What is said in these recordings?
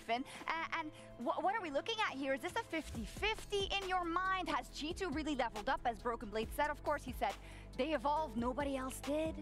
Ethan. And what are we looking at here? Is this a 50-50 in your mind? Has G2 really leveled up, as Broken Blade said? Of course, he said they evolved, nobody else did.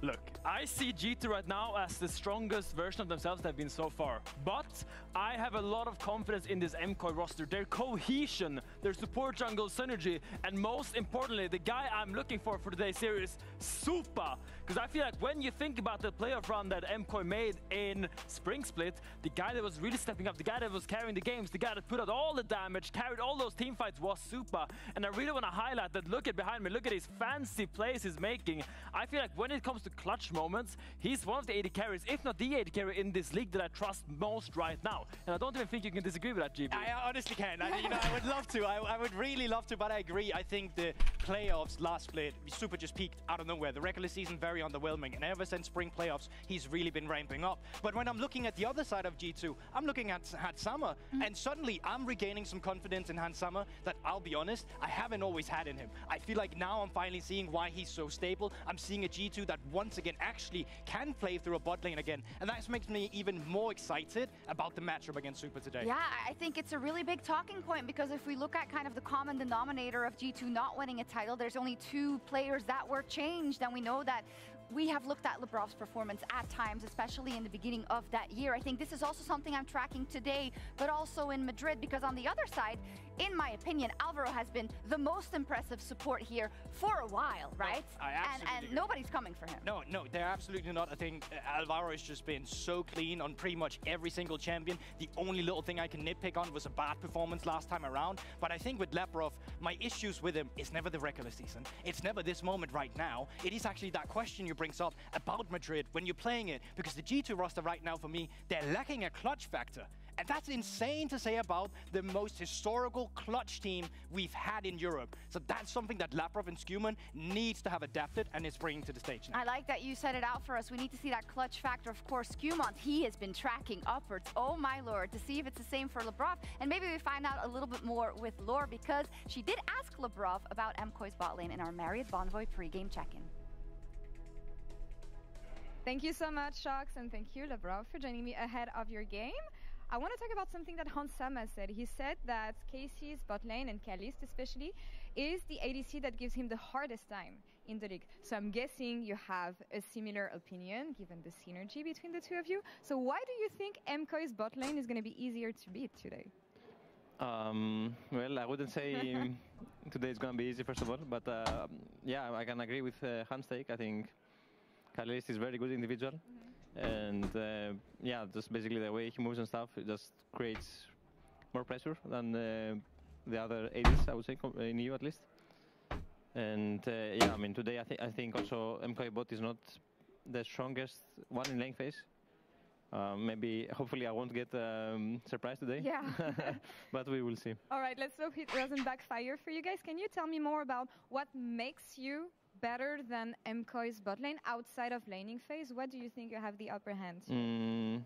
Look, I see G2 right now as the strongest version of themselves they've been so far. But I have a lot of confidence in this MKOI roster, their cohesion, their support jungle synergy, and most importantly, the guy I'm looking for today's series, Super. Because I feel like when you think about the playoff run that MKOI made in Spring Split, the guy that was really stepping up, the guy that was carrying the games, the guy that put out all the damage, carried all those team fights was Super. And I really want to highlight that. Look at behind me, look at his fancy plays he's making. I feel like when it comes to clutch moments, he's one of the AD carries, if not the AD carry in this league that I trust most right now. And I don't even think you can disagree with that, GB. I honestly can. I would love to. I would really love to, but I agree. I think the playoffs last split, Super just peaked out of nowhere. The regular season very underwhelming, and ever since spring playoffs, he's really been ramping up. But when I'm looking at the other side of G2, I'm looking at Hansama, and suddenly I'm regaining some confidence in Hansama that, I'll be honest, I haven't always had in him. I feel like now I'm finally seeing why he's so stable. I'm seeing a G2 that once again actually can play through a bot lane again, and that makes me even more excited about the matchup against Super today. Yeah, I think it's a really big talking point, because if we look at kind of the common denominator of G2 not winning a title, there's only 2 players that were changed, and we know that we have looked at Lebrov's performance at times, especially in the beginning of that year. I think this is also something I'm tracking today, but also in Madrid, because on the other side, in my opinion, Alvaro has been the most impressive support here for a while, right? And nobody's coming for him. No, they're absolutely not. I think Alvaro has just been so clean on pretty much every single champion. The only little thing I can nitpick on was a bad performance last time around. But I think with Lebrov, my issues with him is never the regular season. It's never this moment right now. It is actually that question you brings up about Madrid when you're playing it. Because the G2 roster right now, for me, they're lacking a clutch factor. And that's insane to say about the most historical clutch team we've had in Europe. So that's something that Laprov and Scuman needs to have adapted and is bringing to the stage now. I like that you set it out for us. We need to see that clutch factor. Of course, Scumont, he has been tracking upwards. Oh my lord, to see if it's the same for Lebrov. And maybe we find out a little bit more with Lore, because she did ask Lebrov about MKOI's bot lane in our Marriott Bonvoy pre-game check-in. Thank you so much, Shox, and thank you, Lebrov, for joining me ahead of your game. I want to talk about something that Hansama said. He said that Casey's bot lane, and Kalist especially, is the ADC that gives him the hardest time in the league. So I'm guessing you have a similar opinion, given the synergy between the two of you. So why do you think MKOI's bot lane is going to be easier to beat today? Well, I wouldn't say today is going to be easy, first of all. But yeah, I can agree with Hans' take. I think Kalist is a very good individual. And yeah, just basically the way he moves and stuff, it just creates more pressure than the other ADs, I would say, in EU at least. And yeah, I mean, today I think also MKOI bot is not the strongest one in lane phase. Maybe, hopefully I won't get surprised today. Yeah. But we will see. All right, let's hope it doesn't backfire for you guys. Can you tell me more about what makes you better than MKOI's bot lane outside of laning phase? What do you think you have the upper hand?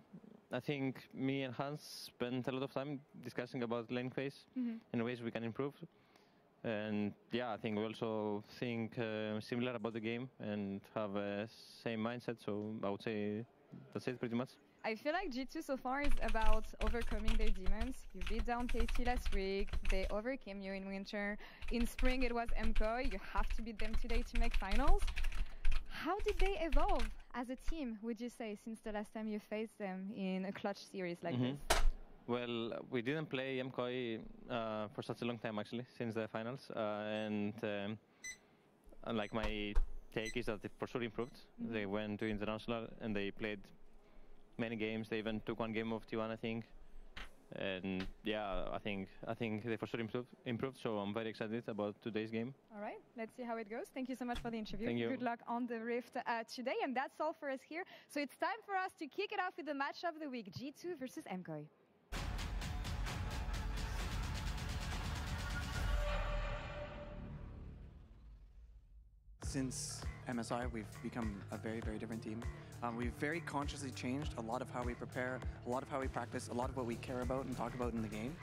I think me and Hans spent a lot of time discussing about lane phase and ways we can improve. And yeah, I think we also think similar about the game and have a same mindset. So I would say that's it pretty much. I feel like G2 so far is about overcoming their demons. You beat down KT last week. They overcame you in winter. In spring, it was MKOI. You have to beat them today to make finals. How did they evolve as a team, would you say, since the last time you faced them in a clutch series like this? Well, we didn't play MKOI for such a long time, actually, since the finals. And like my take is that they for sure improved. They went to international and they played many games. They even took one game of T1, I think. And yeah, I think they for sure improved. So I'm very excited about today's game. All right, let's see how it goes. Thank you so much for the interview. Thank you. Good luck on the Rift today. And that's all for us here. So it's time for us to kick it off with the match of the week, G2 versus MKOI. Since MSI, we've become a very, very different team. We've very consciously changed a lot of how we prepare, a lot of how we practice, a lot of what we care about and talk about in the game.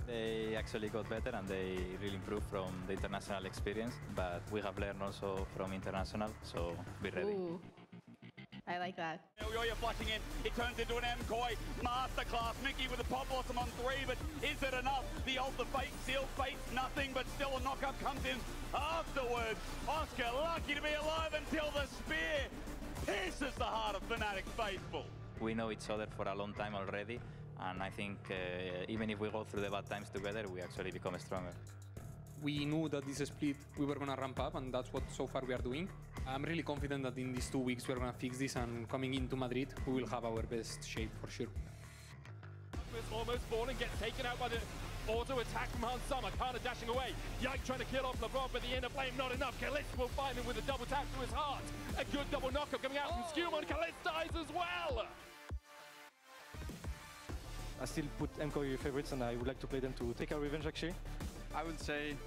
They actually got better and they really improved from the international experience, but we have learned also from international, so be ready. Ooh. I like that. You're flashing in. It turns into an MCoy masterclass. Mickey with a pop blossom on 3, but is it enough? The ult, the fate, seal fate, nothing, but still a knockup comes in afterwards. Oscar lucky to be alive until the spear pierces the heart of Fnatic faithful. We know each other for a long time already, and I think even if we go through the bad times together, we actually become stronger. We knew that this split we were going to ramp up, and that's what so far we are doing. I'm really confident that in these 2 weeks we're going to fix this, and coming into Madrid we will have our best shape for sure. Almost falling, gets taken out by the auto attack from Hans Sommer. Kana dashing away. Yike trying to kill off LeBron, but the inner flame not enough. Kalista will find him with a double tap to his heart. A good double knockup coming out from Skewman. Kalista dies as well. I still put MCoy favorites, and I would like to play them to take our revenge actually. I would say,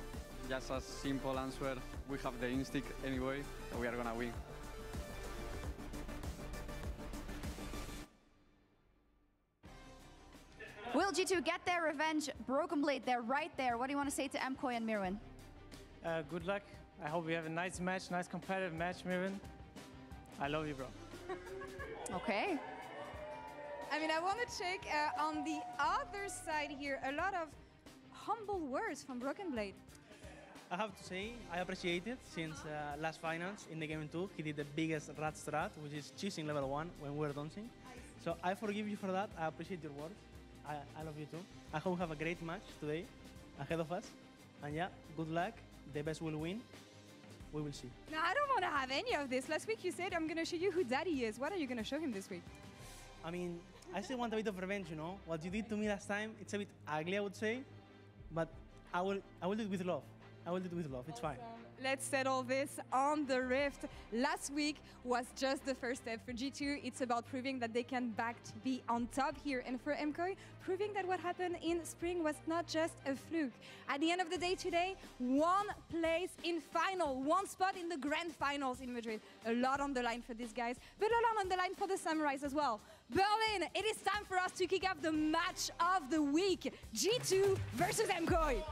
just a simple answer, we have the instinct anyway, and we are gonna win. Will G2 get their revenge? Broken Blade, they're right there. What do you want to say to MCoy and Mirwin? Good luck. I hope we have a nice match, nice competitive match, Mirwin. I love you, bro. Okay. I mean, I want to check on the other side here. A lot of humble words from Broken Blade. I have to say, I appreciate it since last finals in the game 2, he did the biggest rat strat, which is choosing level 1 when we're dancing. So I forgive you for that. I appreciate your words. I love you too. I hope we have a great match today ahead of us. And yeah, good luck. The best will win. We will see. No, I don't want to have any of this. Last week you said, I'm going to show you who Daddy is. What are you going to show him this week? I mean, I still want a bit of revenge, you know? What you did to me last time, it's a bit ugly, I would say. But I will do it with love. I will do it with love. It's fine. Let's settle this on the Rift. Last week was just the first step for G2. It's about proving that they can back to be on top here. And for MCoy, proving that what happened in spring was not just a fluke. At the end of the day today, 1 place in final, 1 spot in the grand finals in Madrid. A lot on the line for these guys, but a lot on the line for the Samurais as well. Berlin, it is time for us to kick off the match of the week. G2 versus MCoy.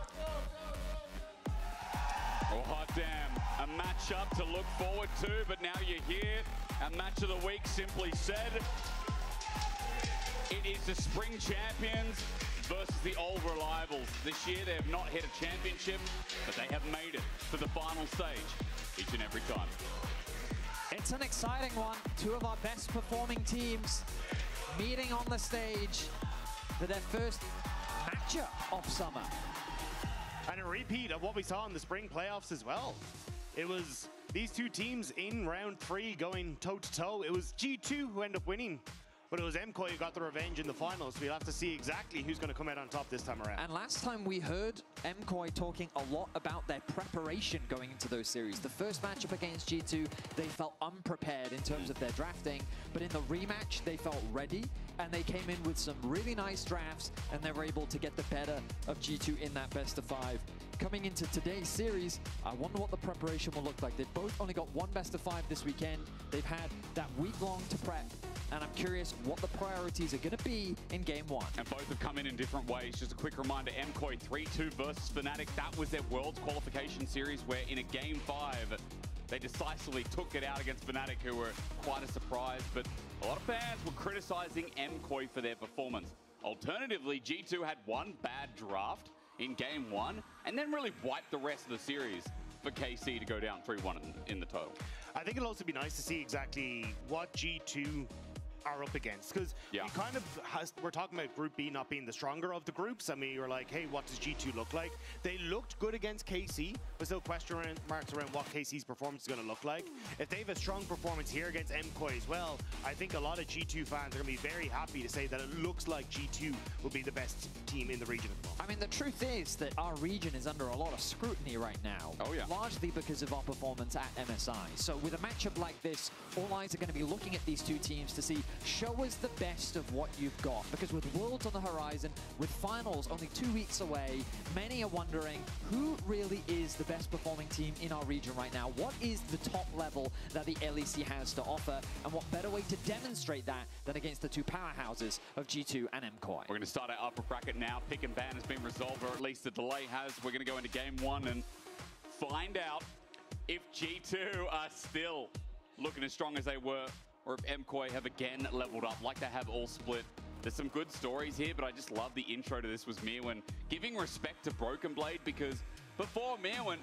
Oh, hot damn. A matchup to look forward to, but now you're here. A match of the week, simply said. It is the spring champions versus the old reliables. This year, they have not hit a championship, but they have made it to the final stage each and every time. It's an exciting one. 2 of our best performing teams meeting on the stage for their first matchup of summer. And a repeat of what we saw in the spring playoffs as well. It was these 2 teams in round 3 going toe-to-toe. It was G2 who ended up winning, but it was MCoy who got the revenge in the finals. So we'll have to see exactly who's going to come out on top this time around. And last time we heard MCoy talking a lot about their preparation going into those series. The first matchup against G2, they felt unprepared in terms of their drafting, but in the rematch, they felt ready, and they came in with some really nice drafts, and they were able to get the better of G2 in that best of 5. Coming into today's series, I wonder what the preparation will look like. They've both only got 1 best of 5 this weekend. They've had that week-long to prep, and I'm curious what the priorities are going to be in Game 1. And both have come in different ways. Just a quick reminder, MCoy 3-2 versus Fnatic. That was their Worlds Qualification Series, where in a Game 5, they decisively took it out against Fnatic, who were quite a surprise. But a lot of fans were criticizing MCoy for their performance. Alternatively, G2 had 1 bad draft in Game 1, and then really wiped the rest of the series for KC to go down 3-1 in the total. I think it'll also be nice to see exactly what G2 are up against, because we kind of we're talking about Group B not being the stronger of the groups, and we were like, hey, what does G2 look like? They looked good against KC, but still question marks around what KC's performance is going to look like. If they have a strong performance here against MCoy as well, I think a lot of G2 fans are going to be very happy to say that it looks like G2 will be the best team in the region at the moment. I mean, the truth is that our region is under a lot of scrutiny right now. Oh, yeah. Largely because of our performance at MSI. So with a matchup like this, all eyes are going to be looking at these 2 teams to see, show us the best of what you've got. Because with Worlds on the horizon, with finals only 2 weeks away, many are wondering who really is the best performing team in our region right now? What is the top level that the LEC has to offer? And what better way to demonstrate that than against the 2 powerhouses of G2 and MCoy? We're going to start our upper bracket now. Pick and ban has been resolved, or at least the delay has. We're going to go into Game 1 and find out if G2 are still looking as strong as they were or if MKOI have again leveled up like they have all split. There's some good stories here, but I just love the intro to this was Mirwin giving respect to Broken Blade, because before Mirwin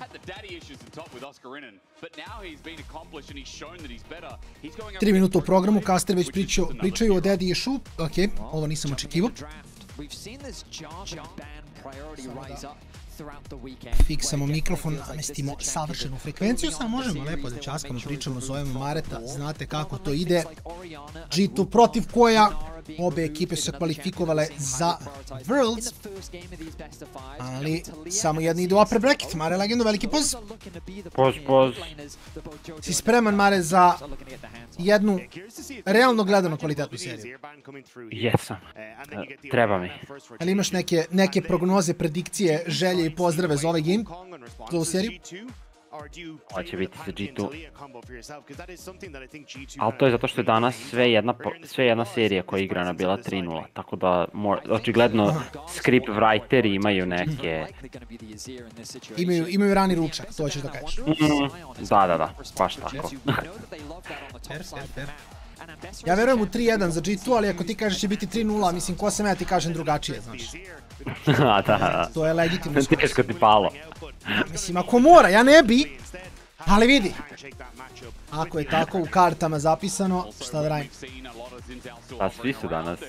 had the daddy issues in top with Oscarinen, but now he's been accomplished and he's shown that he's better. He's going 3 minuta u programu, Caster već pričaju o daddy issue. Ok, ovo nisam očekivao. Fiksamo mikrofon, namestimo savršenu frekvenciju, samo možemo lepo da ćaskamo, pričamo, zovemo Mareta, znate kako to ide. G2 protiv koja obe ekipe su se kvalifikovale za Worlds, ali samo jedni idu upper bracket. Mare Legendo, veliki poz. Poz. Si spreman, Mare, za jednu realno gledano kvalitetnu seriju? Jesam. Treba mi. Ali imaš neke prognoze, predikcije, želje i pozdrave za ovaj game, za ovu seriju? Ovo će biti za G2. Ali to je zato što je danas sve jedna serija koja je igrana bila 3-0. Tako da, očigledno, script writeri imaju neke... Imaju rani ručak, to ćeš da kažeš. Da, baš tako. Ja verujem u 3-1 za G2, ali ako ti kažeš će biti 3-0, mislim, ko sam ja ti kažem drugačije, znaš. Da. To je legitimno. Teško ti palo. Mislim, ako mora, ja ne bi, ali vidi. Ako je tako u kartama zapisano, šta da radim? Pa svi su danas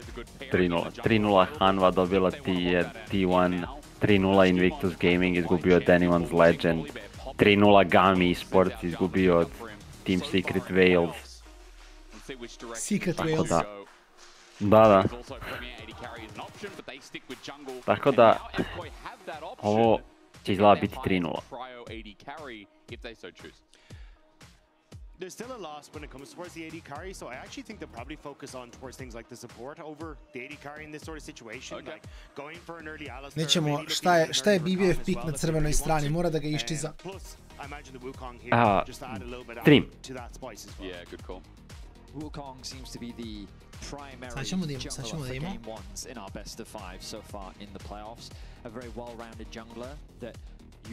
3-0. 3-0 Hanva dobila T1, 3-0 Invictus Gaming izgubio od Anyone's Legend, 3-0 Gami Esports izgubio od Team Secret Wales. Secret Wales. Da. Tako da, ovo će izgleda biti 3-0. There's still a loss when it comes towards the AD carry, so I actually think they'll probably focus on towards things like the support over the AD carry in this sort of situation, like going for an early Alistair. Nećemo, šta je BBF pik na crvenoj strani, mora da ga iščiza. Stream. Wukong seems to be the primary Sad ćemo da imamo. game ones in our best of 5 so far in the playoffs. A very well-rounded jungler that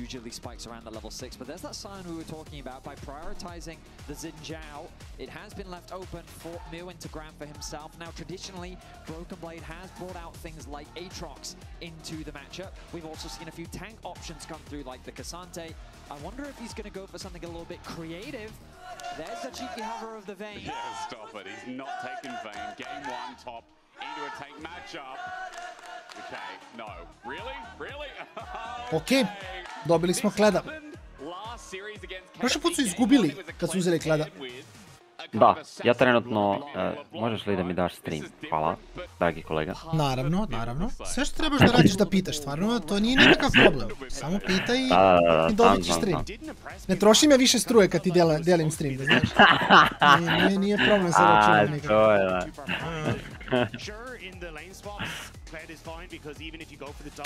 usually spikes around the level 6, but there's that sign we were talking about. By prioritizing the Xin Zhao, it has been left open for Mirwin to grab for himself. Now, traditionally, Broken Blade has brought out things like Aatrox into the matchup. We've also seen a few tank options come through, like the Cassante. I wonder if he's going to go for something a little bit creative. There's the cheeky hover of the Vayne. Yeah, stop it. He's not taking Vayne. Game 1 top into a tank matchup. Okay, no. Really? Ok, dobili smo Kleda. Prošli put su izgubili kad su uzeli Kleda. Da, ja trenutno, možeš li da mi daš stream? Hvala, dragi kolega. Naravno. Sve što trebaš da radiš da pitaš, stvarno, to nije nikakav problem. Samo pitaj i dobit ćeš stream. Ne trošim ja više struje kad ti delim stream, da znaš. Nije problem sa računom nikako. To je da.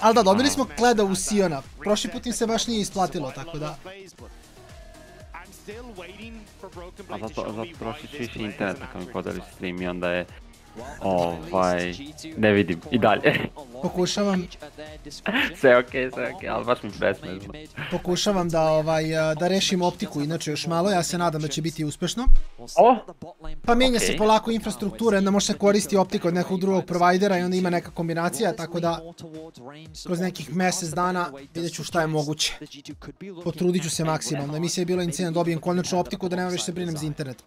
Ali da, dobili smo Kleda u Siona. Prošli put im se baš nije isplatilo, tako da... A zato prošli ću više interneta kad mi podeli stream i onda je... ne vidim, i dalje. Pokušavam... Sve okej, ali baš mi besmezno. Pokušavam da rešim optiku, inače još malo, ja se nadam da će biti uspešno. Pa menja se polako infrastruktura, onda može se koristi optika od nekog drugog provajdera i onda ima neka kombinacija, tako da kroz nekih mjesec dana vidjet ću šta je moguće. Potrudit ću se maksimalno. Emisija je bila incident, dobijem konačnu optiku da nema više se brinem za internet.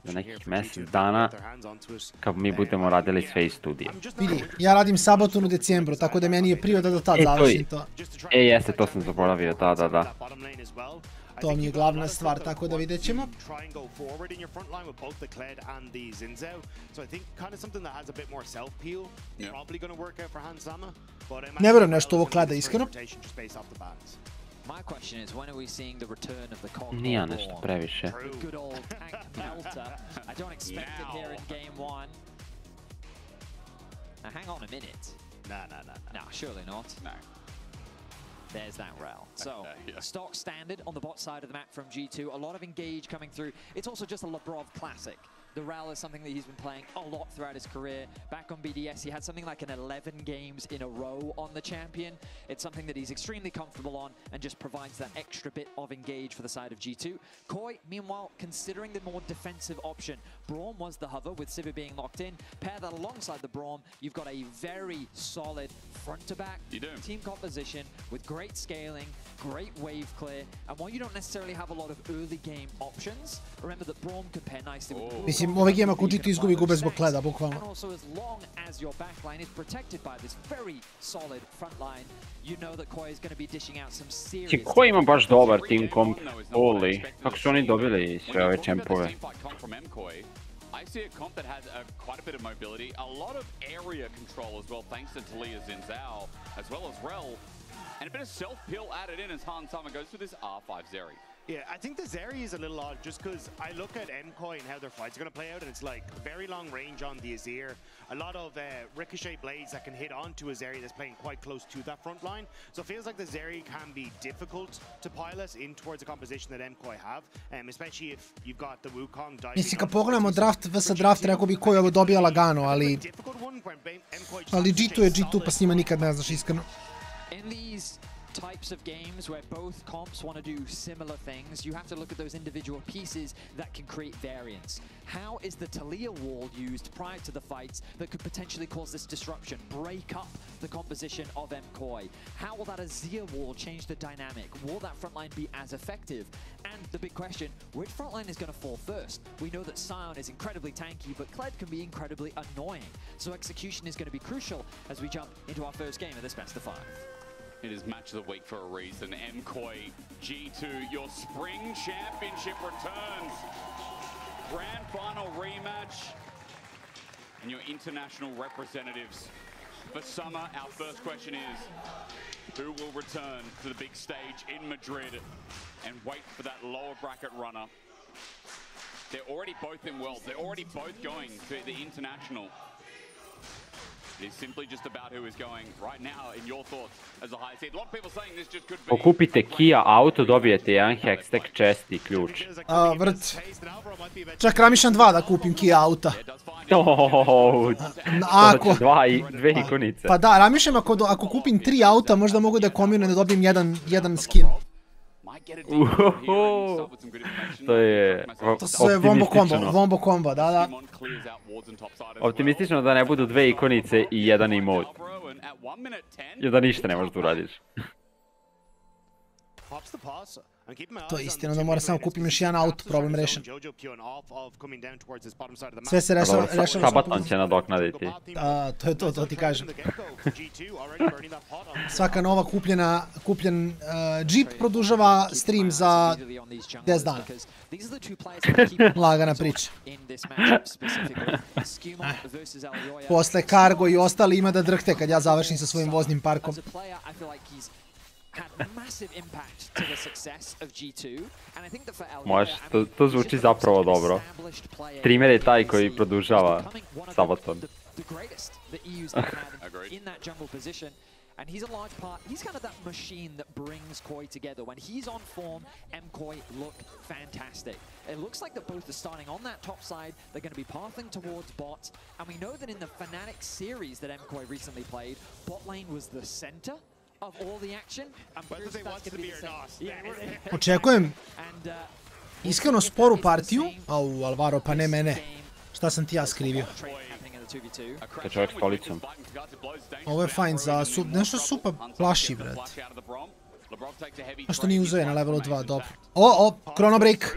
Za nekih mjesec dana kad mi budemo radili sve iz studija. Vidi, ja radim sabaton u decembru, tako da meni je priroda da tad završim to. Jeste, to sam zaboravio, da. To mi je glavna stvar, tako da vidjet ćemo. Ne verujem nešto ovo Kleda, iskreno. Nije nešto previše. There's that rel. So, stock standard on the bot side of the map from G2. A lot of engage coming through. It's also just a Labrov classic. The RAL is something that he's been playing a lot throughout his career. Back on BDS, he had something like an 11 games in a row on the champion. It's something that he's extremely comfortable on and just provides that extra bit of engage for the side of G2. Koi, meanwhile, considering the more defensive option. Braum was the hover with Sivir being locked in. Pair that alongside the Braum, you've got a very solid front-to-back team composition with great scaling, great wave clear, and while you don't necessarily have a lot of early game options, remember that Braum can pair nicely with Mislim, ovaj game ako G2 izgubi, gube zbog kleda, bukvalno. And also, as long as your backline is protected by this very solid front line, you know that Koi is going to be dishing out some serious... Koi ima baš dobar team comp, holy, kako su oni dobili sve ove čempove. I see a comp that has quite a bit of mobility, a lot of area control as well, thanks to Talia Zinzao, as well as Rel, and a bit of self-pill added in as Han Sama goes for this R5 Zeri. Yeah, I think the Zeri is a little odd just because I look at MKoi and how their fights are going to play out, and it's like very long range on the Azir, a lot of ricochet blades that can hit onto a Zeri that's playing quite close to that front line. So it feels like the Zeri can be difficult to pilot in towards the composition that MKoi have, especially if you've got the Wukong diving. Mislim, kad pogledamo draft vs draft, rekao bi Koi ovo dobija lagano, ali G2 je G2, pa s njima nikad ne znaš iskreno. Types of games where both comps want to do similar things, you have to look at those individual pieces that can create variance. How is the Talia wall used prior to the fights that could potentially cause this disruption, break up the composition of MKoi? How will that Azir wall change the dynamic? Will that frontline be as effective? And the big question, which frontline is going to fall first? We know that Sion is incredibly tanky, but Kled can be incredibly annoying. So execution is going to be crucial as we jump into our first game of this best of 5. It is match of the week for a reason. MKoi G2, your spring championship returns. Grand final rematch. And your international representatives. For summer, our first question is, who will return to the big stage in Madrid and wait for that lower bracket runner? They're already both in Worlds. They're already both going to the international. It is simply just about who is going right now in your thoughts as a high seed. A lot of people saying this just could be... Pokupite Kia auto, dobijete jedan hextech chest i ključ. Vrt. Čak ramišljam 2 da kupim Kia auta. Ako... Dve ikonice. Pa da, ramišljam ako kupim 3 auta, možda mogu da kombinu da dobijem jedan skin. To je Wombo combo, da. Optimistično da ne budu 2 ikonice i jedan emote. I da ništa ne možeš da uradiš. To je istina, da mora samo kupim još jedan auto, problem rešen. Sve se rešava. Sabaton će nadoknaditi. To ti kažem. Svaka nova kupljen Jeep produžava stream za 10 dana. Lagana priča. Posle Cargo i ostali ima da drhte kad ja završim sa svojim voznim parkom. Može, to zvuči zapravo dobro. Streamer je taj koji produžava Sabaton. And he's a large part, he's kind of that machine that brings Koi together. When he's on form, MKoi look fantastic. It looks like that both are starting on that top side, they're going to be pathing towards bot, and we know that in the Fnatic series that MKoi recently played, bot lane was the center of all the action. Whether they want to be or not. Očekujem iskreno sporu partiju. Au, Alvaro, pa ne mene. Šta sam ti ja skrivio? To je čovjek s policom. Ovo je fajn za nešto super plaši, vred. A što nije uzeo je na levelu 2, dobro. Chrono break.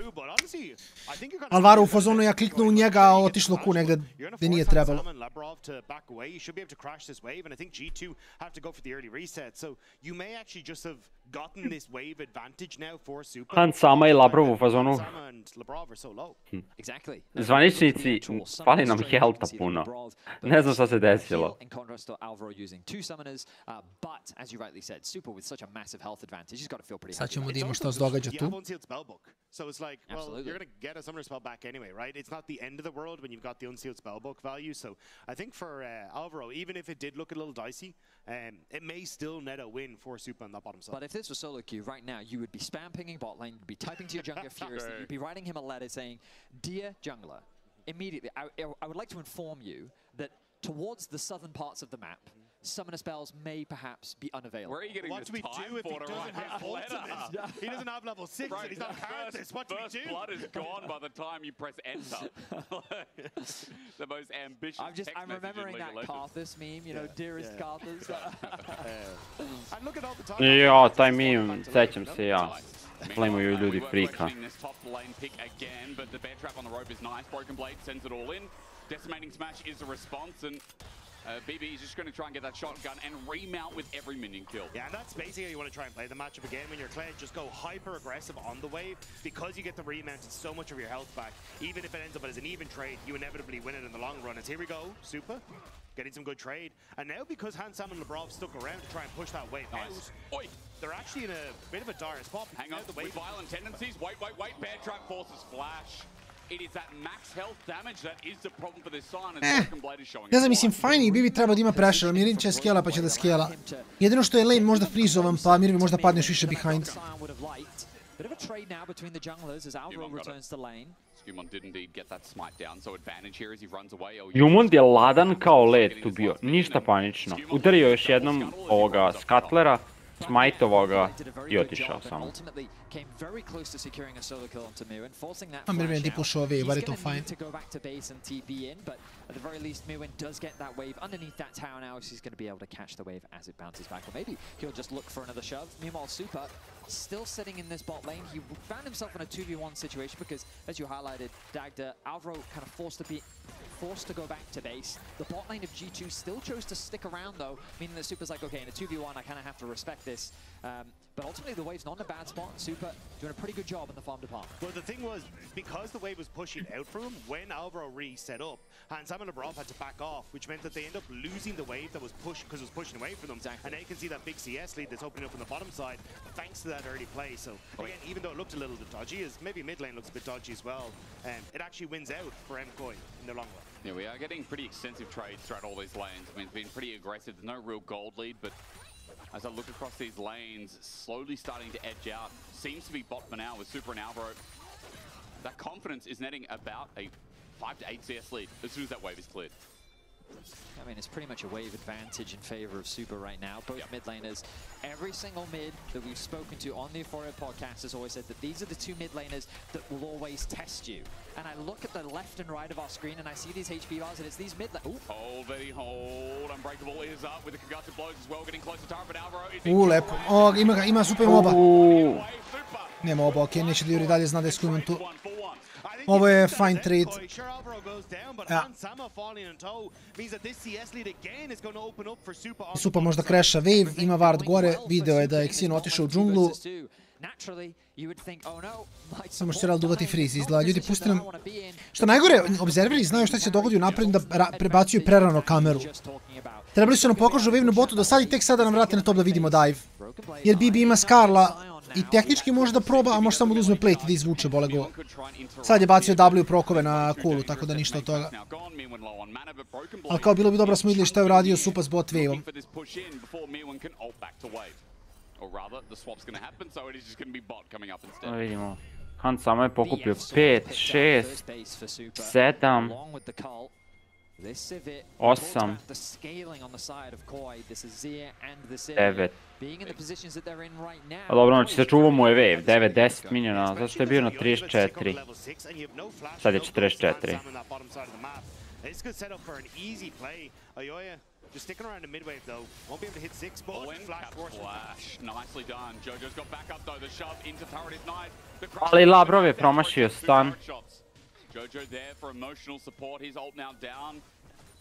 Alvaro u fazonu, ja kliknu u njega, a otišlo ku negde gde nije trebalo. Han Sama i Labrov u fazonu. Zvaničnici, fali nam helta puno. Ne znam šta se desilo. Sad ćemo da imamo što se događa tu. So it's like, well, you're going to get a summoner spell back anyway, right? It's not the end of the world when you've got the unsealed spellbook value. So I think for Alvaro, even if it did look a little dicey, it may still net a win for Super on that bottom side. But if this was solo queue right now, you would be spam pinging bot lane, you'd be typing to your jungler furiously, you'd be writing him a letter saying, "Dear jungler, immediately, I would like to inform you that towards the southern parts of the map, summoner spells may perhaps be unavailable. Where are you getting what do we do if he doesn't have ultimate? He doesn't have level 6 and he's not Karthus. What do we do? First blood is gone by the time you press enter. The most ambitious I'm remembering that Karthus meme, you know, dearest Karthus. And look at all the time. Ja, taj meme, sećam se ja. Flamuju ljudi frika. Top lane pick again, but the bear trap on the rope is nice. Broken Blade sends it all in. Decimating Smash is the response, and BB is just going to try and get that shotgun and remount with every minion kill. Yeah, and that's basically how you want to try and play the matchup again. When you're Kled, just go hyper-aggressive on the wave. Because you get the remount, it's so much of your health back. Even if it ends up as an even trade, you inevitably win it in the long run. As here we go, Super, getting some good trade. And now because Hansam and Labrov stuck around to try and push that wave out, they're actually in a bit of a dire spot. Hang on, with violent tendencies, wait, bear trap forces flash. It is that max health damage that is the problem for this sign, and Broken Blade is showing. Ne znam, mislim, fajni Bibi treba da ima pressure, Mirin će skela pa će da skela. Jedino što je lane možda freezovan, pa Mirin možda padneš više behind. Bit of a trade now between the junglers as Alvaro returns to lane. Skumon did indeed get that smite down, so advantage here as he runs away. Jumund je ladan kao led tu bio, ništa panično. Udario još jednom ovoga Scutlera, smite-ovao ga i otišao samo. Came very close to securing a solo kill onto Mewin, forcing that Mirwin flash di out. pushao wave, but He's it's all going fine. to need to go back to base and TP in, but at the very least Mewin does get that wave underneath that tower now, so he's going to be able to catch the wave as it bounces back, or maybe he'll just look for another shove. Meanwhile, Super still sitting in this bot lane. He found himself in a 2v1 situation because, as you highlighted, Dagda, Alvaro kind of forced to go back to base. The bot lane of G2 still chose to stick around though, meaning that Super's like, okay, in a 2v1 I kind of have to respect this. But ultimately the wave's not in a bad spot. Super doing a pretty good job in the farm department. Well, the thing was, because the wave was pushing out for him, when Alvaro reset up, Hansam and Labrov had to back off, which meant that they end up losing the wave that was pushed because it was pushing away from them. Exactly. And now you can see that big CS lead that's opening up on the bottom side, thanks to that early play. So again, even though it looked a little bit dodgy, as maybe mid lane looks a bit dodgy as well, it actually wins out for MKOI in the long run. Yeah, we are getting pretty extensive trades throughout all these lanes. I mean, it's been pretty aggressive. There's no real gold lead, but as I look across these lanes, slowly starting to edge out. Seems to be bot for now with Super and Alvaro. That confidence is netting about a 5 to 8 CS lead as soon as that wave is cleared. I mean, it's pretty much a wave advantage in favor of Super right now. Both mid laners, every single mid that we've spoken to on the Euphoria podcast has always said that these are the two mid laners that will always test you. And I look at the left and right of our screen and I see these HP bars and it's these mid laners. Hold, very hold. Unbreakable is up with the concussive blows as well, getting close to Tara, but Alvaro is... Lepo. O, ima Super oba. Nema oba, okej, neće da juri dalje, zna da je Skuman tu. Ovo je fine trade. Ja. Super možda crasha wave, ima ward gore, video je da je Xeno otišao u džunglu. Samo što treba dugati freeze izgleda. Ljudi, pusti nam... Što najgore, observeri znaju šta će dogoditi u napred da prebacuju prerano kameru. Trebali su nam pokažu wave na botu do sad i tek sada nam vrate na top da vidimo dive. Jer BB ima Skarla i tehnički može da proba, a može samo da uzme plate i da izvuče bole go. Sad je bacio W prokove na kulu, tako da ništa od toga. Ali kao bilo bi dobro smo vidjeli šta je uradio Supa s bot waveom. Vidimo. Han samo je pokupio 5, 6, 7, 8, 9. A dobro, znači sačuvamo je wave, 9, 10 miniona, zašto je bio na 34? Sad je 44. Just sticking around the mid wave though. Won't be able to hit 6 balls. Flash. Nicely done. Jojo's got back up though. The shove into turret is nice. Ali Labrov je promašio stun. Jojo there for emotional support. His ult now down.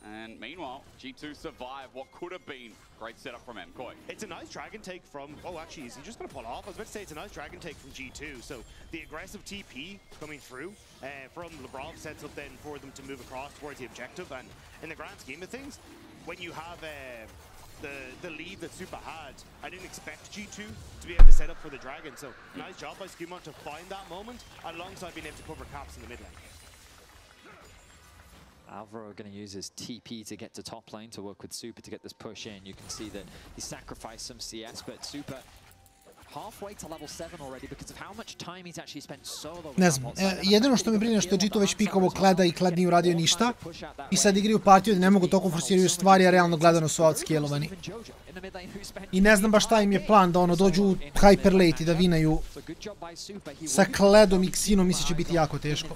And meanwhile, G2 survive what could have been great setup from MKOI. It's a nice dragon take from... Oh, actually, is he just going to pull off? I was about to say it's a nice dragon take from G2. So the aggressive TP coming through from Labrov sets up then for them to move across towards the objective. And in the grand scheme of things, when you have the lead that Super had, I didn't expect G2 to be able to set up for the dragon. So nice job by Skimon to find that moment alongside being able to cover caps in the mid lane. Alvaro going to use his TP to get to top lane to work with Super to get this push in. You can see that he sacrificed some CS, but Super Ne znam, jedino što mi brine što je G2 već pikavo Kleda i Kled nije uradio ništa. I sad igraju partiju da ne mogu toliko forsiraju stvari, a realno gledano su outscalovani. I ne znam baš šta im je plan, da ono dođu u hyper late i da vinaju sa Kledom i Xinom, misli će biti jako teško.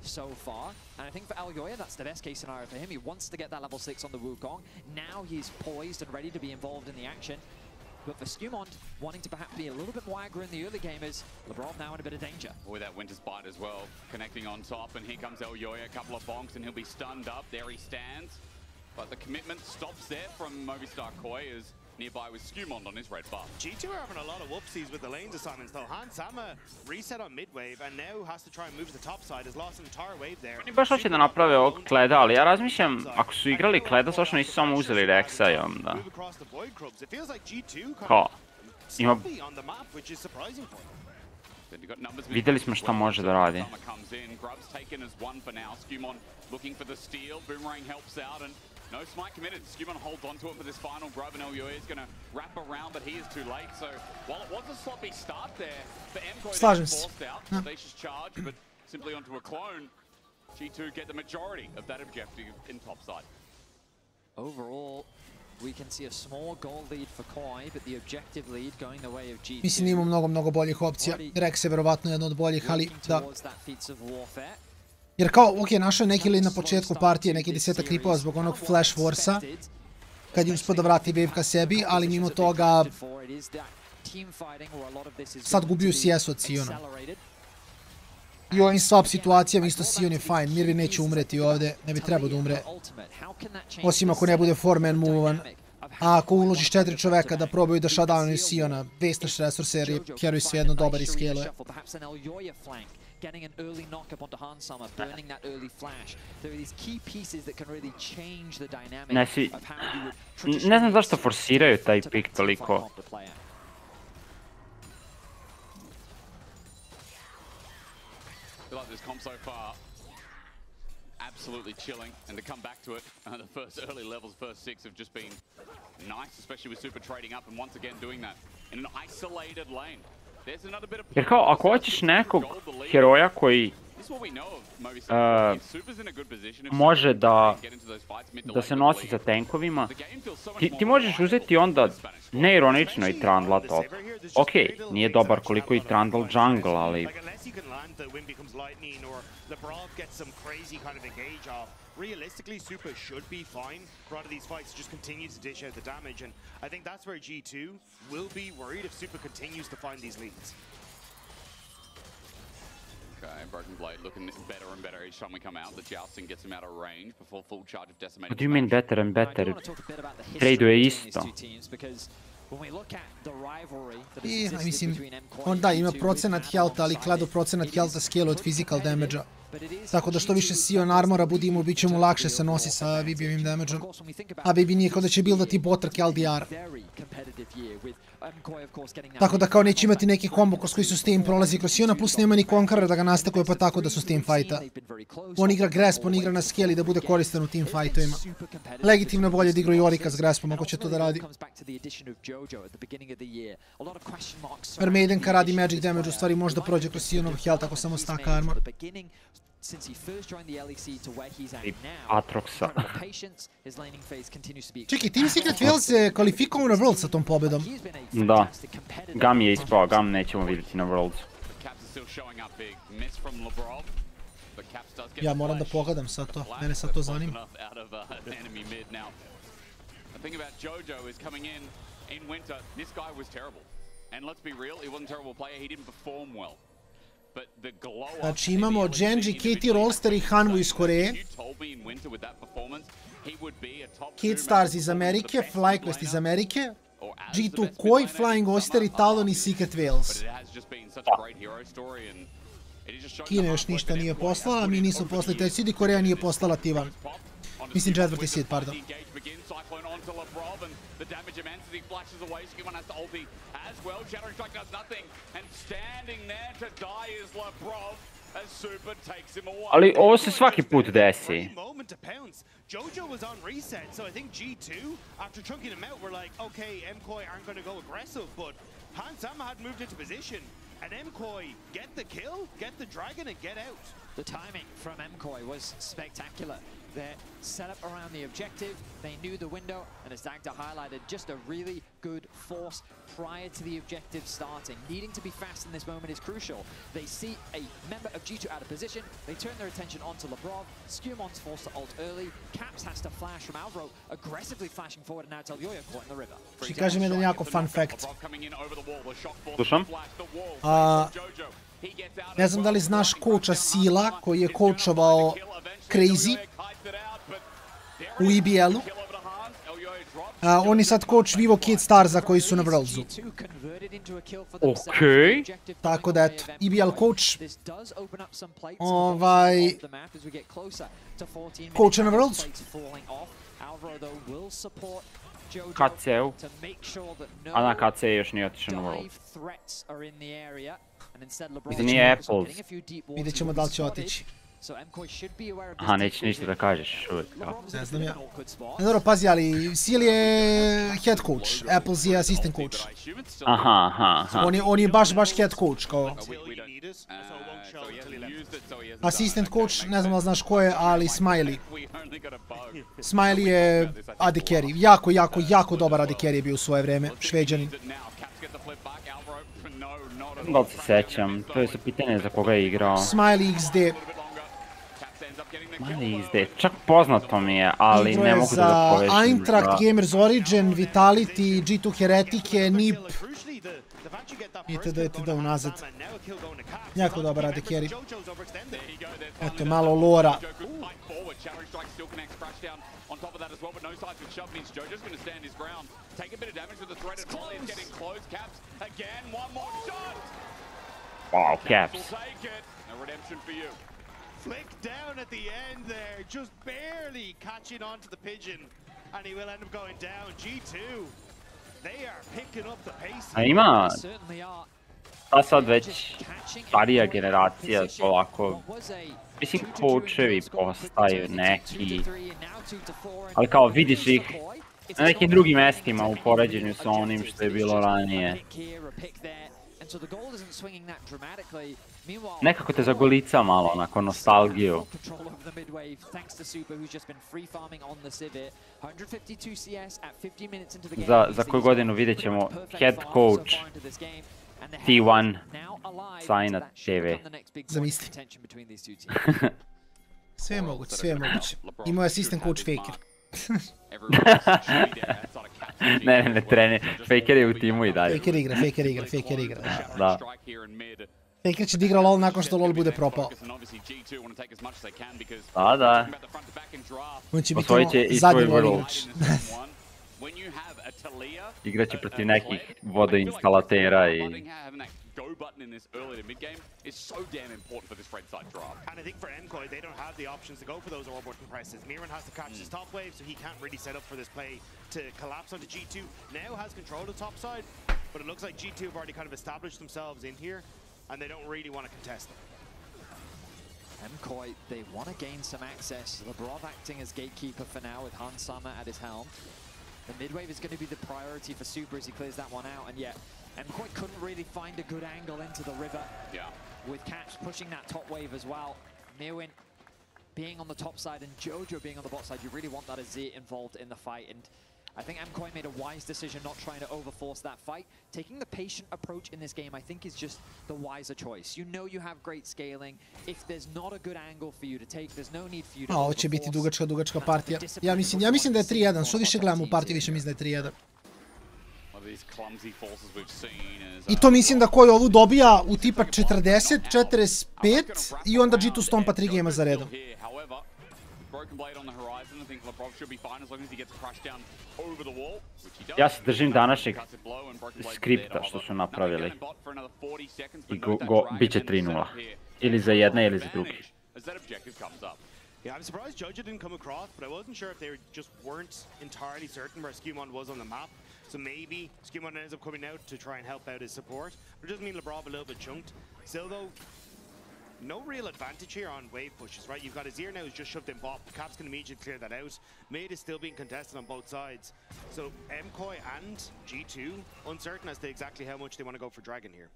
So far, and I think for Algoya, that's the best case scenario for him. He wants to get that level 6 on the Wukong. Now he's poised and ready to be involved in the action. But for Skumond, wanting to perhaps be a little bit more aggro in the early gamers, LeBron now in a bit of danger. With that Winter's Bite as well, connecting on top, and here comes Algoya, a couple of bonks, and he'll be stunned up. There he stands. But the commitment stops there from Movistar Koi as nearby with Skumond on his red buff. G2 are having a lot of whoopsies with the lanes assignments though. Hansama reset on mid wave and now has to try and move to the top side. Has lost an entire wave there. Oni baš hoće da naprave ovog Kleda, ali ja razmišljam, ako su igrali Kleda, zašto nisu samo uzeli Rexa i onda? Kao, ima... Vidjeli smo šta može da radi. No smite committed. Skumon holds onto it for this final grub, and Algoya is going to wrap around, but he is too late. So while it was a sloppy start there for MKOI, they were forced out. Audacious charge, but simply onto a clone. G2 get the majority of that objective in top side. Overall, we can see a small goal lead for Koi, but the objective lead going the way of G2. Mislim da imamo mnogo boljih opcija. Rex je verovatno jedna od boljih, ali da. Jer kao, ok, našao je neki lead na početku partije, neki 10 kripova zbog onog Flash Force-a, kad je uspio da vrati wave ka sebi, ali mimo toga sad gubio CS od Siona. I u ovim swap situacijama isto Sion je fine, Mirvi neće umreti ovde, ne bi trebao da umre. Osim ako ne bude 4-man move-ovan. A ako uložiš 4 čoveka da probaju da shutdownuju Siona, wastaš resurse jer je heroj svejedno dobar i scale-uje. Getting an early knock-up onto Hansama, burning that early flash. There are these key pieces that can really change the dynamic of how you would traditionally... Ne znam zašto forsiraju taj pik toliko. Absolutely chilling, and to come back to it, the first early levels, first 6 have just been nice, especially with Super trading up and once again doing that in an isolated lane. Jer kao, ako hoćeš nekog heroja koji može da se nosi sa tankovima, ti možeš uzeti onda neironično i Trundla top. Ok, nije dobar koliko i Trundle jungle, ali... Realistically, Super should be fine for a lot of these fights to just continue to dish out the damage, and I think that's where G2 will be worried if Super continues to find these leads. Okay, Broken Blade looking better and better each time we come out. The jousting gets him out of range before full charge of decimating. What do you mean better and better? Trade je isto. I, mislim, on da, ima procenat health, ali Kledo procenat health scale od physical damage-a. Tako da što više Sion armora budi mu, bit će mu lakše se nosi sa VB-ovim damage-om. A VB nije kao da će buildati Botrk i LDR. Tako da kao neće imati neki kombo kroz koji su Steam prolazi kroz Siona, plus nema ni Conqueror da ga nastakuje pa tako da su Steam fighta. On igra Grasp, on igra na scale i da bude koristan u team fightovima. Legitimno bolje da igra i Orika s Graspom ako će to da radi. Maiden kad radi magic damage u stvari možda prođe kroz Sionov health ako samo staka armor. Atroxa. Čekaj, Team Secret Wales se kvalifikovao na World sa tom pobedom. Da. Gam je ispao, Gam nećemo vidjeti na World. Ja moram da pogledam sad to, mene sad to zanima. Znači imamo Genji, Katie Rolster i Hanwu iz Koreje. Kid Stars iz Amerike, FlyQuest iz Amerike, G2 Koi, Flying Oyster i Talon iz Secret Wales. Kina još ništa nije poslala, mi nismo poslali taj seed i Koreja nije poslala T1. Mislim četvrti seed, pardon. Ali ovo se svaki put desi. Jojo was on reset, so I think G2, after chunking him out, were like, okay, MKOI aren't going to go aggressive, but Hansama had moved into position, and MKOI get the kill, get the dragon, and get out. The timing from MKOI was spectacular. They're set up around the objective, they knew the window, and as Dagda highlighted, just a really good force prior to the objective starting. Needing to be fast in this moment is crucial. They see a member of G2 out of position, they turn their attention onto Labrov, Scumon's forced to ult early, Caps has to flash from Alvaro, aggressively flashing forward, and now Teljoja caught in the river. Ti kažem jedan jako fun fact. Slušam? Ne znam da li znaš coacha Sila koji je coachovao Crazy u EBL-u. On je sad coach Vivo Kid Starza koji su na Worldsu. Okej. Tako da eto, EBL coach. Coach na Worldsu. KC-u. A na KC još nije otišao na World. Mislim nije Apples. Vidjet ćemo da li će otići. Aha, neće ništa da kažeš uvijek. Ne znam ja. Dobro, pazi, ali Seal je head coach, Apples je assistant coach. Aha. On je baš head coach, kao... Assistant coach, ne znam da znaš ko je, ali Smiley. Smiley je AD carry, jako dobar AD carry je bio u svoje vreme, Šveđanin. Da li se sećam, to je sa pitanje za koga je igrao. Smiley XD. Smiley XD, čak poznato mi je, ali ne mogu da ga povežem. Igrao je za Eintracht, Gamers Origin, Vitality, G2 Heretike, NIP. Itd. unazad. Jako dobar AD carry. Eto, malo lora. Wow, Caps. Flick down at the end there, just barely catching onto the pigeon, and he will end up going down. G2, they are picking up the pace. A ima sad već starija generacija polako, mislim coachevi postaju neki, ali kao vidiš ih na nekim drugim mestima u poređenju sa onim što je bilo ranije. Nekako te zagolica malo, onako nostalgiju. Za koju godinu vidjet ćemo head coach T1 sign na TV. Zamisli. Sve je moguće. Imao je assistant coach Faker. Ne, Faker je u timu i dalje. Faker igra. Da. Faker će da igra LoL nakon što LoL bude propao. Da. On će biti zadnji LoL igrač. Igraće protiv nekih vodoinstalatera i... go button in this early to mid game is so damn important for this red side draft. And I think for MKOI, they don't have the options to go for those orb button presses. Miran has to catch his top wave, so he can't really set up for this play to collapse onto G2. Now has control of the top side, but it looks like G2 have already kind of established themselves in here, and they don't really want to contest them. MKOI, they want to gain some access. Labrov acting as gatekeeper for now with Hansama at his helm. The mid wave is going to be the priority for Super as he clears that one out, and yet MKOI couldn't really find a good angle into the river. Yeah. With Caps pushing that top wave as well. Mirwin being on the top side and Jojo being on the bot side, you really want that Azir involved in the fight. And I think MKOI made a wise decision not trying to overforce that fight. Taking the patient approach in this game, I think, is just the wiser choice. You know you have great scaling. If there's not a good angle for you to take, there's no need for you to ovo će biti dugačka partija. Ja mislim da je 3-1. Što više gledam u partiji, više mislim da je 3-1. I to mislim da koji ovu dobija u tipa 40, 45 i onda G2 stompa 3 gema za redom. Ja se držim današnjeg skripta što su napravili. I bit će 3-0. Ili za jedne ili za drugi. Yeah, I'm surprised Jojo didn't come across, but I wasn't sure if they just weren't entirely certain where Skewmon was on the map. So maybe Skewmon ends up coming out to try and help out his support. But it doesn't mean Labrov a little bit chunked. Still though, no real advantage here on wave pushes, right? You've got Azir now who's just shoved in bot. Caps can immediately clear that out. Mid is still being contested on both sides. So MKOI and G2 uncertain as to exactly how much they want to go for Dragon here.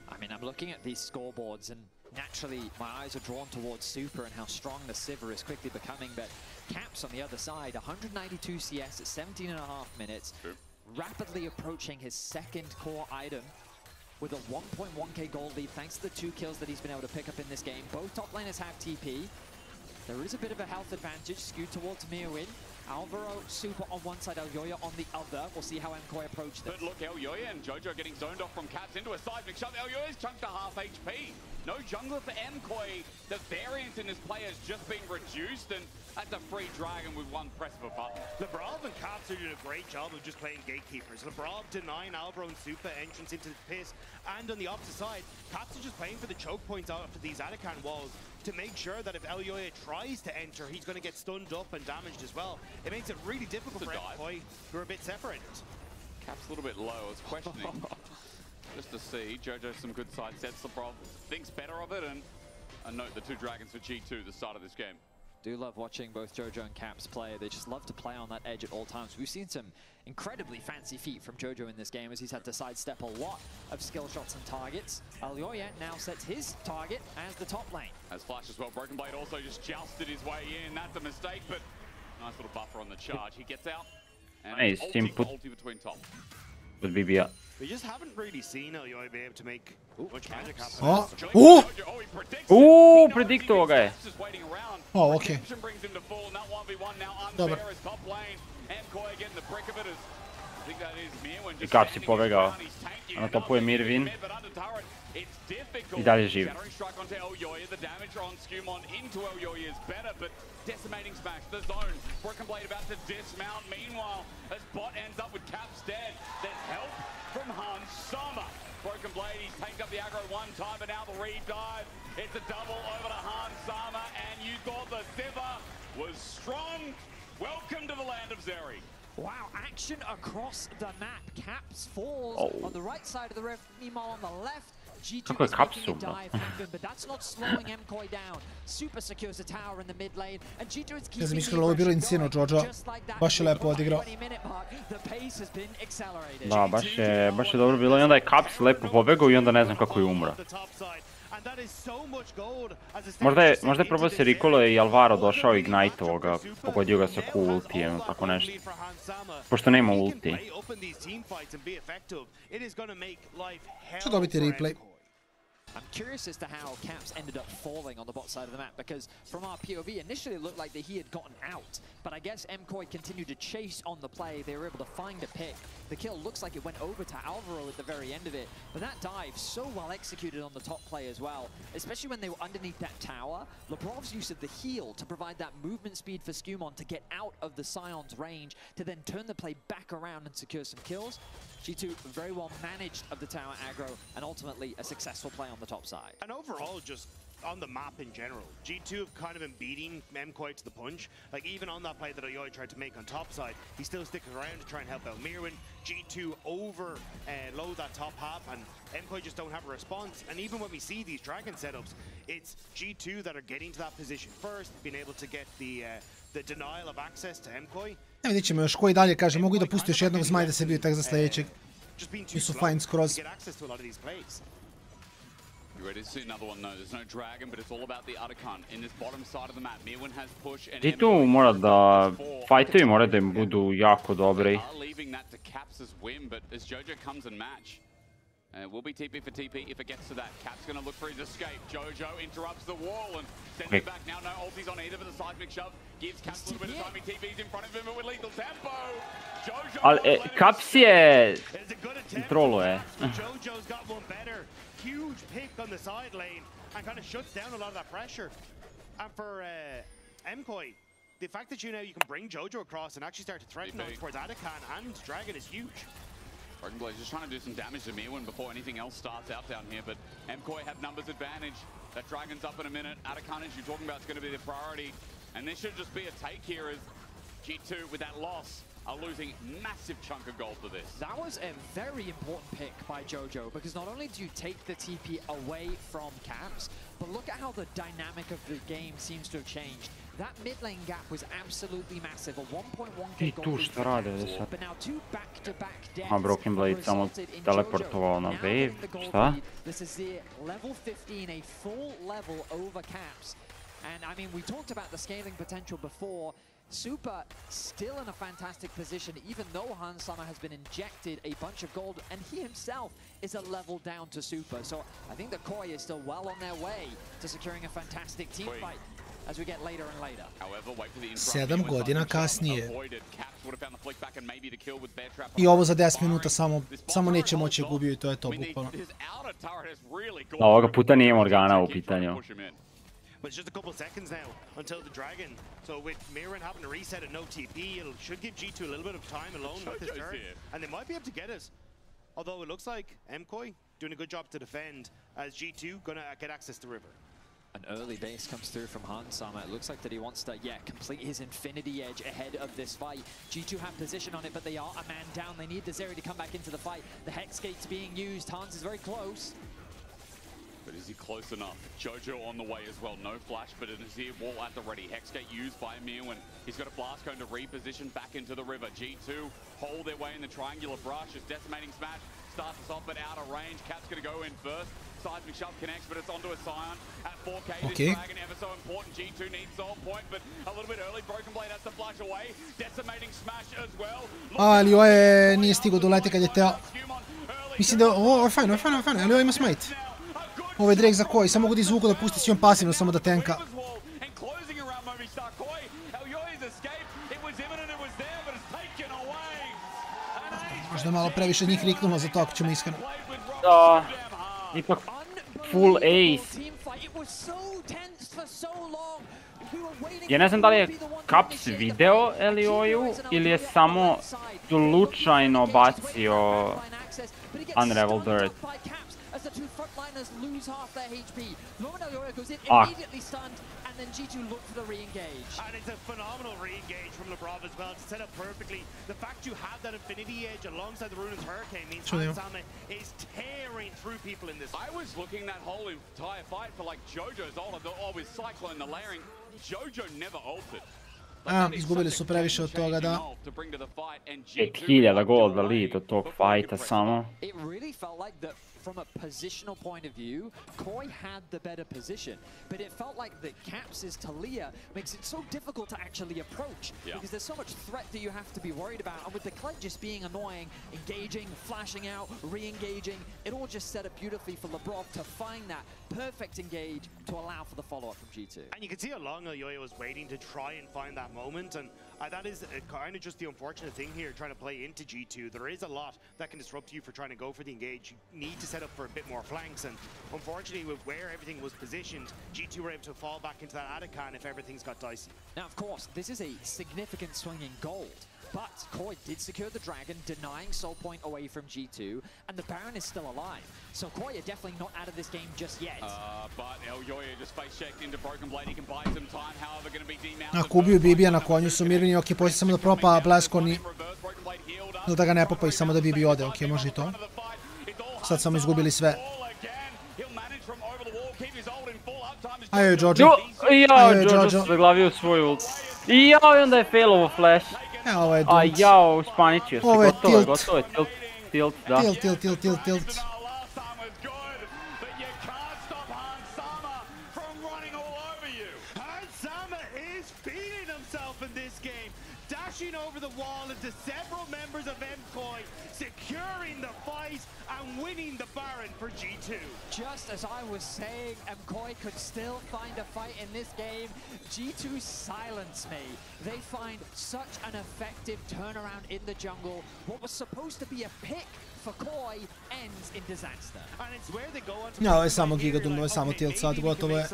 I mean, I'm looking at these scoreboards and naturally my eyes are drawn towards Super and how strong the Sivir is quickly becoming, but Caps on the other side, 192 CS at 17.5 minutes, rapidly approaching his second core item with a 1.1k gold lead thanks to the 2 kills that he's been able to pick up in this game. Both top laners have TP. There is a bit of a health advantage skewed towards Mirwin. Alvaro, Super on one side, Elyoya on the other. We'll see how MKOI approach this. But look, Elyoya and Jojo getting zoned off from Caps into a seismic shove. Elyoya's chunked to half HP. No jungler for MKOI. The variance in this play has just been reduced, and that's a free dragon with one press of a button. Lebrov and Caps are doing a great job of just playing gatekeepers. Lebrov denying Alvaro and Super entrance into the pit, and on the opposite side, Caps are just playing for the choke points out of these Atakan walls to make sure that if Elyoya tries to enter, he's going to get stunned up and damaged as well. It makes it really difficult for MKOI, who are a bit separated. Caps a little bit low. I was questioning just to see. Jojo some good side sets. Lebrov thinks better of it, and note the 2 dragons for G2 at the start of this game. Do love watching both Jojo and Caps play. They just love to play on that edge at all times. We've seen some incredibly fancy feet from Jojo in this game as he's had to sidestep a lot of skill shots and targets. Elyoya now sets his target as the top lane. As Flash as well, Broken Blade also just jousted his way in. That's a mistake, but nice little buffer on the charge. He gets out, and nice ulti between top. With BBR. We just haven't really seen Elyoya be able to make much magic happen. Oh! Ooh, prediktovao ga je. Oh, okej. Dobro. I Caps je pobegao. A na topu je Mirwin. I dalje živ. Decimating smash, the zone. Broken Blade about to dismount. Meanwhile, as bot ends up with Caps dead, there's help from Hans Sommer. Broken Blade, he's tanked up the aggro one time, but now the re-dive. It's a double over to Hans Sommer, and you thought the Sivir was strong. Welcome to the land of Zeri. Wow, action across the map. Caps falls on the right side of the ref, meanwhile on the left. G2 is making a dive, but that's not slowing MKOI down. Super secures the tower in the mid lane, and G2 is keeping iskreno, ovo je bilo insano, Jojo. Baš je lepo odigrao. Da, baš je dobro bilo i onda je Caps lepo pobegao i onda ne znam kako je umro. Možda je probao se Rikolo i Alvaro došao Ignite-ovo ga, pogodio ga sa Q ultijem, tako nešto. Pošto nema ulti. Ću dobiti replay. I'm curious as to how Caps ended up falling on the bot side of the map, because from our POV, initially it looked like that he had gotten out, but I guess MKOI continued to chase on the play. They were able to find a pick. The kill looks like it went over to Alvaro at the very end of it, but that dive so well executed on the top play as well, especially when they were underneath that tower. Lebrov's use of the heal to provide that movement speed for Skumon to get out of the Scion's range, to then turn the play back around and secure some kills. G2 very well managed of the tower aggro, and ultimately a successful play on the top side. And overall, just on the map in general, G2 have kind of been beating MKOI to the punch. Like, even on that play that Elyoya tried to make on top side, he's still sticking around to try and help out Mirwin. G2 overload that top half, and MKOI just don't have a response. And even when we see these Dragon setups, it's G2 that are getting to that position first, being able to get the denial of access to MKOI. Vidjet ćemo još koji dalje, kaže, mogu i da pusti još jednog zmaj da se biju tek za sljedećeg. I su fine skroz. G2 mora da, fajtovi moraju da im budu jako dobri. Will be TP for TP if it gets to that. Cap's going to look for his escape. Jojo interrupts the wall and sends it back. Now no ultis on either for the seismic shove. Gives Caps a little bit of timing. TP's in front of him with lethal tempo. Jojo... Ali Caps je... troluje. Jojo's got one better. Huge pick on the side lane and kind of shuts down a lot of that pressure. And for MKOI, the fact that you can bring Jojo across and actually start to threaten them towards Atakan and Dragon is huge. Broken Blade just trying to do some damage to Mirwin before anything else starts out down here, but MKOI have numbers advantage. That Dragon's up in a minute. Atakan, as you're talking about, is going to be the priority. And this should just be a take here as G2 with that loss are losing massive chunk of gold to this. That was a very important pick by Jojo, because not only do you take the TP away from Caps, but look at how the dynamic of the game seems to have changed. That mid lane gap was absolutely massive, a 1.1k gold lead, but now two back-to-back deaths Broken Blade samo teleportovao na wave, šta? This is the level 15, a full level over Caps. And I mean, we talked about the scaling potential before. Super still in a fantastic position, even though Hansama has been injected a bunch of gold, and he himself is a level down to Super. So I think the Koi is still well on their way to securing a fantastic team fight as we get later and later. 7 godina kasnije. I ovo za 10 minuta samo neće moći gubio i to je to bukvalno. Ovoga puta nije Morgana u pitanju. But it's just a couple seconds now until the Dragon. So with Mirren having to reset at no TP, it should give G2 a little bit of time alone with his turn. And they might be able to get it. Although it looks like MKoi doing a good job to defend as G2 gonna get access to River. An early base comes through from Hansama. It looks like that he wants to, complete his Infinity Edge ahead of this fight. G2 have position on it, but they are a man down. They need the Zeri to come back into the fight. The Hex Gate's being used. Hans is very close. But is he close enough? Jojo on the way as well. No flash, but it is here. Wall at the ready. Hexgate used by Mirwin. He's got a blast cone to reposition back into the river. G2 hold their way in the triangular brush. It's decimating smash. Starts us off, but out of range. Cap's going to go in first. Seismic shove connects, but it's onto a Scion. At 4k, this Dragon ever so important. G2 needs soul point, but a little bit early. Broken Blade has to flash away. Decimating smash as well. Ali ovo nije stigao do lete kad je teo. Mislim da ovo je fajno, ali ovo ima smite. Ovo je Drake za Koi, samo mogu da izvuku da pusti si on pasivno, samo da tenka. Možda malo previše njih riknulo za to ako ćemo iskreno. Da, ipak full ace. Ja ne znam da li je Caps video Elioju ili je samo slučajno bacio Unravel Dirt. As the two frontliners lose half their HP. Moment Elioya goes in, immediately stunned, and then G2 look for the re-engage. And it's a phenomenal re-engage from Labrov as well. It's set up perfectly. The fact you have that Infinity Edge alongside the Ruinous Hurricane means Hansama is tearing through people in this. I was looking that whole entire fight for like Jojo's ult. I thought, oh, with Cyclone the layering, Jojo never ulted. Izgubili su previše od toga, da. 5000 golda lead od tog fajta samo. It really felt like that from a positional point of view, Koi had the better position, but it felt like the Caps' Talia makes it so difficult to actually approach because there's so much threat that you have to be worried about, and with the Kled just being annoying, engaging, flashing out, re-engaging, it all just set up beautifully for Labrov to find that perfect engage to allow for the follow-up from G2. And you can see how long Elioya was waiting to try and find that moment, and that is kind of just the unfortunate thing here, trying to play into G2. There is a lot that can disrupt you for trying to go for the engage. You need to set up for a bit more flanks, and unfortunately with where everything was positioned, G2 were able to fall back into that Atacon if everything's got dicey. Now of course, this is a significant swing in gold, but Koi did secure the Dragon, denying soul point away from G2, and the Baron is still alive. So Koi are definitely not out of this game just yet. But Elioya just face checked into Broken Blade. He can buy some time, however, going to be demounted. Ako ubiju Bibija na konju su mirni, ok, poslije samo da propa Blazkon i da ga ne popa i samo da Bibi ode, ok, može i to. Sad smo izgubili sve. Ajoj, Jojo. Jao, Jojo se zaglavio svoj ult. Jao, i onda je failovo flash. Ovo je dunt. A jao, uspaničio se, gotovo je, tilt, da. Tilt. Dashing over the wall into several members of MKoi, securing the fight and winning the Baron for G2. Just as I was saying, MKoi could still find a fight in this game. G2 silence me. They find such an effective turnaround in the jungle. What was supposed to be a pick for Koi ends in disaster. And it's where they go on to ovo je samo Gigadum, ovo je samo tilt sad, gotovo je.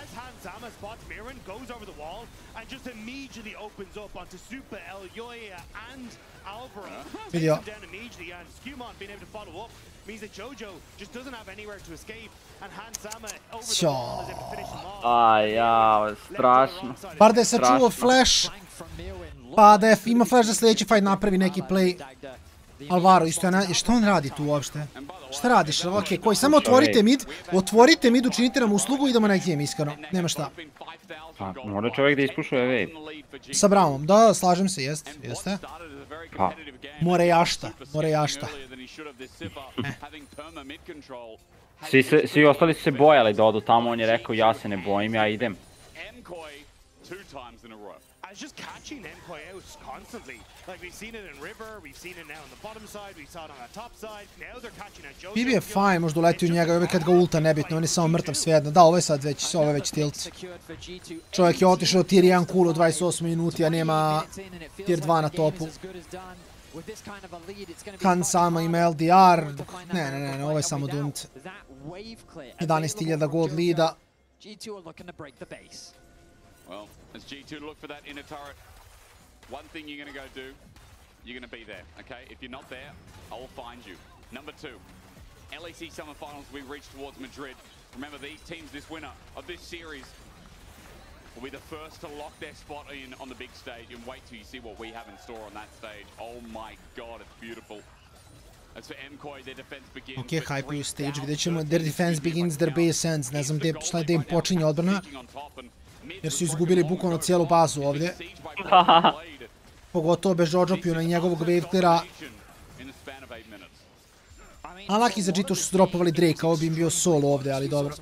As Hansama spots Mirren, goes over the wall, and just immediately opens up onto Super, Elioya, and Alvaro. Vidio. Down immediately, and Skumon being able to follow up means that Jojo just doesn't have anywhere to escape, and Hansama over the wall is able to finish him off. Aj, jao, strašno. Bar da je sačuvao flash, Pa da ima flash da sljedeći fight napravi neki play. Alvaro isto je šta on radi tu uopšte? Šta radiš? Ok, koji samo otvorite mid, učinite nam uslugu i idemo na game iskreno. Nema šta. Pa, mora čovjek da ispušuje wave. Sa Braumom, da, slažem se, jeste. Pa. More jašta. Svi ostali su se bojali da odu tamo, on je rekao ja se ne bojim, ja idem. I was just catching MKOI out constantly. Like we've seen it in River, we've seen it now on the bottom side, we saw it on the top side. Now they're catching at Jojo. Bibi je fajn, možda uleti u njega i uvijek kad ga ulta nebitno, on je samo mrtav svejedno. Da, ovo je sad već, ovo je već tilt. Čovjek je otišao tier 1 cool u 28 minuti, a nema tier 2 na topu. Kan sama ima LDR, ne, ovo je samo dumt. 11.000 gold leada. Well, as G2 look for that inner turret, one thing you're going to go do, you're going to be there, okay? If you're not there, I'll find you. Number 2, LEC Summer Finals, we reach towards Madrid. Remember, these teams, this winner of this series, will be the first to lock their spot in on the big stage. And wait till you see what we have in store on that stage. Oh my god, it's beautiful. As for MKOI, their defense begins. Ok, hype stage, vidjet ćemo, their defense begins, their base ends. Ne znam šta je da im počinje odbrana. Jer su izgubili bukvalno cijelu bazu ovdje. Pogotovo bez Jojo-piju i njegovog wave-cleara. A laki za G2 što su dropovali Drake, ovo bi im bio solo ovdje, ali dobro.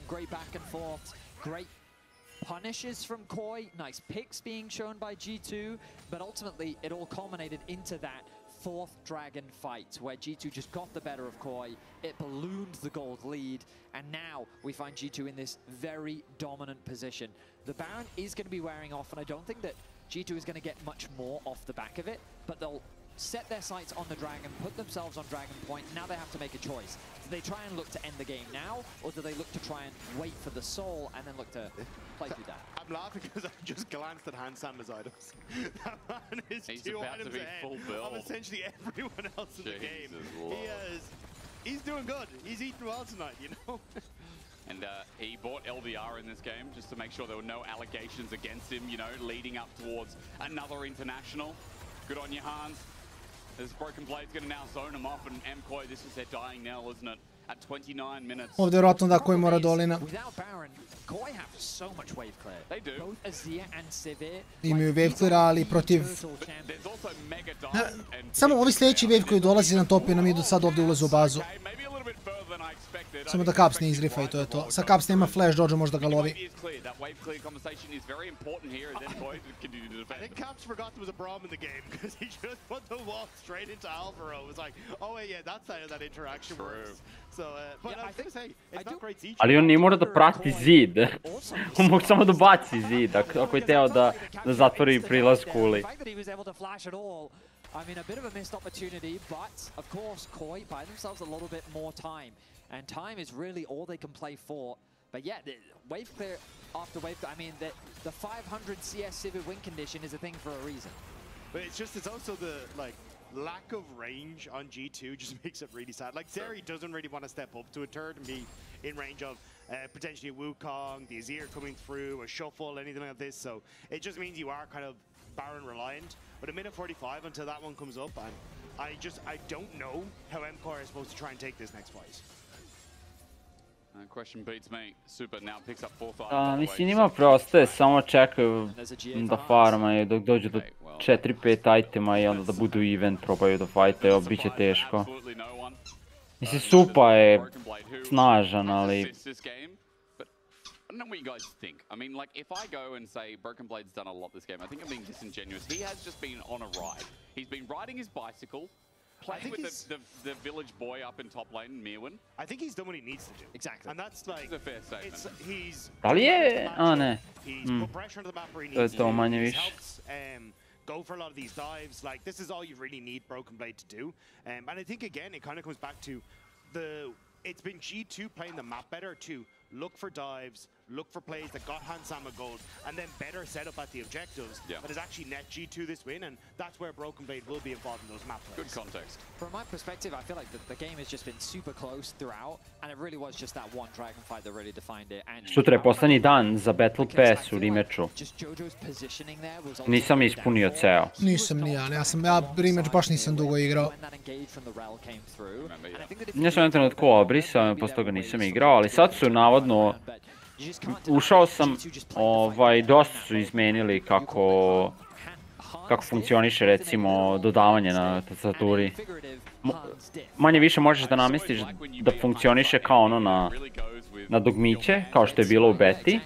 Punishes from Koi, nice picks being shown by G2, but ultimately it all culminated into that fourth dragon fight where G2 just got the better of Koi, it ballooned the gold lead, and now we find G2 in this very dominant position. The Baron is going to be wearing off, and I don't think that G2 is going to get much more off the back of it, but they'll set their sights on the dragon, put themselves on dragon point. Now they have to make a choice. Do they try and look to end the game now, or do they look to try and wait for the soul and then look to play through that? I'm laughing because I just glanced at Handsama's items. That man is He's 2 about to items be ahead full bill of essentially everyone else in the game. He's doing good. He's eating well tonight, you know? And he bought LDR in this game just to make sure there were no allegations against him, you know, leading up towards another international. Good on you, Hans. This Broken Blade's going to now zone him off, and MKOI, this is their dying knell, isn't it? At 29 minutes. Ovdje vjerojatno da koji mora dolina. Imaju wave clear, ali protiv... Samo ovi sljedeći wave koji dolazi na top i nam idu sad ovdje ulaze u bazu. Samo da Caps ne izrifa i to je to. Sa Caps nema flash, Jojo možda ga lovi. I think Caps forgot there was a Braum in the game because he just put the wall straight into Alvaro. It was like, oh wait, yeah, that's how that interaction works. So, but I was going to say, it's not great siege. Ali on nije mora da prati zid. On mogu samo da baci zid ako je teo da zatvori prilaz kuli. I mean, a bit of a missed opportunity, but of course, Koi buy themselves a little bit more time. And time is really all they can play for. But yeah, the wave clear after wave, I mean, the 500 CS Civic win condition is a thing for a reason. But it's also the, like, lack of range on G2 just makes it really sad. Like, Zeri doesn't really want to step up to a turret and be in range of potentially a Wukong, the Azir coming through, a Shuffle, anything like this. So it just means you are kind of Baron reliant. But a minute 45 until that one comes up, and I don't know how MKOI is supposed to try and take this next fight. Question beats me. Super now picks up 4-5. Mislim, njima preostaje samo čekaju da farmaju dok dođu do 4-5 itema i onda da budu event, probaju da fajtaju, bit će teško. Mislim, Supa je snažan, ali... I don't know what you guys think. I mean, like, if I go and say Broken Blade's done a lot this game, I think I'm being disingenuous. He has just been on a ride. He's been riding his bicycle, playing with the village boy up in top lane, Mirwin. I think he's done what he needs to do. Exactly. And that's like... It's a fair statement. He's... Da li je? A, ne. He's put pressure on the map where he To je needs to to. manje He's više. helped go for a lot of these dives. Like, this is all you really need Broken Blade to do. And I think, again, it kind of comes back to the... It's been G2 playing the map better to look for dives, look for plays that got Hansama gold, and then better set up at the objectives that has actually net G2 this win, and that's where Broken Blade will be involved in those map plays. Good context. From my perspective, I feel like the game has just been super close throughout, and it really was just that one dragon fight that really defined it. And Sutra je poslednji dan za Battle Pass u remeču. Nisam ispunio ceo. Nisam ni ja rematch baš nisam dugo igrao. Ja sam na trenutku obrisao, posle toga nisam igrao, ali sad su navodno... Ušao sam, dosta su izmenili kako funkcioniše recimo dodavanje na tastaturi. Manje više možeš da namestiš da funkcioniše kao ono na dugmiće, kao što je bilo u beti.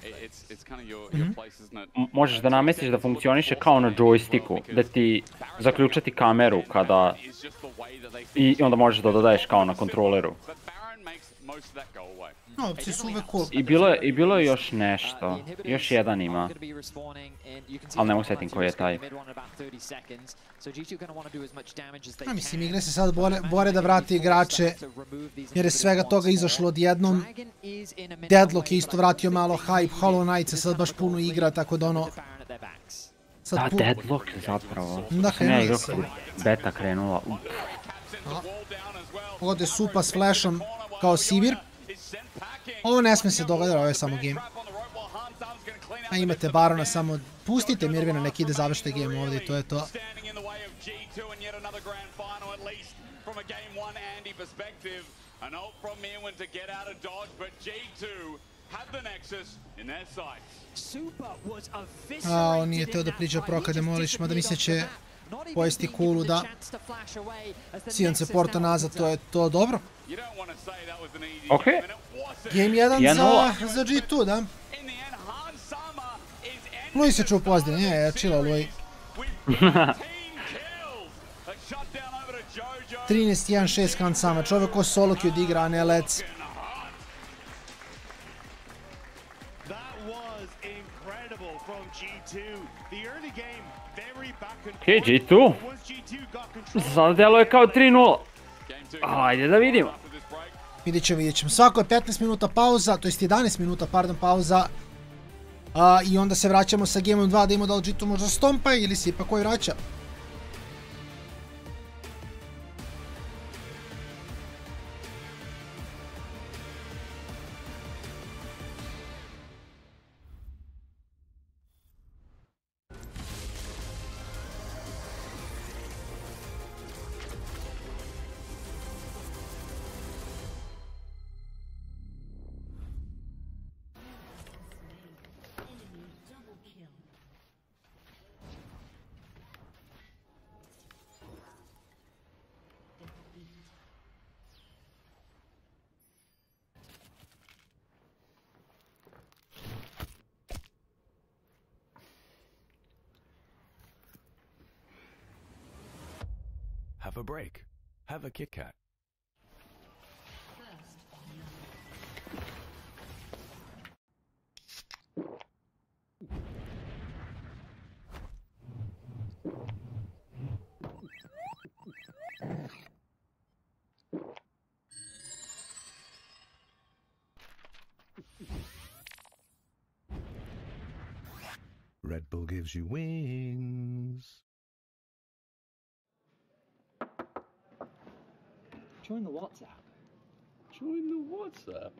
Možeš da namestiš da funkcioniše kao na joysticku, da ti zaključati kameru kada... I onda možeš da dodaješ kao na kontroleru. Opcije su uvek cool. I bilo je još nešto, još jedan ima, ali ne mogu setim koji je taj. Mislim, igre se sad bore da vrati igrače, jer je svega toga izašlo odjednom. Deadlock je isto vratio malo hype, Hollow Knight se sad baš puno igra, tako da ono... Da, Deadlock zapravo. Da, krenula se. Beta krenula. Ode Supa s flashom kao Sivir. Ovo ne sme se dogoditi, ovo je samo game. A imate Barona, samo pustite Mirvina, nek ide završite game ovdje i to je to. On nije teo da priđa Proka Demolish, mada misle će pojesti kulu da Sion se porta nazad, to je to dobro. Ok. Game 1 za G2, da. Lui se čuo pozdrav, nije, chilla Lui. 13-1-6 Hansama, čovjek ko solo queue da igra, a ne lec. Ok, G2. Sada delo je kao 3-0. Ajde da vidimo. Vidjet ćemo. Svako je 15 minuta pauza, to jest 11 minuta, pardon, pauza. I onda se vraćamo sa Game 2 da imamo da li G2 možda stompa ili se ipak koji vraća. Have a break. Have a Kit Kat. Red Bull gives you wings. Join the WhatsApp. Join the WhatsApp?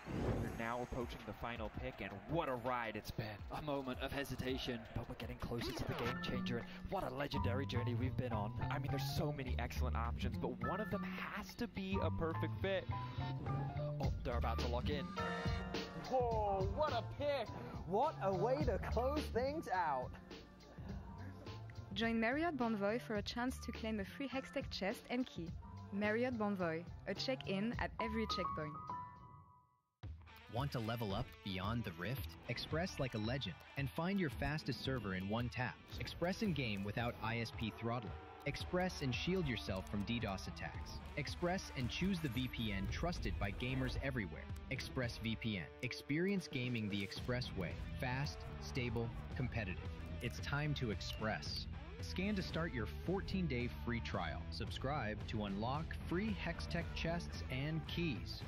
We're now approaching the final pick, and what a ride it's been. A moment of hesitation, but we're getting closer to the game changer, and what a legendary journey we've been on. I mean, there's so many excellent options, but one of them has to be a perfect fit. Oh, they're about to lock in. Whoa, what a pick! What a way to close things out! Join Marriott Bonvoy for a chance to claim a free Hextech chest and key. Marriott Bonvoy, a check-in at every checkpoint. Want to level up beyond the rift? Express like a legend and find your fastest server in one tap. Express in game without ISP throttling. Express and shield yourself from DDoS attacks. Express and choose the VPN trusted by gamers everywhere. ExpressVPN. Experience gaming the Express way. Fast, stable, competitive. It's time to express. Scan to start your 14-day free trial. Subscribe to unlock free Hextech chests and keys.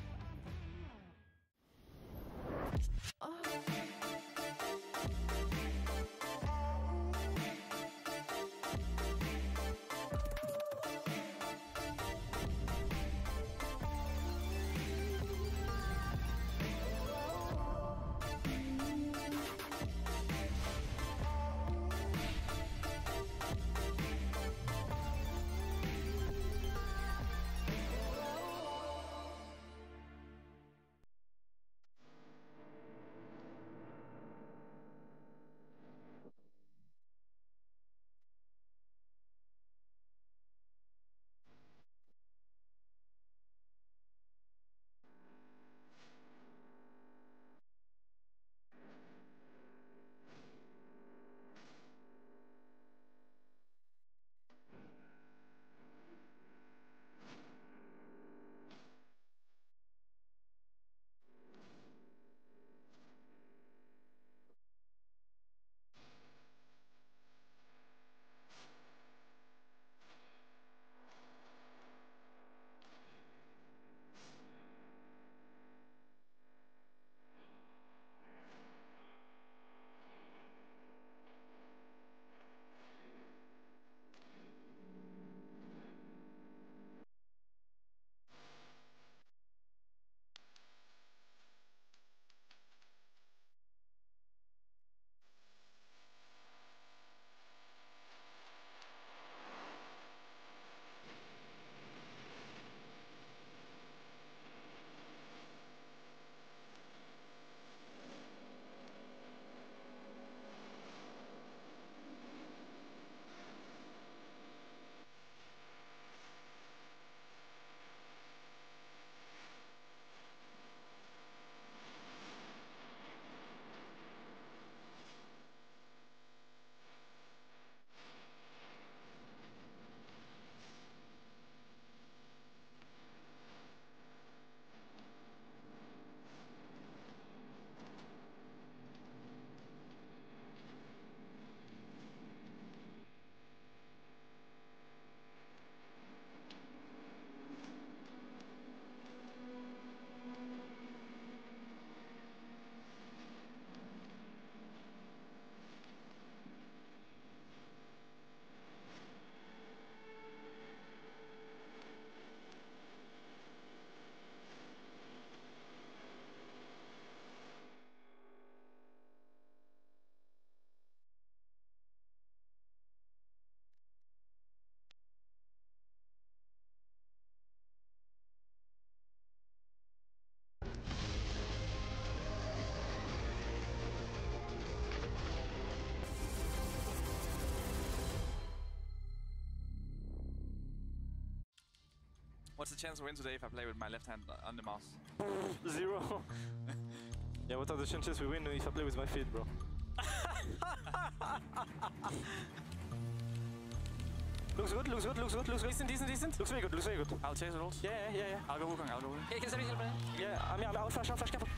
What's the chance to win today if I play with my left hand on the mouse? 0. Yeah, what are the chances we win if I play with my feet, bro? Looks good, looks good, looks good, looks good. Decent. Looks very good, looks very good. I'll chase it ult. Yeah. I'll go hook on, I'll go hook. Yeah, I'll flash, careful.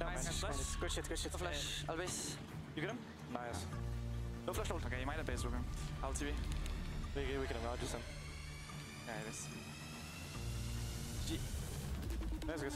Nice. Good shit. No flash, I'll base. You get him? Nice. No flash ult. Okay, you might have base, Ruben. I'll TV. We can I'll just send. Yeah, base. That's good.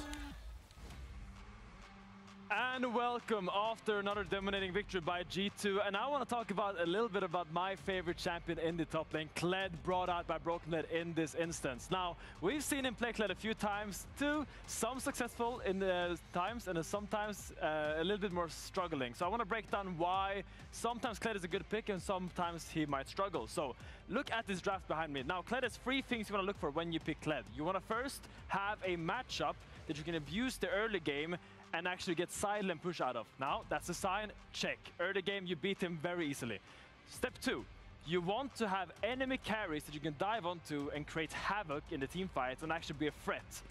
And welcome after another dominating victory by G2. And I want to talk about a little bit about my favorite champion in the top lane, Kled, brought out by BrokenNet in this instance. Now, we've seen him play Kled a few times too, some successful in the times and sometimes a little bit more struggling. So I want to break down why sometimes Kled is a good pick and sometimes he might struggle. So look at this draft behind me. Now, Kled has 3 things you want to look for when you pick Kled. You want to first have a matchup that you can abuse the early game and actually get silent push out of. Now, that's a sign, check. Early game, you beat him very easily. Step 2, you want to have enemy carries that you can dive onto and create havoc in the team fights and actually be a threat.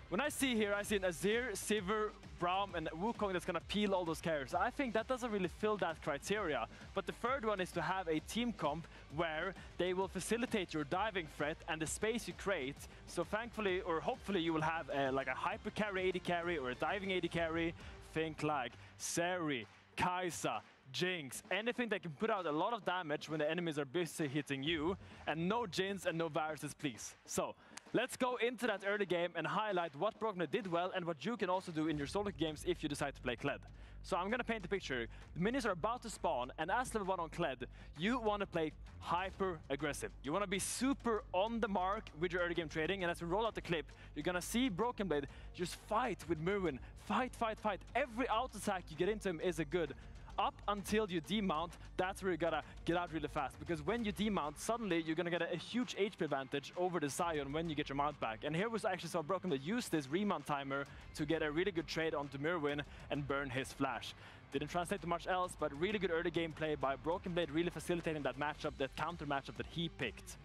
When I see here, I see an Azir, Sivir, Braum, and Wukong that's gonna peel all those carries. I think that doesn't really fill that criteria. But the third one is to have a team comp where they will facilitate your diving threat and the space you create. So thankfully, or hopefully, you will have like a hyper carry AD carry or a diving AD carry. Think like Seri, Kai'Sa, Jinx, anything that can put out a lot of damage when the enemies are busy hitting you, and no Jins and no viruses, please. So let's go into that early game and highlight what Broken did well and what you can also do in your solo games if you decide to play Kled. So I'm going to paint the picture. The minions are about to spawn, and as level 1 on Kled, you want to play hyper aggressive. You want to be super on the mark with your early game trading, and as we roll out the clip, you're going to see Broken Blade just fight with Mirwin. Fight, fight, fight. Every out attack you get into him is a good. Up until you demount, that's where you gotta get out really fast. Because when you demount, suddenly you're gonna get a huge HP advantage over the Zion when you get your mount back. And here was actually so Broken that used this remount timer to get a really good trade onto Mirwin and burn his flash. Didn't translate to much else, but really good early game play by Broken Blade, really facilitating that matchup, that counter matchup that he picked.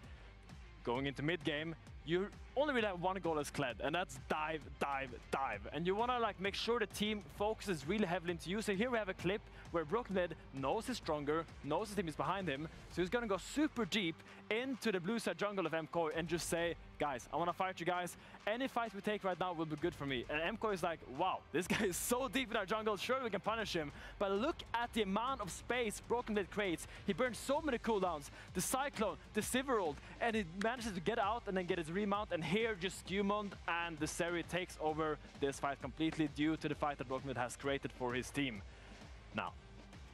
Going into mid game, you only really have one goal as Kled, and that's dive, dive, dive. And you want to like make sure the team focuses really heavily into you. So here we have a clip where Broken Blade knows he's stronger, knows his team is behind him, so he's going to go super deep into the blue side jungle of MKoi and just say, guys, I want to fight you guys. Any fight we take right now will be good for me. And MKoi is like, wow, this guy is so deep in our jungle, sure we can punish him. But look at the amount of space Broken Blade creates. He burns so many cooldowns, the Cyclone, the Siverold, and he manages to get out and then get his remount. And here just Skewmond and the Seri takes over this fight completely due to the fight that Broken Blade has created for his team. Now,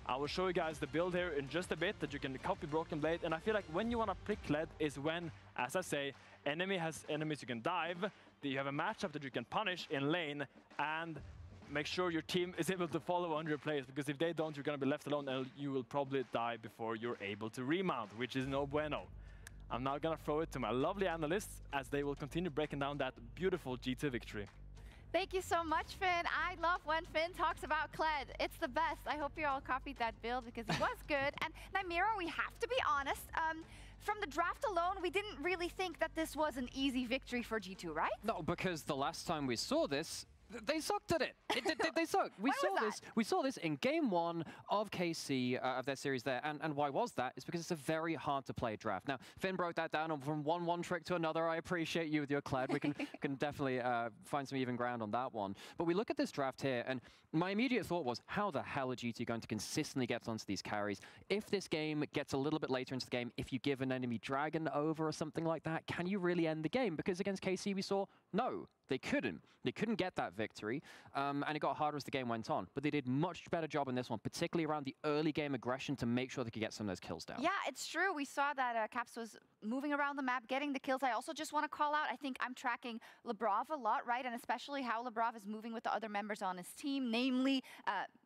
I will show you guys the build here in just a bit that you can copy Broken Blade, and I feel like when you want to pick Kled is when, as I say, enemy has enemies you can dive, that you have a matchup that you can punish in lane, and make sure your team is able to follow on your plays, because if they don't, you're going to be left alone and you will probably die before you're able to remount, which is no bueno. I'm now going to throw it to my lovely analysts as they will continue breaking down that beautiful G2 victory. Thank you so much, Finn. I love when Finn talks about Kled. It's the best. I hope you all copied that build because it was good. And Nymira, we have to be honest. From the draft alone, we didn't really think that this was an easy victory for G2, right? No, because the last time we saw this, they sucked at it. They sucked. We saw this in game 1 of KC of their series there, and why was that? It's because it's a very hard to play draft. Now, Finn broke that down from one trick to another. I appreciate you with your Kled. We can definitely find some even ground on that one. But we look at this draft here, and my immediate thought was, how the hell are G2 going to consistently get onto these carries? If this game gets a little bit later into the game, if you give an enemy dragon over or something like that, can you really end the game? Because against KC we saw, no, they couldn't. They couldn't get that victory, and it got harder as the game went on. But they did much better job in this one, particularly around the early game aggression to make sure they could get some of those kills down. Yeah, it's true. We saw that Caps was moving around the map, getting the kills. I also just want to call out, I think I'm tracking Lebrov a lot, right? And especially how Lebrov is moving with the other members on his team, namely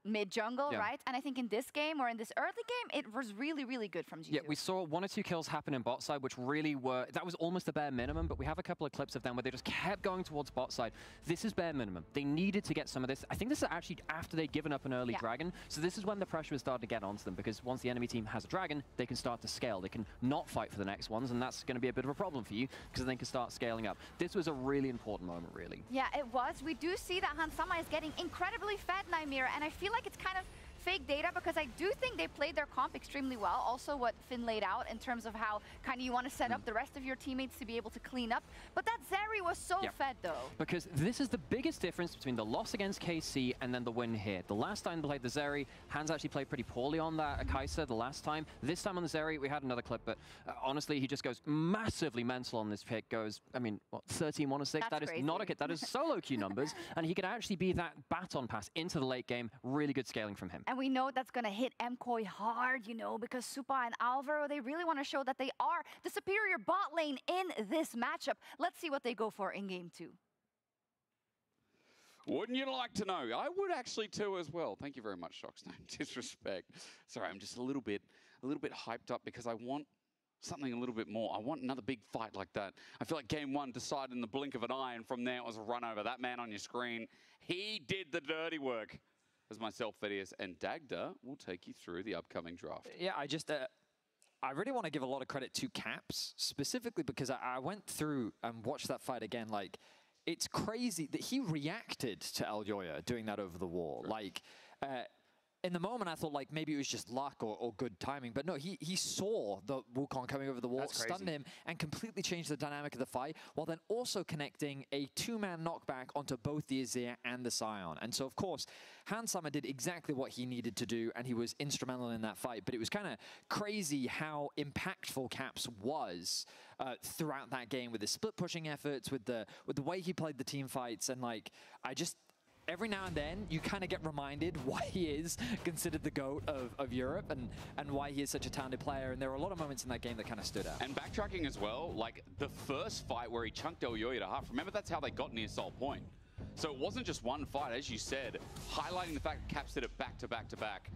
mid-jungle, right? And I think in this game, or in this early game, it was really, really good from G2. Yeah, we saw 1 or 2 kills happen in bot side, which really were, that was almost the bare minimum, but we have a couple of clips of them where they just kept going towards bot side. This is bare minimum. They needed to get some of this. I think this is actually after they'd given up an early dragon, so this is when the pressure was starting to get onto them, because once the enemy team has a dragon, they can start to scale. They can not fight for the next ones, and that's going to be a bit of a problem for you, because they can start scaling up. This was a really important moment, really. Yeah, it was. We do see that Hansama is getting incredibly fed, Nymira, and I feel like it's kind of fake data, because I do think they played their comp extremely well. Also what Finn laid out in terms of how kind of you want to set up the rest of your teammates to be able to clean up. But that Zeri was so fed though. Because this is the biggest difference between the loss against KC and then the win here. The last time they played the Zeri, Hans actually played pretty poorly on that Kai'Sa the last time. This time on the Zeri, we had another clip, but honestly, he just goes massively mental on this pick. Goes, I mean, what, 13-1-6? That is not a kid. That is solo queue numbers. And he could actually be that baton pass into the late game. Really good scaling from him. And we know that's going to hit MKoi hard, you know, because Supa and Alvaro, they really want to show that they are the superior bot lane in this matchup. Let's see what they go for in game 2. Wouldn't you like to know? I would actually too as well. Thank you very much, Shocks. No disrespect. Sorry, I'm just a little bit hyped up because I want something a little bit more. I want another big fight like that. I feel like game 1 decided in the blink of an eye, and from there it was a run over. That man on your screen, he did the dirty work. As myself, Thaddeus, and Dagda will take you through the upcoming draft. Yeah, I really want to give a lot of credit to Caps, specifically because I went through and watched that fight again. Like, it's crazy that he reacted to Aljoya doing that over the wall. Like, in the moment, I thought like maybe it was just luck or good timing, but no, he saw the Wukong coming over the wall, stunned him, and completely changed the dynamic of the fight, while then also connecting a two-man knockback onto both the Azir and the Scion. And so, of course, Hans Sommer did exactly what he needed to do, and he was instrumental in that fight. But it was kind of crazy how impactful Caps was throughout that game with his split-pushing efforts, with the way he played the team fights, and like every now and then, you kind of get reminded why he is considered the GOAT of Europe and why he is such a talented player. And there were a lot of moments in that game that kind of stood out. And backtracking as well, like the first fight where he chunked El Yoyo to half, remember that's how they got near Soul Point. So it wasn't just one fight, as you said, highlighting the fact that Caps did it back to back to back.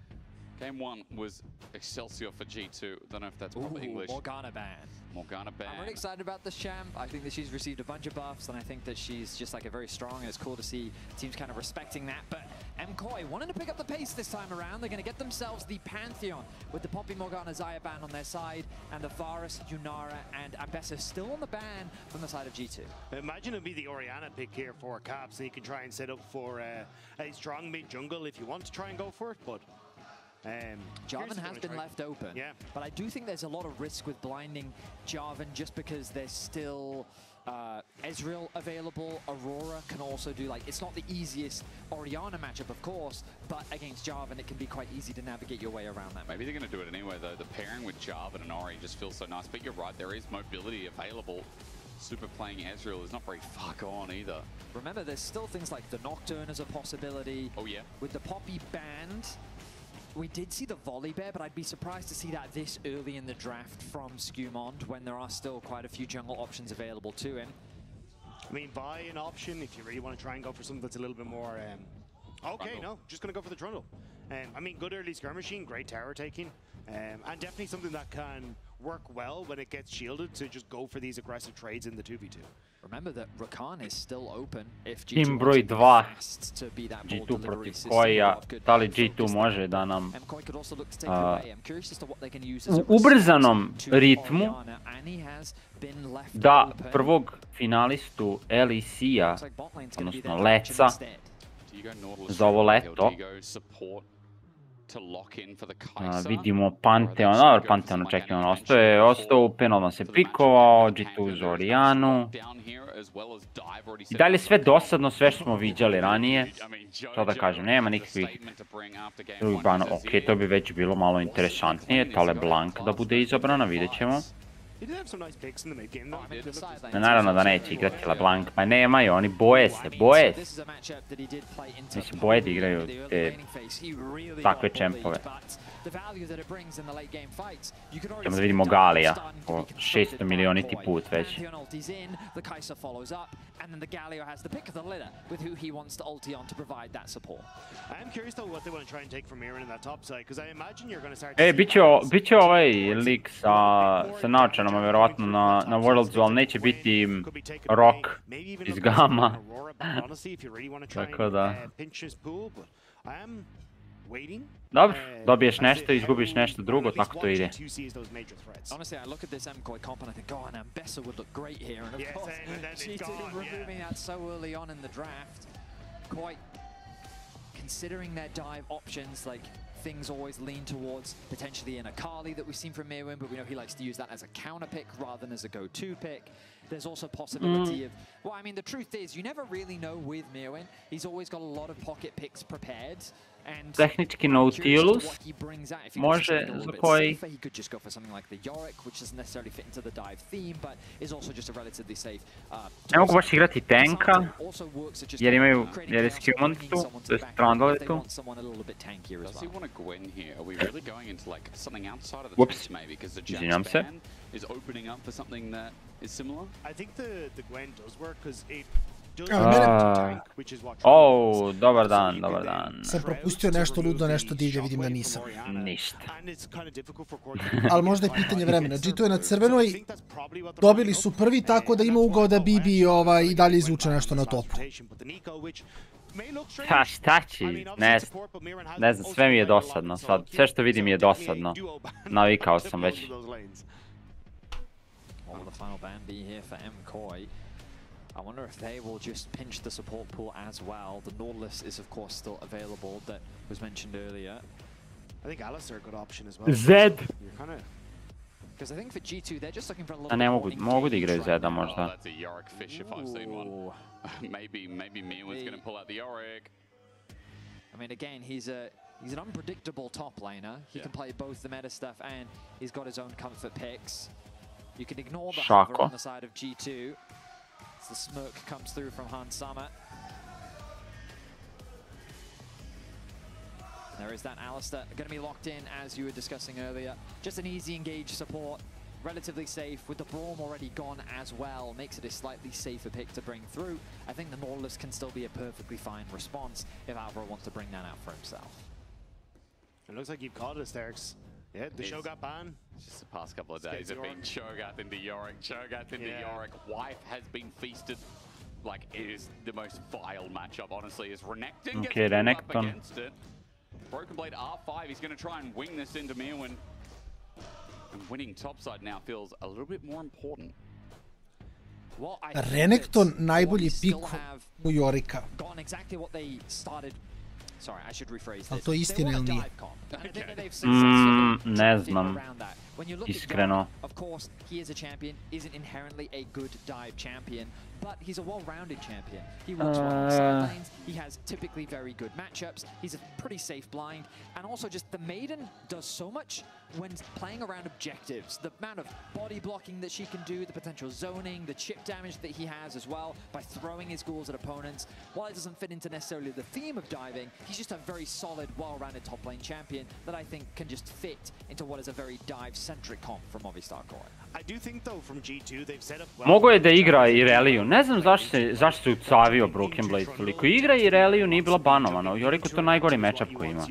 Game 1 was Excelsior for G2. Don't know if that's proper English. Morgana ban. Morgana ban. I'm really excited about this champ. I think that she's received a bunch of buffs, and I think that she's just like a very strong, and it's cool to see teams kind of respecting that. But MKOI wanting to pick up the pace this time around. They're going to get themselves the Pantheon with the Poppy Morgana Xayah ban on their side, and the Varus, Yunara, and Ambessa still on the ban from the side of G2. Imagine it'd be the Orianna pick here for Caps, and you can try and set up for a strong mid jungle if you want to try and go for it, but Jarvan has been left open, but I do think there's a lot of risk with blinding Jarvan just because there's still Ezreal available. Aurora can also do, like, it's not the easiest Orianna matchup, of course, but against Jarvan it can be quite easy to navigate your way around that. Maybe they're going to do it anyway, though. The pairing with Jarvan and Ori just feels so nice, but you're right, there is mobility available. Super playing Ezreal is not very far gone either. Remember, there's still things like the Nocturne as a possibility. Oh, yeah. With the Poppy banned, we did see the Volley Bear, but I'd be surprised to see that this early in the draft from Skumond when there are still quite a few jungle options available to him. I mean, buy an option if you really want to try and go for something that's a little bit more... okay, no, just going to go for the Trundle. I mean, good early skirmishing, great tower taking, and definitely something that can work well when it gets shielded to just go for these aggressive trades in the 2v2. Remember that Rakan is still open if Tim broj 2, G2 protiv koja, da li G2 može da nam u ubrzanom ritmu da prvog finalistu LEC-a, odnosno Leca, za ovo leto, vidimo Pantheon, dobro, Pantheon očekivano ostao open, odmah se pikovao, G2 uz Orianu. I dalje sve dosadno, sve što smo viđali ranije, to da kažem, nema nikakvih drugih bana. Ok, to bi već bilo malo interesantnije, Tale Blank da bude izabrana, vidjet ćemo. Naravno da neće igrati LeBlanc, pa nemaju, oni boje se. Mislim, boje da igraju te takve čempove. Ćemo da vidimo Galija, 600 milioniti put već. Bit će ovaj lik sa naočanama vjerovatno na Worldsu, ali neće biti Rock iz Gama. Tako da... Dobro, dobiješ nešto, izgubiš nešto drugo, tako to ide. Honestly, I look at this MKOI comp and I think, oh, and Ambessa would look great here. And of course, G2 removing that so early on in the draft. Quite considering their dive options, like things always lean towards potentially an Akali that we've seen from Mirwin, but we know he likes to use that as a counter pick rather than as a go-to pick. There's also possibility of, well, I mean, the truth is, you never really know with Mirwin. He's always got a lot of pocket picks prepared. Tehnički Nautilus može za koji... Ne mogu baš igrati tanka, jer je Skumond tu, to je Trundle je tu. Ups, izvinjam se. Dobar dan, dobar dan. Sam propustio nešto ludo, nešto divlje, vidim da nisam. Ništa. Ali možda je pitanje vremena. G2 je na crvenoj, dobili su prvi, tako da ima ugao da Bibi i dalje izvuče nešto na topu. Šta će? Ne znam, sve mi je dosadno sad. Sve što vidim je dosadno. Navikao sam već. I wonder if they will just pinch the support pool as well. The Nautilus is, of course, still available, that was mentioned earlier. I think Alice are a good option as well. Zed! Because I think for G2, they're just looking for a little Ne mogu da igraju Zeda možda. That's a Yorick fish if I've seen one. Maybe Mia's going to pull out the Yorick. I mean, again, he's an unpredictable top laner. He can play both the meta stuff and he's got his own comfort picks. You can ignore the hover on the side of G2. As the smirk comes through from Hansama. There is that Alistair, going to be locked in as you were discussing earlier. Just an easy engage support, relatively safe, with the Braum already gone as well. Makes it a slightly safer pick to bring through. I think the Nautilus can still be a perfectly fine response if Alvaro wants to bring that out for himself. It looks like you've caught us there. Yeah, the Shogat ban. Just the past couple of days have been Shogat into Yorick, Shogat into Yorick. Wife has been feasted. Like, it is the most vile matchup, honestly, is Renekton gets up against it. Broken Blade R5, he's going to try and wing this into Mirwin. And winning topside now feels a little bit more important. Renekton najbolji pik u Yorika. Gone exactly what they started. Sorry, I should rephrase this. To je istina ili nije? Ne znam. Iskreno. Of course, he is a champion, isn't inherently a good dive champion, but he's a well-rounded champion. He works well on the side lanes, he has typically very good matchups, he's a pretty safe blind, and also just the Maiden does so much when playing around objectives. The amount of body blocking that she can do, the potential zoning, the chip damage that he has as well by throwing his ghouls at opponents. While it doesn't fit into necessarily the theme of diving, he's just a very solid, well-rounded top lane champion that I think can just fit into what is a very dive-centric comp from Movistar Core. I do think though from G2 they've set up well. Mogo je da igra Ireliju. Ne znam zašto se ucavio Broken Blade toliko. Igra Ireliju, nije bila banovana. U Joriku to najgori matchup koji ima.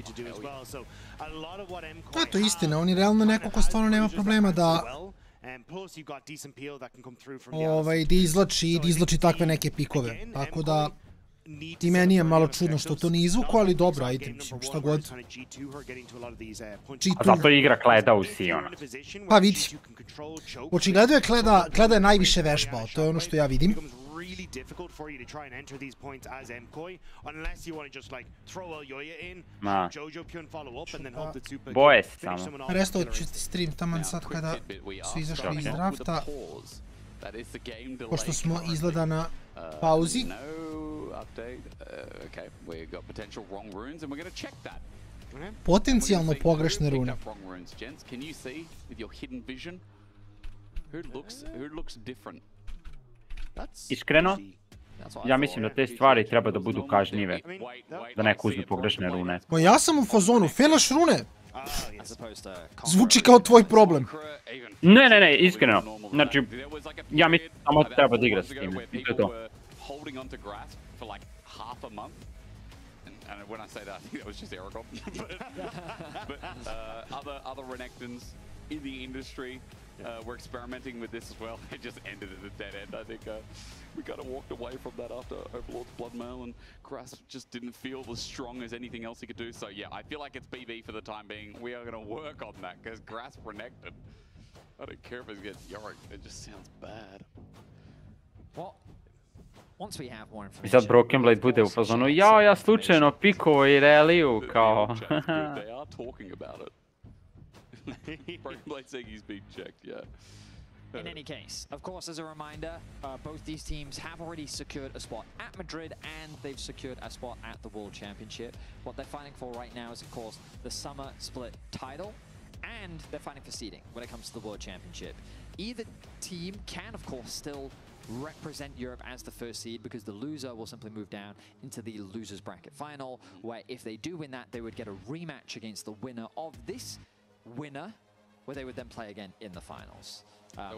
To je istina, on je realno neko ko stvarno nema problema da izlači takve neke pikove. Tako da i meni je malo čudno što to nije izvuko, ali dobro, ajde, mislim, šta god. A zato igra Kleda u Siona. Pa vidi. Očigledno je Kleda je najviše vežbao, to je ono što ja vidim. Really difficult for you to try and enter these points as MKOI unless you want to just like throw a Yoya in, Jojo Pyun follow up and then hope that Super Boje se samo. Restovat ću ti stream taman sad kada su izašli iz drafta. Pošto smo izgleda na pauzi. Potencijalno pogrešne rune. Iskreno, ja mislim da te stvari treba da budu kažnjive, da neko uzme pogrešne rune. Pa ja sam u fazonu, failaš rune! Zvuči kao tvoj problem. Ne, iskreno. Znači, ja mislim samo treba da igra s tim. I to je to. And when I say that, I think that was just Ergo. but other Renektons in the industry were experimenting with this as well. It just ended at a dead end. I think we kind of walked away from that after Overlord's Bloodmail, and Grasp just didn't feel as strong as anything else he could do. So yeah, I feel like it's BB for the time being. We are going to work on that because Grasp Renekton. I don't care if it gets Yorick. It just sounds bad. Well, once we have more information. I sad Broken Blade bude u fazonu, ja slučajno pikovo Ireliju, kao. They are talking about it. Broken Blade saying he's being checked, yeah. In any case, of course, as a reminder, both these teams have already secured a spot at Madrid and they've secured a spot at the World Championship. What they're fighting for right now is, of course, the Summer Split title, and they're fighting for seeding when it comes to the World Championship. Either team can, of course, still represent Europe as the first seed because the loser will simply move down into the losers bracket final, where if they do win that, they would get a rematch against the winner of this winner, where they would then play again in the finals.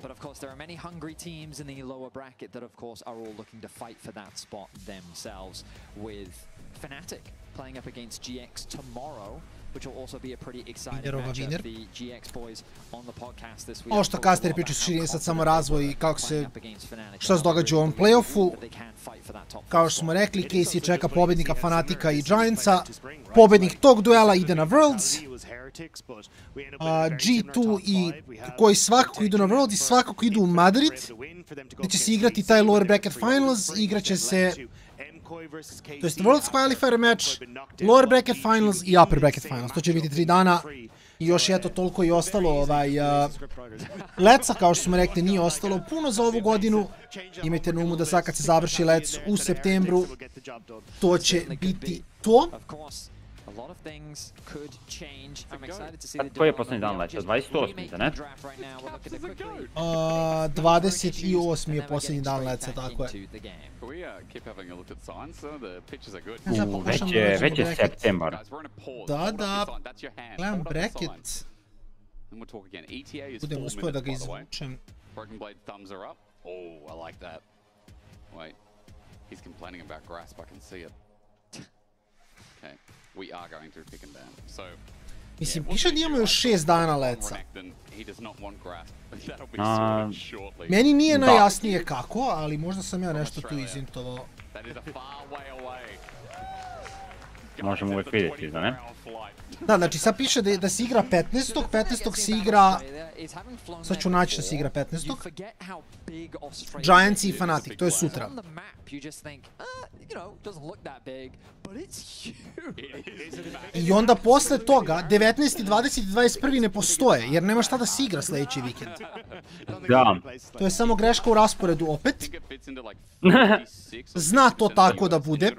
But of course, there are many hungry teams in the lower bracket that, of course, are all looking to fight for that spot themselves, with Fnatic playing up against GX tomorrow, which will also be a pretty exciting matchup. The GX boys on the podcast this week. Ovo što Caster priča su širine sad samo razvoj i kako se, šta se događa u ovom playoffu. Kao što smo rekli, KC čeka pobednika Fnatica i Giantsa. Pobednik tog duela ide na Worlds. G2 i koji svakako idu na World i svakako idu u Madrid, gdje će se igrati taj lower bracket finals, igraće se, to jest World's Qualifier match, lower bracket finals i upper bracket finals. To će biti 3 dana i još eto toliko i ostalo leca, kao što smo rekli, nije ostalo puno za ovu godinu. Imajte na umu da sad kad se završi lec u septembru, to će biti to. Koji je posljednji dan leća? 28. ne? 28. je posljednji dan leca, tako je. Već je septembar. Da, gledam bracket. Budem uspio da ga izvučem. Mislim, piše da imamo još 6 dana leca. Meni nije najjasnije kako, ali možda sam ja nešto tu izintovao. Možemo uvijek vidjeti, da ne? Da, znači sad piše da se igra 15. 15. se igra... Sad ću naći da se igra 15. Giants i Fnatic, to je sutra. I onda posle toga, 19. 20. i 21. ne postoje, jer nema šta da se igra sljedeći vikend. Da. To je samo greška u rasporedu opet. Zna to tako da bude.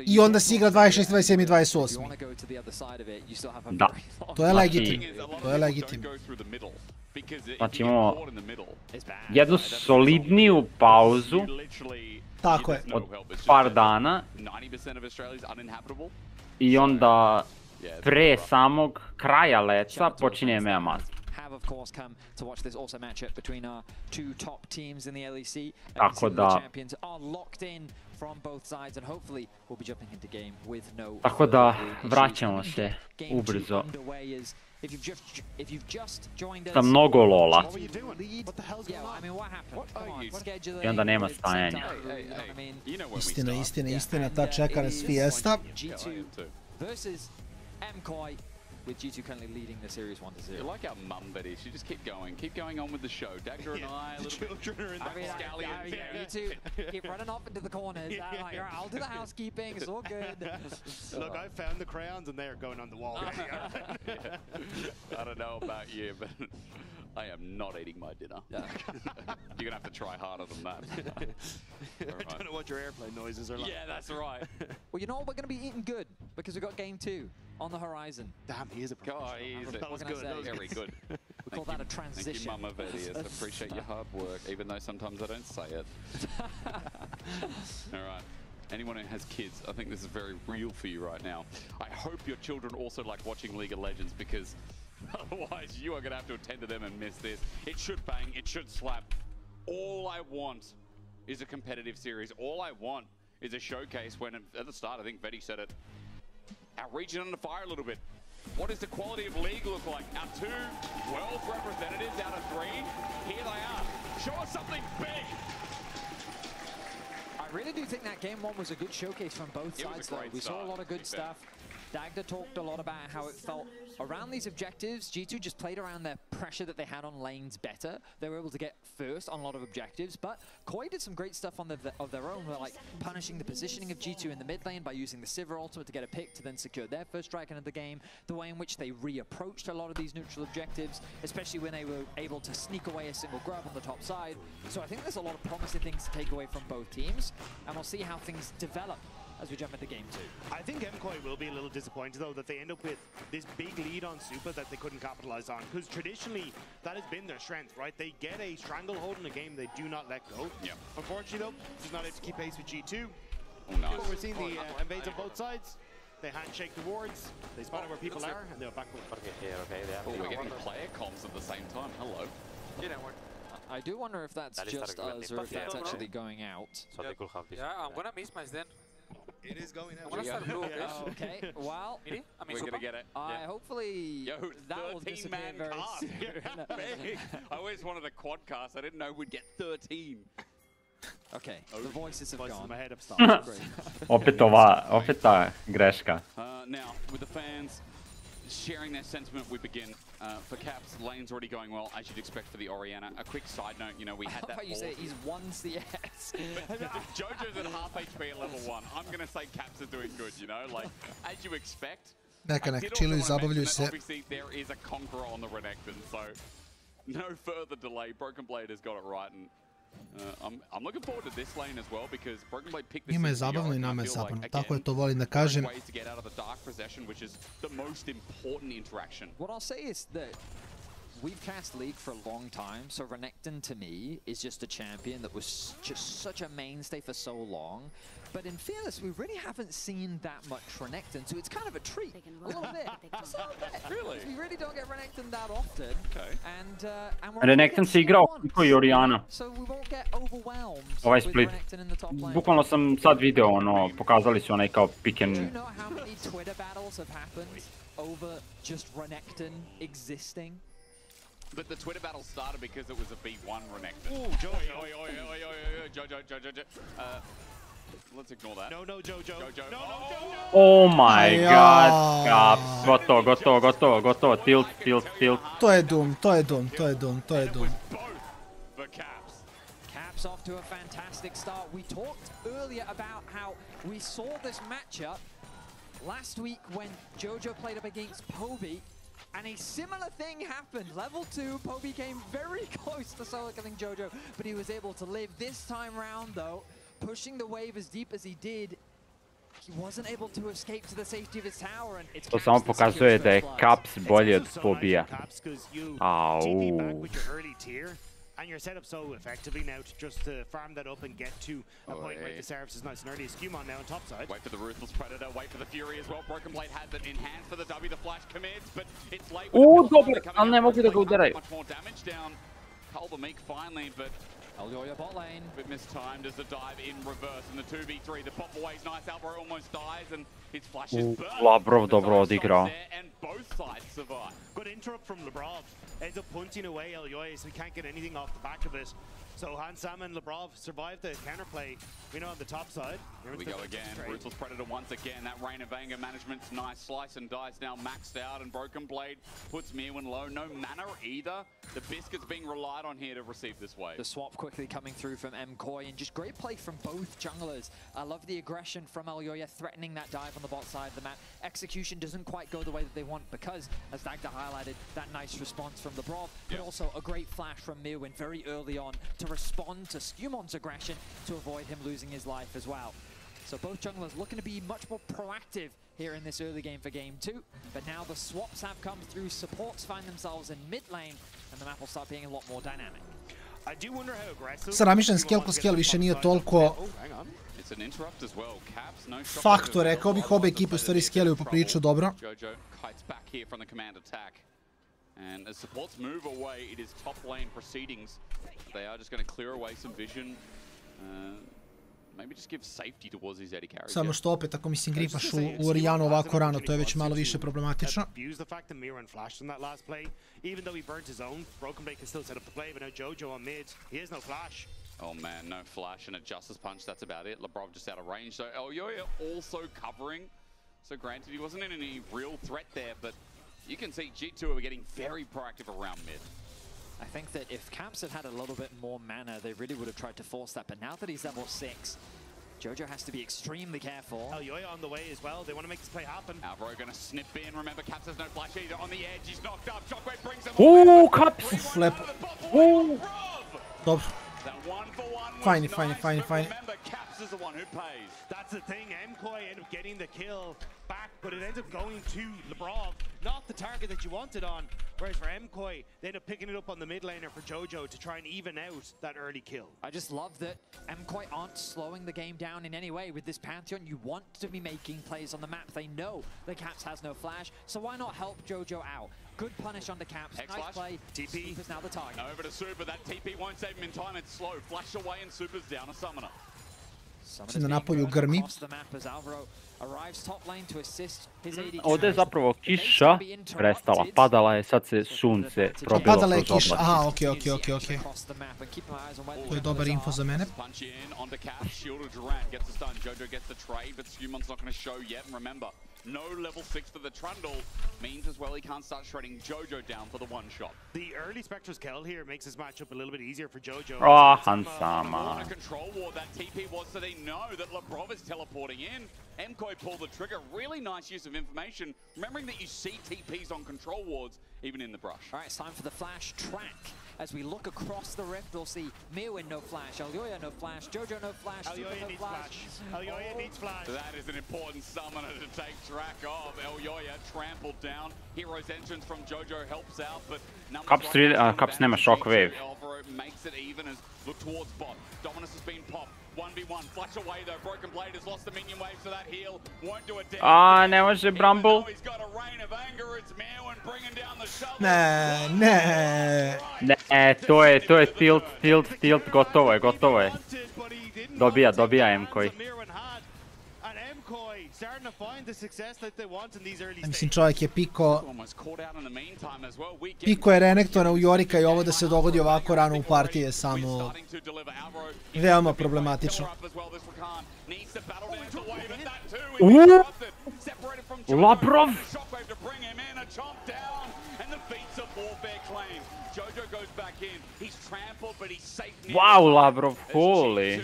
I onda se igra 26, 27 i 28. Da. To je legitimno. To je legitimno. Znači imamo jednu solidniju pauzu. Tako je. Od par dana. I onda pre samog kraja leca počinje MAXIMUS. Tako da vraćamo se ubrzo. Sa mnogo lola. I onda nema stajanja. Istina, ta čekana s Fiesta. With G2 currently leading the series 1-0. You're like our mum, Betty. She just keep going on with the show. Dagger and I, the children are in the scallions. You two keep running off into the corners. I'm like, I'll do the housekeeping, it's all good. Look, I found the crayons and they're going on the wall. I don't know about you, but I am not eating my dinner. You're going to have to try harder than that. I don't know what your airplane noises are like. Yeah, that's right. Well, you know what? We're going to be eating good because we've got game 2 on the horizon. Damn, he is a professional. God, he is that was good. Very good. We call that a transition. Thank you, Mama Betty. I appreciate your hard work, even though sometimes I don't say it. All right. Anyone who has kids, I think this is very real for you right now. I hope your children also like watching League of Legends because otherwise you are going to have to attend to them and miss this. It should bang, it should slap. All I want is a competitive series. All I want is a showcase when, at the start, I think Betty said it, our region under fire a little bit. What does the quality of League look like? Our 2 12 representatives out of 3, here they are. Show us something big. I really do think that game 1 was a good showcase from both sides though. We saw a lot of good stuff. Dagda talked a lot about how it felt around these objectives. G2 just played around their pressure that they had on lanes better. They were able to get first on a lot of objectives, but Koi did some great stuff on of their own, like punishing the positioning of G2 in the mid lane by using the Sivir ultimate to get a pick to then secure their first strike into the game, the way in which they reapproached a lot of these neutral objectives, especially when they were able to sneak away a single grab on the top side. So I think there's a lot of promising things to take away from both teams, and we'll see how things develop as we jump into game 2. I think MKOI will be a little disappointed though that they end up with this big lead on Super that they couldn't capitalize on, because traditionally that has been their strength, right? They get a stranglehold in a game they do not let go. Yeah. Unfortunately though, he's not able to keep pace with G2. Oh, nice. We're seeing the invades on both sides. They handshake the wards, they spot out where people are, and they're back with it. Oh, we're getting player comms at the same time. Hello. I do wonder if that's just us or if that's actually going out. Yeah, I'm gonna miss my Zen. It is going out. I'm gonna start blue, okay, well, we're gonna get it. Hopefully that will disappear very soon. I always wanted a quad cast. I didn't know we'd get 13. Okay, the voices have gone. Opet ta greška. now, with the fans sharing their sentiment, we begin. For Caps, lane's already going well, as you'd expect for the Orianna. A quick side note, you know, we had that. You say he's 1 CS. Jojo's at half HP at level 1. I'm going to say Caps are doing good, you know, like, as you expect. Neka chilluju, zabavljaju se. Obviously, there is a conqueror on the Renegade, so no further delay. Broken Blade has got it right, and I'm looking forward to this lane as well, because Broken Blade picked this. Njima je zabavno I nama je zabavno, tako je to volim da kažem. Ways to get out of the dark possession, which is the most important interaction. What I'll say is that we've cast League for a long time, so Renekton to me is just a champion that was just such a mainstay for so long. But in fairness, we really haven't seen that much Renekton, so it's kind of a treat. A little bit. Just a little bit. Really? We really don't get Renekton that often. Okay. And Renekton se igrao kao I Orianna. So we won't get overwhelmed Ovaj with split. Renekton in the top lane. Bukvalno sam sad video, ono, pokazali su onaj kao pick and... Do you know how many Twitter battles have happened over just Renekton existing? But the Twitter battle started because it was a B1 Renekton. Ooh, Jojo. Let's ignore that. No, Jojo. No, Jojo. Oh my god, Caps. Gotovo. Tilt. To je Doom. For Caps. Caps off to a fantastic start. We talked earlier about how we saw this matchup last week when Jojo played up against Poby, and a similar thing happened. Level 2, Poby came very close to solo killing Jojo, but he was able to live. This time round, though, pushing the wave as deep as he did, he wasn't able to escape to the safety of his tower, and it's To samo pokazuje da je Caps bolje od Pobija. Au. And you're set up so effectively now to just farm that up and get to a point where the service is nice and early. Skewmon now on top side. Wait for the Ruthless Predator, wait for the Fury as well. Broken Blade has it in hand for the W. The flash commits, but it's late. Dobar, ali ne mogu da ga udaraju. Much more damage down. Cull the Meek finally, but Aljoja bot lane. Bit mistimed as the dive in reverse in the 2v3. The pop away is nice. Alvaro almost dies, and his flash is burst. Labrov dobro odigrao. And both sides survive. Good interrupt from Labrov. Ends up punting away Aljoja, so he can't get anything off the back of it. So Hansam and Labrov survived the counterplay. We know on the top side. Here we go again. Ruthless Predator once again. That Rain of Anger management's nice. Slice and Dice now maxed out, and Broken Blade puts Mirwin low. No mana either. The Biscuit's being relied on here to receive this wave. The swap quickly coming through from MKoi, and just great play from both junglers. I love the aggression from Aljoja threatening that dive on the bot side of the map. Execution doesn't quite go the way that they want because, as Dagda highlighted, that nice response from Labrov, but also a great flash from Mirwin very early on to respond to Skewmon's aggression to avoid him losing his life as well. So both junglers looking to be much more proactive here in this early game for game 2. But now the swaps have come through, supports find themselves in mid lane, and the map will start being a lot more dynamic. I do wonder how aggressive. Sad razmišljam, scale ko scale više nije toliko faktor, rekao bih, obe ekipe u stvari scale-uju poprilično dobro. Jojo kites back here from the command attack. And as supports move away, it is top lane proceedings. They are just going to clear away some vision. Maybe just give safety towards these Yeti carries. Samo što opet, ako mislim gripaš u Oriannu ovako rano, to je već malo više problematično. Abuse the fact that Mirwin flashed on that last play. Even though he burnt his own, Broken Blade can still set up the play, but now Jojo on mid, he has no flash. Oh man, no flash and a Justice Punch, that's about it. Labrov just out of range, so Aljoja also covering. So granted, he wasn't in any real threat there, but you can see G2 are getting very proactive around mid. I think that if Caps had had a little bit more mana, they really would have tried to force that. But now that he's level 6, Jojo has to be extremely careful. Aljoja on the way as well. They want to make this play happen. Alvaro going to snip in. Remember, Caps has no flash either. On the edge, he's knocked up. Shockwave brings him. Ooh, Caps! Flip. Ooh. Dobro. Fine. Remember, Caps is the one who pays. That's the thing. MKoi ended up getting the kill back, but it ends up going to Labrov, not the target that you wanted on. Whereas for MKoi, they end up picking it up on the mid laner for Jojo to try and even out that early kill. I just love that MKoi aren't slowing the game down in any way. With this Pantheon, you want to be making plays on the map. They know that Caps has no flash, so why not help Jojo out? Good punish on the Caps. Nice play. TP is now the target. Over to Super. That TP won't save him in time. It's slow. Flash away and Super's down a summoner. Mislim da napolju grmi. Ovdje je zapravo kiša prestala, padala je, sad se sunce probilo Padala je kroz kiša, oblak. aha, okej. To je dobar info za mene. Punch in onto Caps, shielded Durant, gets the stun, Jojo gets the trade, but Skewmon's not going to show yet, and remember, No level 6 for the Trundle means as well he can't start shredding Jojo down for the one shot. The early Spectre's kill here makes this matchup a little bit easier for Jojo. Oh, Hansama. Control war that TP was, so they know that Labrov is teleporting in. MKoi pulled the trigger. Really nice use of information. Remembering that you see TPs on control wards, even in the brush. All right, it's time for the flash track. As we look across the rift, we'll see Mirwin no flash, Elyoya no flash, Jojo no flash, Elyoya no needs flash. Elyoya needs flash. That is an important summoner to take track of. Elyoya trampled down. Hero's entrance from Jojo helps out, but Caps nema shockwave. Makes it even as look towards bot. Dominus has been popped. 1v1, flash away though. Broken Blade has lost the minion wave, so that heal won't do it down. Ne može Bramble. He's got a rain of anger. It's Mirwin bringing down the shovel. Ne, to je tilt, gotovo je. Dobija MKoi. Mislim, čovjek je piko je Renektona u Jorika i ovo da se dogodi ovako rano u partiji je samo veoma problematično. Labrov! Wow, Labrov, holy!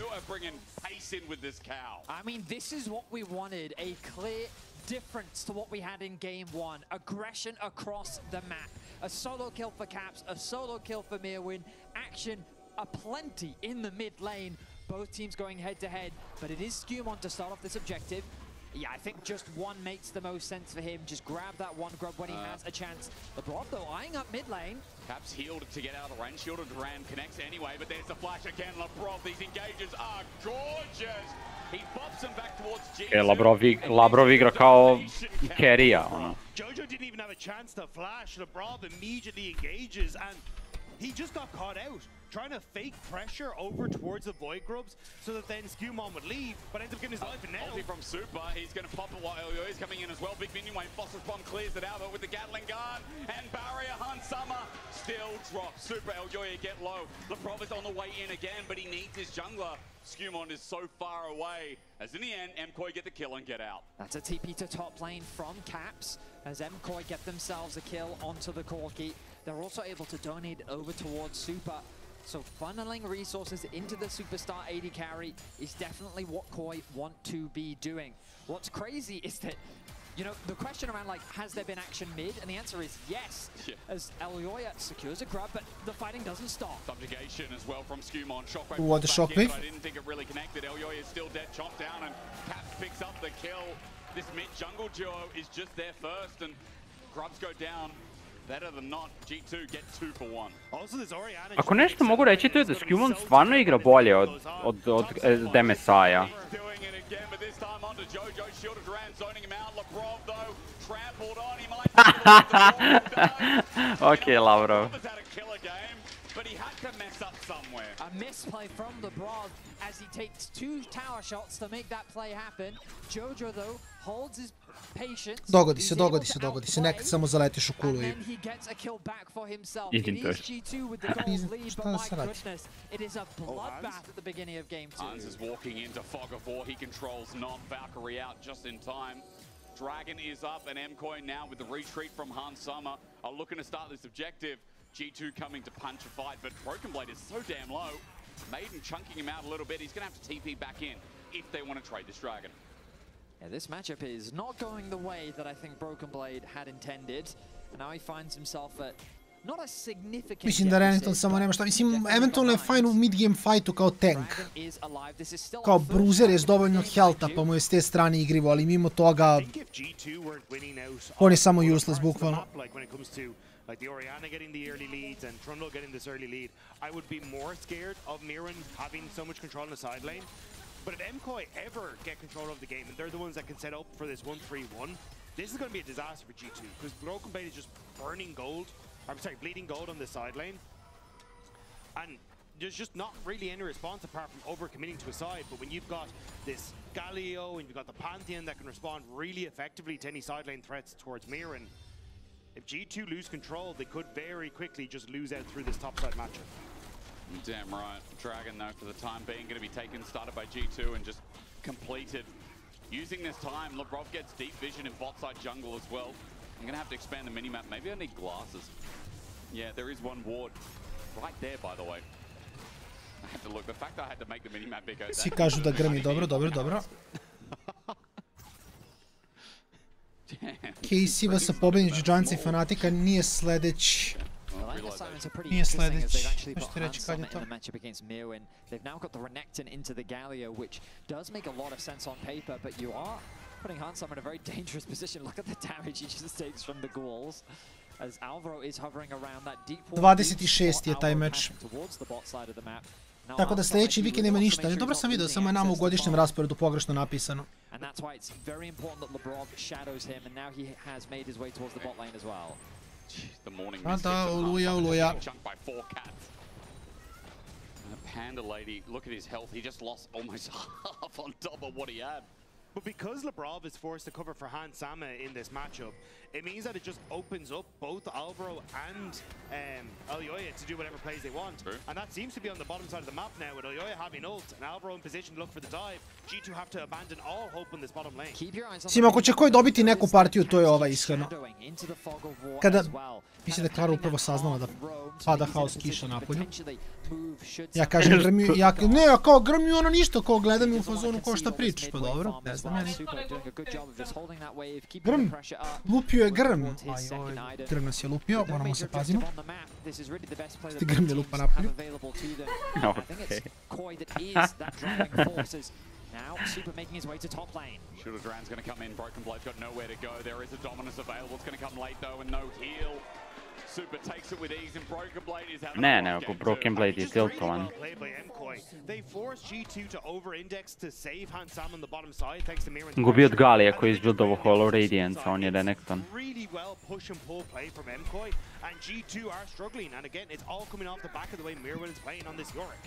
I mean, this is what we wanted, a clear difference to what we had in game one. Aggression across the map. A solo kill for Caps, a solo kill for Mirwin. Action aplenty in the mid lane. Both teams going head to head, but it is Skumon to start off this objective. Yeah, I think just one makes the most sense for him. Just grab that one grub when he has a chance. Labrov, though, eyeing up mid lane. Caps healed to get out of the range. Shielded Duran connects anyway, but there's the flash again. Labrov, these engages are gorgeous. He bops him back towards G. Labrov igra kao carry-a, ono. Jojo didn't even have a chance to flash. Labrov immediately engages, and he just got caught out, trying to fake pressure over towards the Void Grubs so that then Skumon would leave, but ends up getting his life in now. Ulti from Super, he's going to pop it while Elyoya is coming in as well. Big minion wave, Phosphorus Bomb clears it out, but with the Gatling Gun and Barrier, Hansama still drops. Super, Elyoya get low. Labrov is on the way in again, but he needs his jungler. Skumon is so far away, as in the end, MKoi get the kill and get out. That's a TP to top lane from Caps, as MKoi get themselves a kill onto the Corki. They're also able to donate over towards Super. So funneling resources into the superstar AD carry is definitely what Koi want to be doing. What's crazy is that, you know, the question around, like, has there been action mid? And the answer is yes, as Elyoya secures a grab, but the fighting doesn't stop. Subjugation as well from Skumon. Shockwave. What the shockwave? I didn't think it really connected. Elyoya is still dead, chopped down, and Caps picks up the kill. This mid-jungle duo is just there first, and grubs go down. Better than not, G2 get 2 for 1. Ako nešto mogu reći, to je da Skumon stvarno igra bolje od DMSI-a. Okay, Labrov. But he had to mess up somewhere. A misplay from Labrov as he takes 2 tower shots to make that play happen. Jojo, though, holds his patience. Dogodi se, nekad samo zaletiš u kulu i... Šta da se radi? It is a bloodbath at the beginning of game 2. Hans is walking into Fog of War. He controls not Valkyrie out just in time. Dragon is up, and MKoi now with the retreat from Hansama are looking to start this objective. G2 coming to punch a fight, but Broken Blade is so damn low. Maiden chunking him out a little bit. He's going to have to TP back in if they want to trade this Dragon. Yeah, this matchup is not going the way that I think Broken Blade had intended. And now he finds himself at not a significant... Mislim da Renekton samo nema šta. Mislim, eventualno je fajn u mid-game fightu kao tank. Kao bruiser je s dovoljno healtha, pa mu je s te strane igrivo, ali mimo toga... On je samo useless, bukvalno. Like the Orianna getting the early leads and Trundle getting this early lead, I would be more scared of Mirwin having so much control in the side lane. But if MKoi ever get control of the game and they're the ones that can set up for this 1-3-1, this is going to be a disaster for G2 because Broken Blade is just burning gold, I'm sorry, bleeding gold on the side lane. And there's just not really any response apart from over-committing to a side. But when you've got this Galio and you've got the Pantheon that can respond really effectively to any side lane threats towards Mirwin, if G2 lose control, they could very quickly just lose out through this topside matchup. Damn right. Dragon, though, for the time being, going to be taken, started by G2 and just completed. Using this time, Labrov gets deep vision in bot side jungle as well. I'm going to have to expand the minimap. Maybe I need glasses. Yeah, there is one ward right there, by the way. I have to look. The fact that I had to make the minimap bigger. Svi kažu da grmi, dobro. KC vs pobednici Giants i Fanatika nije sledeći. Nije sledeći. Možete reći kad je to. They've now got the Renegade into the Galio, which does make a lot of sense on paper, but you are putting Hansam in a very dangerous position. Look at the damage he just takes from the ghouls. As Alvaro is hovering around that deep 26 je taj meč. Tako da sljedeći vikend nema ništa. Ali dobro sam vidio, samo je nama u godišnjem rasporedu pogrešno napisano. A da, oluja. Panda lady, look at his health. He just lost almost half on top of what he had. But because Labrov is forced to cover for Hansama in this matchup, it means that it just opens up both Alvaro and Elyoya to do whatever plays they want. True. And that seems to be on the bottom side of the map now, with Elyoya having ult and Alvaro in position to look for the dive. G2 have to abandon all hope in this bottom lane. Sim, ako će koji dobiti neku partiju, to je ova iskreno. Kada... Mislim da je Klara upravo saznala da pada haos kiša napolju. Ja kažem grmiju, ne, ja kao grmiju ono ništa, kao gledam u fazonu kao šta pričaš, pa dobro, ne znam ja ništa. Grm, lupio je grm. Ajoj, grm nas je lupio, moramo se pazimo. Sti grm je lupa napolju. Now, Super making his way to top lane. Shooter Duran's going to come in. Broken Blade's got nowhere to go. There is a dominance available. It's going to come late, though, and no heal. Super takes it with ease, and Broken Blade is out. Ne, ako Broken Blade je tiltovan. They force G2 to over-index to save Hansam on the bottom side, thanks to Mirren. Gubi od Galija koji je izbuildovo Hollow Radiance, on je Renekton. Really well push and pull play from MKOI, and G2 are struggling, and again, it's all coming off the back of the way Mirren is playing on this Yorick.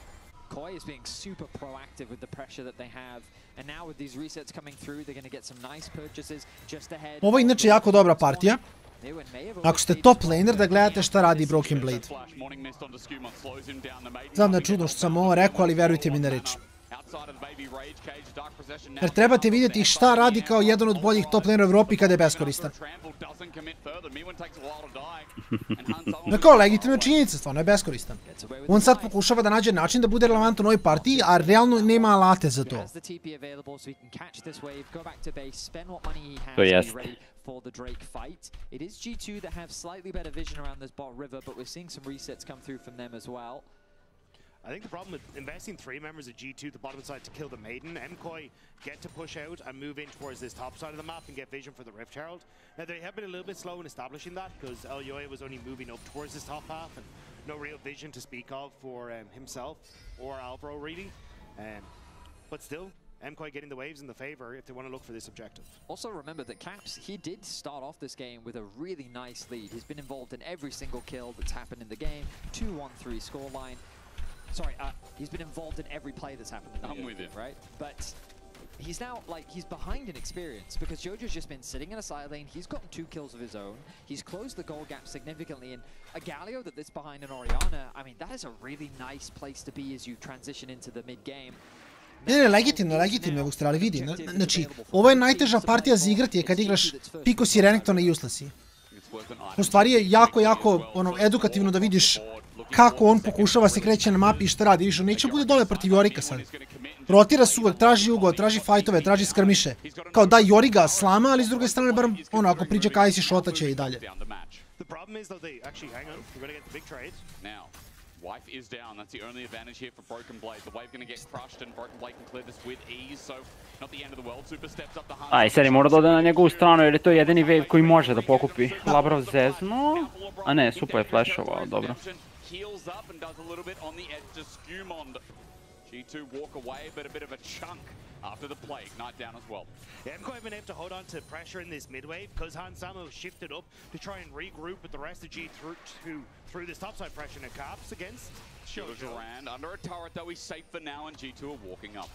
Koi is being super proactive with the pressure that they have, and now with these resets coming through, they're going to get some nice purchases just ahead. Ovo je inače jako dobra partija. Ako ste top laner, da gledate šta radi Broken Blade. Znam da je čudno što sam ovo rekao, ali verujte mi na reč. Jer trebate vidjeti šta radi kao jedan od boljih top lanera u Evropi kada je beskoristan. Kao legitimna činjenica, stvarno je beskoristan. On sad pokušava da nađe način da bude relevantan u ovoj partiji, a realno nema alate za to. To jest. For the Drake fight. It is G2 that have slightly better vision around this bot river, but we're seeing some resets come through from them as well. I think the problem with investing 3 members of G2 at the bottom side to kill the Maiden, MKOI get to push out and move in towards this top side of the map and get vision for the Rift Herald. Now they have been a little bit slow in establishing that because Elyoya was only moving up towards this top half and no real vision to speak of for himself or Alvaro really. But still, MKOI getting the waves in the favor if they want to look for this objective. Also remember that Caps, he did start off this game with a really nice lead. He's been involved in every single kill that's happened in the game. 2-1-3 scoreline. Sorry, he's been involved in every play that's happened in the game. I'm with you. Right? But he's now, like, he's behind in experience because Jojo's just been sitting in a side lane. He's gotten 2 kills of his own. He's closed the goal gap significantly. And a Galio that's behind an Orianna, I mean, that is a really nice place to be as you transition into the mid-game. Ne, legitimno, ali vidi, znači, ovo je najteža partija za igrati je kad igraš Picos i Renekton i Uselessi. U stvari je jako edukativno da vidiš kako on pokušava se kreće na mapi i šta radi. Viš, on neće bude dole protiv Jorika sad. Rotira se uvek, traži ugao, traži fajtove, traži skrmiše. Kao da Joriga slama, ali s druge strane, bar ako priđe Kajsi, šotaće i dalje. Wife is down. That's the only advantage here for Broken Blade. The wave going to get crushed and Broken Blade can clear this with ease, so not the end of the world. Super steps up the hunt. Aj, sad je mora da ode na njegovu stranu jer je to jedini wave koji može da pokupi. Labrov zezno. A ne, Super je flashovao, dobro. Heals up and does a little bit on the edge to Skumond. G2 walk away, but a bit of a chunk after the play. Ignite down as well. Yeah, MKOI have been able to hold on to pressure in this mid wave because Hansamo shifted up to try and regroup with the rest of G2 through this topside pressure and Caps against Jojo Durand under a turret, though he's safe for now, and G2 are walking up.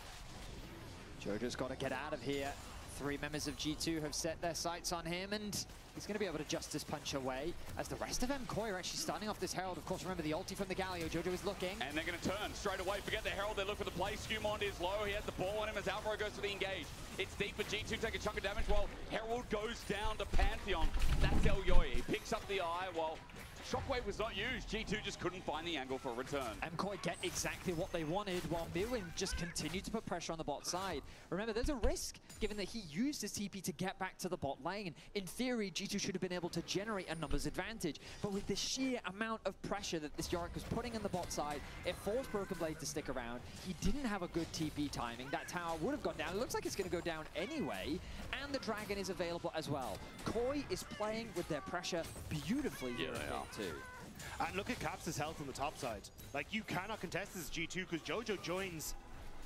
Jojo's got to get out of here. 3 members of G2 have set their sights on him, and He's going to be able to justice punch away as the rest of MKOI are actually starting off this Herald. Of course, remember the ulti from the Galio. Jojo is looking. And they're going to turn straight away. Forget the Herald. They look for the play. Skewmond is low. He has the ball on him as Alvaro goes for the engage. It's deep for G2. Take a chunk of damage while Herald goes down to Pantheon. That's El Yoy. He picks up the eye while Shockwave was not used. G2 just couldn't find the angle for a return. MKOI get exactly what they wanted while Mirwin just continued to put pressure on the bot side. Remember, there's a risk given that he used his TP to get back to the bot lane. In theory, G2 should have been able to generate a numbers advantage. But with the sheer amount of pressure that this Yorick was putting on the bot side, it forced Broken Blade to stick around. He didn't have a good TP timing. That tower would have gone down. It looks like it's going to go down anyway. And the Dragon is available as well. Koi is playing with their pressure beautifully here in game 2. And look at Caps' health on the top side. Like, you cannot contest this G2 because Jojo joins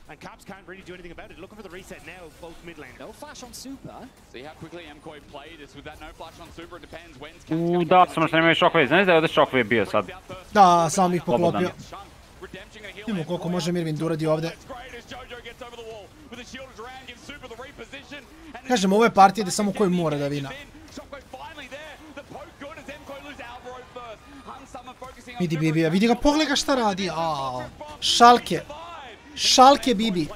and Caps can't really do anything about it. Looking for the reset now, both mid lane. No flash on Super. See how quickly MKOI played. It's with that no flash on Super. It depends when's Caps Da, samo što nemaju Shockwave. Znaš da je ovdje Shockwave bio sad? Da, samo bih poklopio. Vidimo koliko može Mirwin da uradi ovdje. Kažem, ovo je partija gdje samo koji mora da vina. Vidi Bibija, vidi ga, pogledaj ga šta radi. Šalke. Šalke Bibi.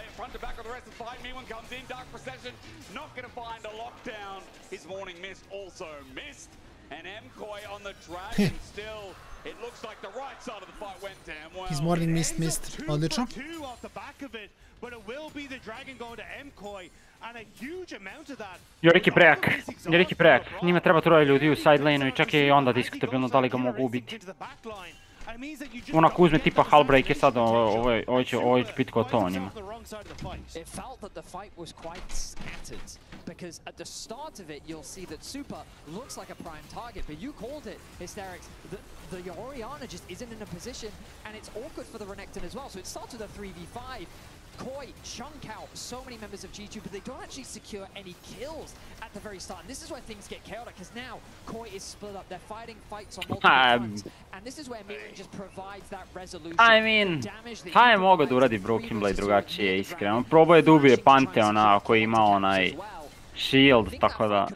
His morning missed. Odlično. Yorick je prejak. Njima treba troje ljudi u side lane-u i čak je i onda diskutabilno da li ga mogu ubiti. Onako uzme tipa Hullbreak je sad, ovo će biti kao to njima. Because at the start of it, you'll see that Super looks like a prime target, but you called it, Hysterics. The Orianna just isn't in a position, and it's awkward for the Renekton as well. So it starts with a 3v5. Koi chunk out so many members of G2, but they don't actually secure any kills at the very start. And this is where things get chaotic, because now Koi is split up. They're fighting fights on multiple fronts. And this is where Mirwin just provides that resolution. I mean, šta je mogao da uradi Broken Blade drugačije, iskreno? Probao je da ubije Pantheona koji ima onaj shield, tako da...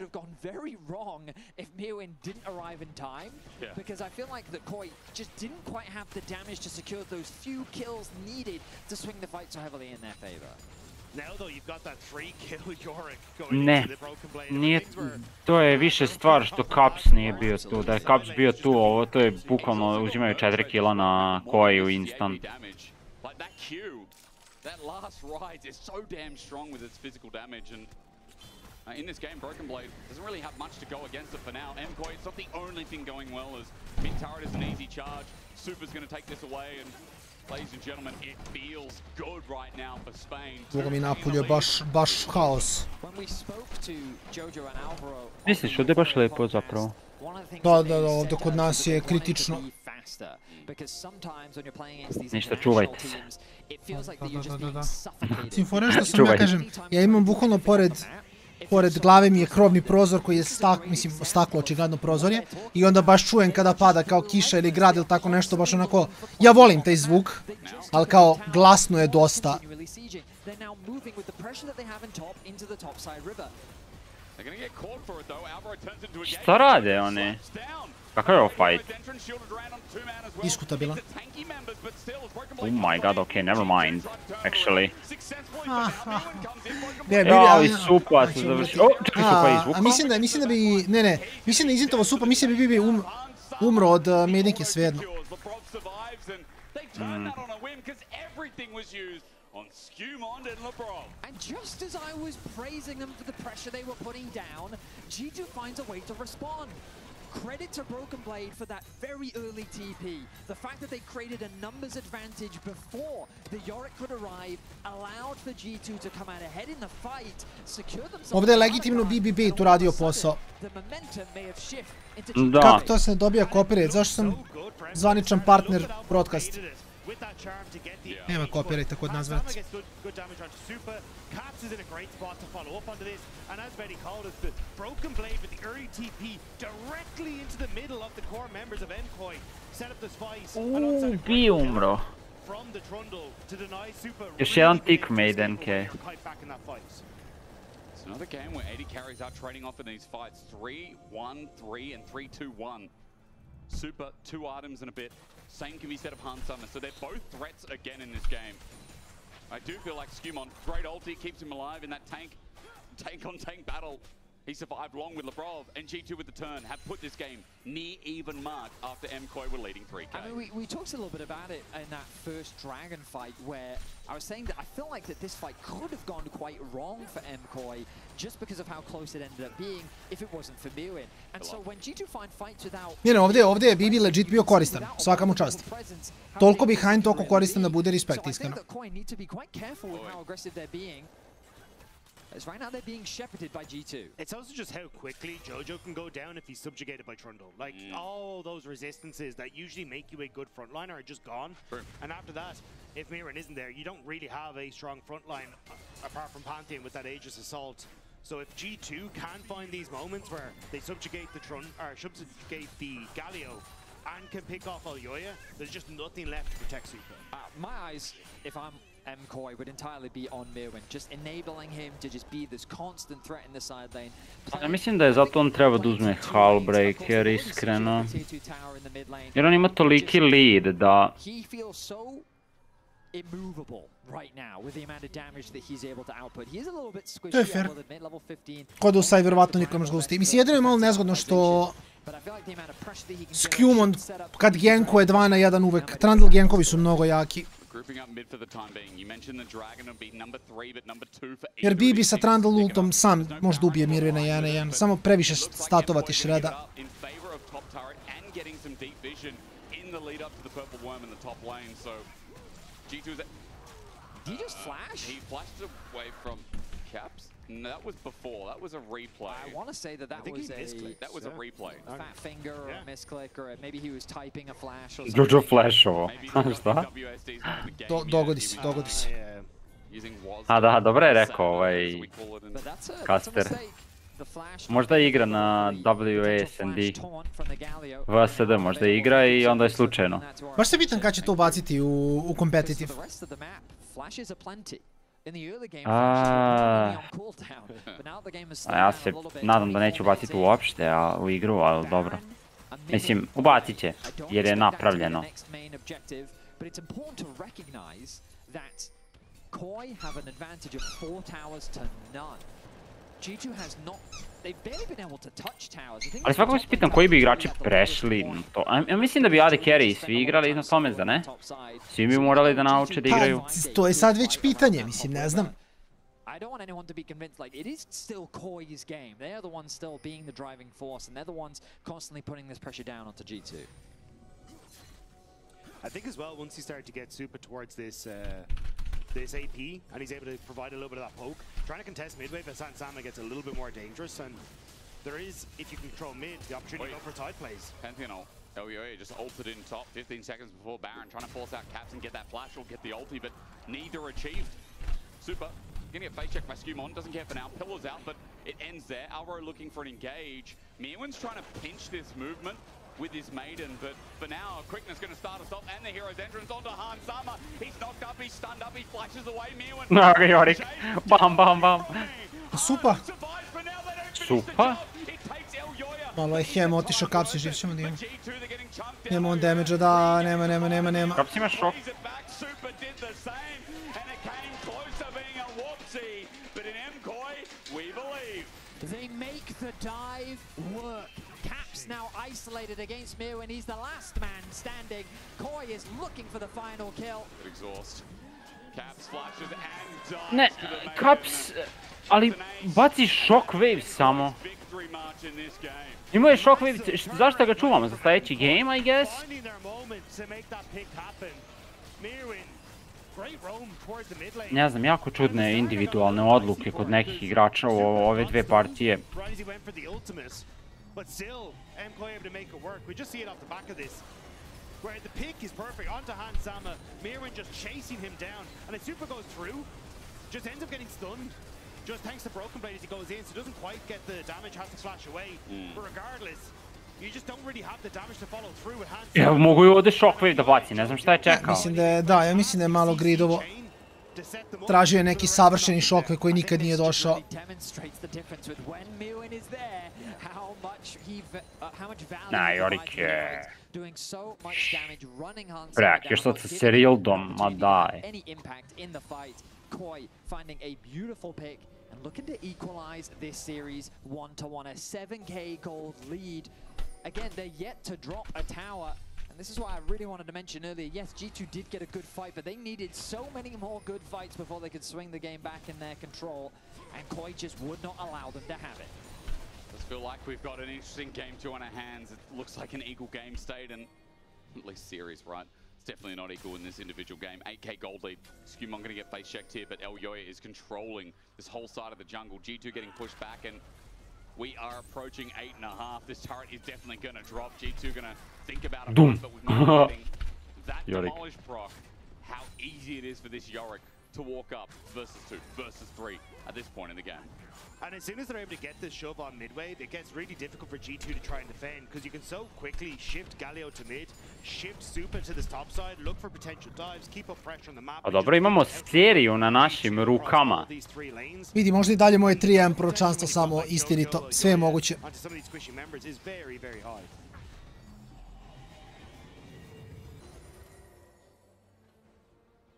very wrong if Mirwin didn't arrive in time, because I feel like that Koi just didn't quite have the damage to secure those few kills needed to swing the fight so heavily in their favor. Now though you've got that 3-kill Yorick going Ne, into the Broken Blade. nije, to je više stvar što Caps nije bio tu. Da je Caps bio tu, ovo to je bukvalno uzimaju 4 kila na Koi u instant. That last ride is so damn strong with its physical damage, and in this game, Broken Blade doesn't really have much to go against it for now. MKOI, it's not the only thing going well, as mid turret is an easy charge. Super's going to take this away, and ladies and gentlemen, it feels good right now for Spain. Boga mi napolje baš haos. Misliš, ovdje je baš lepo zapravo. Da, ovdje kod nas je kritično. Ništa, čuvajte se. Simfore što sam ja kažem, ja imam bukvalno pored glave mi je krovni prozor koji je staklo, očigledno prozor je, i onda baš čujem kada pada kao kiša ili grad ili tako nešto, baš onako, ja volim taj zvuk, ali kao glasno je dosta. Šta rade oni? Kakav je ovo fight? Diskutabilan. Oh my god, okay, never mind, actually. Ja, i Supa se završio. O, čekaj, Supa je izvukao. Mislim da bi, mislim da je izintovo Supa, mislim da bi umro od medike svejedno. On Skewmond and LeBron. And just as I was praising them for the pressure they were putting down, G2 finds a way to respond. Credit to Broken Blade for that very early TP. The fact that they created a numbers advantage before the Yorick could arrive allowed for G2 to come out ahead in the fight, secure themselves. Ovdje je legitimno BBB tu radio posao. The momentum may have shifted. Da. Kako to se ne dobija copyright? Zašto sam zvaničan partner broadcast? Nema copyrighta kod nas, vrat. Caps is in a great spot to follow up onto this, and as Betty called it, the Broken Blade with the early TP directly into the middle of the core members of MKOI set up the spice. Bi umro. From the trundle to deny Super. Još jedan tik made NK. It's another game where 80 carries out trading off in these fights. 3-1, 3, and 3-2-1. Super, 2 items and a bit. Same can be said of Han Summer. So they're both threats again in this game. I do feel like Skumon, great ulti, keeps him alive in that tank on tank battle. He survived long with Labrov, and G2 with the turn have put this game near even mark after MKoi were leading 3K. I mean, we talked a little bit about it in that first Dragon fight where I was saying that I feel like that this fight could have gone quite wrong for MKoi just because of how close it ended up being if it wasn't for Mewin. And so when G2 find fights without... Ovdje je BB legit bio koristan, svaka mu čast. Toliko behind, toliko koristan da bude respekt, iskreno. So I think that Koi need to be quite careful with how aggressive they're being. As right now they're being shepherded by G2. It's also just how quickly Jojo can go down if he's subjugated by Trundle. Like, all those resistances that usually make you a good frontliner are just gone. True. And after that, if Miran isn't there, you don't really have a strong frontline apart from Pantheon with that Aegis Assault. So if G2 can find these moments where they subjugate the Galio and can pick off Alyoya, there's just nothing left to protect Super. My eyes, if I'm MKoi, would entirely be on Mirwin, just enabling him to just be this constant threat in the side lane. Ja mislim da je zato on treba da uzme Hullbreaker, iskreno. Jer on ima toliki lead da... He feels so immovable right now with the amount of damage that he's able to output. He is a little bit squishy at mid-level 15. Kod u saj verovatno niko ne može gustiti. Mislim, jedino je malo nezgodno što... Skumon, kad genkuje 2 na 1 uvek. Trundle genkovi su mnogo jaki. Jer BB sa Trundle ultom sam može da ubije Mirwina 1 na 1. Samo previše statova ti šreda. Did he just flash? He flashed away from Caps? No, that was before. That was a replay. I want to say that was a replay. A fat finger or a misclick, or maybe he was typing a flash or something. Jojo flashovo. Šta? Dogodi se, dogodi se. A da, dobro je rekao Caster. Možda igra na WASD. VSD možda igra i onda je slučajno. Baš se pitan kada će to ubaciti u competitive. Ja se nadam da neću ubaciti uopšte u igru, ali dobro. Mislim, ubacit će, jer je napravljeno. Ali svakako se pitam koji bi igrači prešli na to. Ja mislim da bi AD Carry svi igrali na tome, da ne? Svi bi morali da nauče da igraju. Pa, to je sad već pitanje, mislim, ne znam. I don't want anyone to be convinced, like, it is still Koi's game. They are the ones still being the driving force, and they're the ones constantly putting this pressure down onto G2. I think as well, once you start to get Super towards this AP, and he's able to provide a little bit of that poke, trying to contest mid-wave as Sama gets a little bit more dangerous, and there is, if you can control mid, the opportunity to go for side plays. Pantheon LUA just ulted in top 15 seconds before Baron, trying to force out Caps and get that flash or get the ulti, but neither achieved. Super, getting a face check by Skumon, doesn't care for now, Pillar's out, but it ends there. Alvaro looking for an engage. Mirwin's trying to pinch this movement with his maiden, but for now, Quickness going to start us off, and the hero's entrance onto Han Sama. He's knocked up, he's stunned up, he flashes away. Mirwin. No, Jorik. Bam, bam, bam. Super. Super? Malo je Hem otišao, Caps je živ, ćemo da imamo. Nema on damage-a, da, nema. Caps ima šok. They make the dive work. Caps now isolated against Mirwin. He's the last man standing. Koi is looking for the final kill. Exhaust. Caps flashes and dives. Ne, Caps, ali baci shockwave samo. Imao je shockwave, zašto ga čuvamo? Za sljedeći game, I guess? Ne znam, jako čudne individualne odluke kod nekih igrača u ove dve partije. But still, MKoi able to make it work. We just see it off the back of this, where the pick is perfect onto Han Sama. Mirwin just chasing him down, and the Super goes through, just ends up getting stunned. Just thanks to Broken Blade as he goes in, so doesn't quite get the damage, has to flash away. But regardless, you just don't really have the damage to follow through with Han Sama. Ja mogu i ovdje shockwave da baci, ne znam šta je čekao. Mislim da je, ja mislim da je malo gridovo. tražio je neki savršeni šokve koji nikad nije došao. Na, Jorik je... Brak, još sad sa Serildom, ma daj. And looking to equalize this series 1-1, a 7k gold lead. Again, they're yet to drop a tower. And this is why I really wanted to mention earlier, yes, G2 did get a good fight, but they needed so many more good fights before they could swing the game back in their control. And Koi just would not allow them to have it. Does feel like we've got an interesting game 2 on our hands. It looks like an equal game state, and at least series, right? It's definitely not equal in this individual game. 8k gold lead. Skumon going to get face checked here, but Elyoya is controlling this whole side of the jungle. G2 getting pushed back, and we are approaching 8.5. This turret is definitely going to drop. G2 going to think about a fight, but with not getting that demolish proc, how easy it is for this Yorick to walk up versus 2, versus 3 at this point in the game. And as soon as they're able to get this shove on midway, it gets really difficult for G2 to try and defend, because you can so quickly shift Galio to mid, shift Super to this top side, look for potential dives, keep up pressure on the map. A dobro, imamo seriju na našim rukama. Vidi, možda i dalje moje 3M proročanstvo samo istinito. Sve je moguće.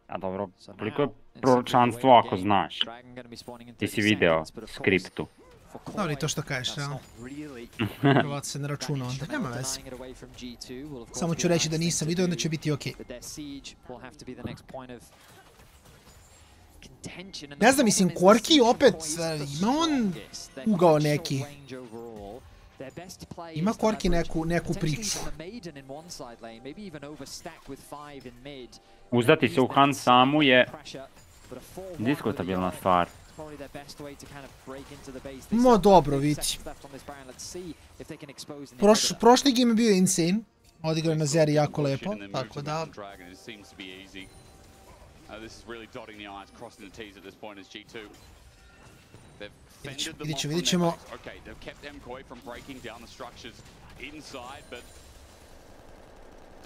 A dobro, koliko je proročanstvo ako znaš? Ti si video skriptu. Dobro, i to što kažeš, realno. Provat se ne računa, onda nema veze. Samo ću reći da nisam video, onda će biti okej. Ne znam, mislim, Korki opet, ima on ugao neki. Ima Korki neku priču. Uzdati se u Han Samu je diskutabilna stvar. No dobro, vidi. Prošli game je bio insane. Odigrao je na Zeri jako lepo, tako da... Vidit ćemo.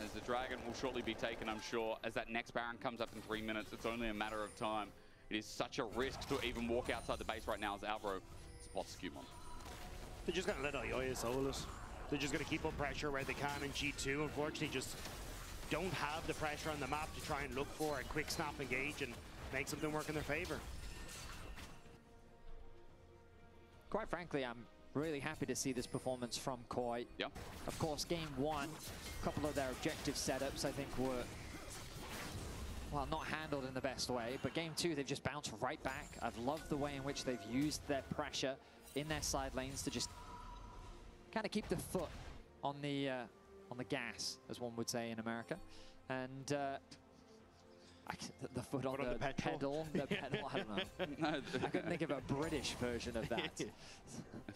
As the Dragon will shortly be taken, I'm sure. As that next Baron comes up in 3 minutes, it's only a matter of time. It is such a risk to even walk outside the base right now as Alvaro spots Skumon. They're just going to let Elyoya solo us. They're just going to keep up pressure where they can in G2. Unfortunately, just don't have the pressure on the map to try and look for a quick snap engage and make something work in their favor. Quite frankly, I'm really happy to see this performance from Koi. Yep. Of course, game 1, a couple of their objective setups, I think, were, well, not handled in the best way. But game 2, they've just bounced right back. I've loved the way in which they've used their pressure in their side lanes to just kind of keep the foot on the gas, as one would say in America. And the foot on the pedal, I don't know. I couldn't think of a British version of that.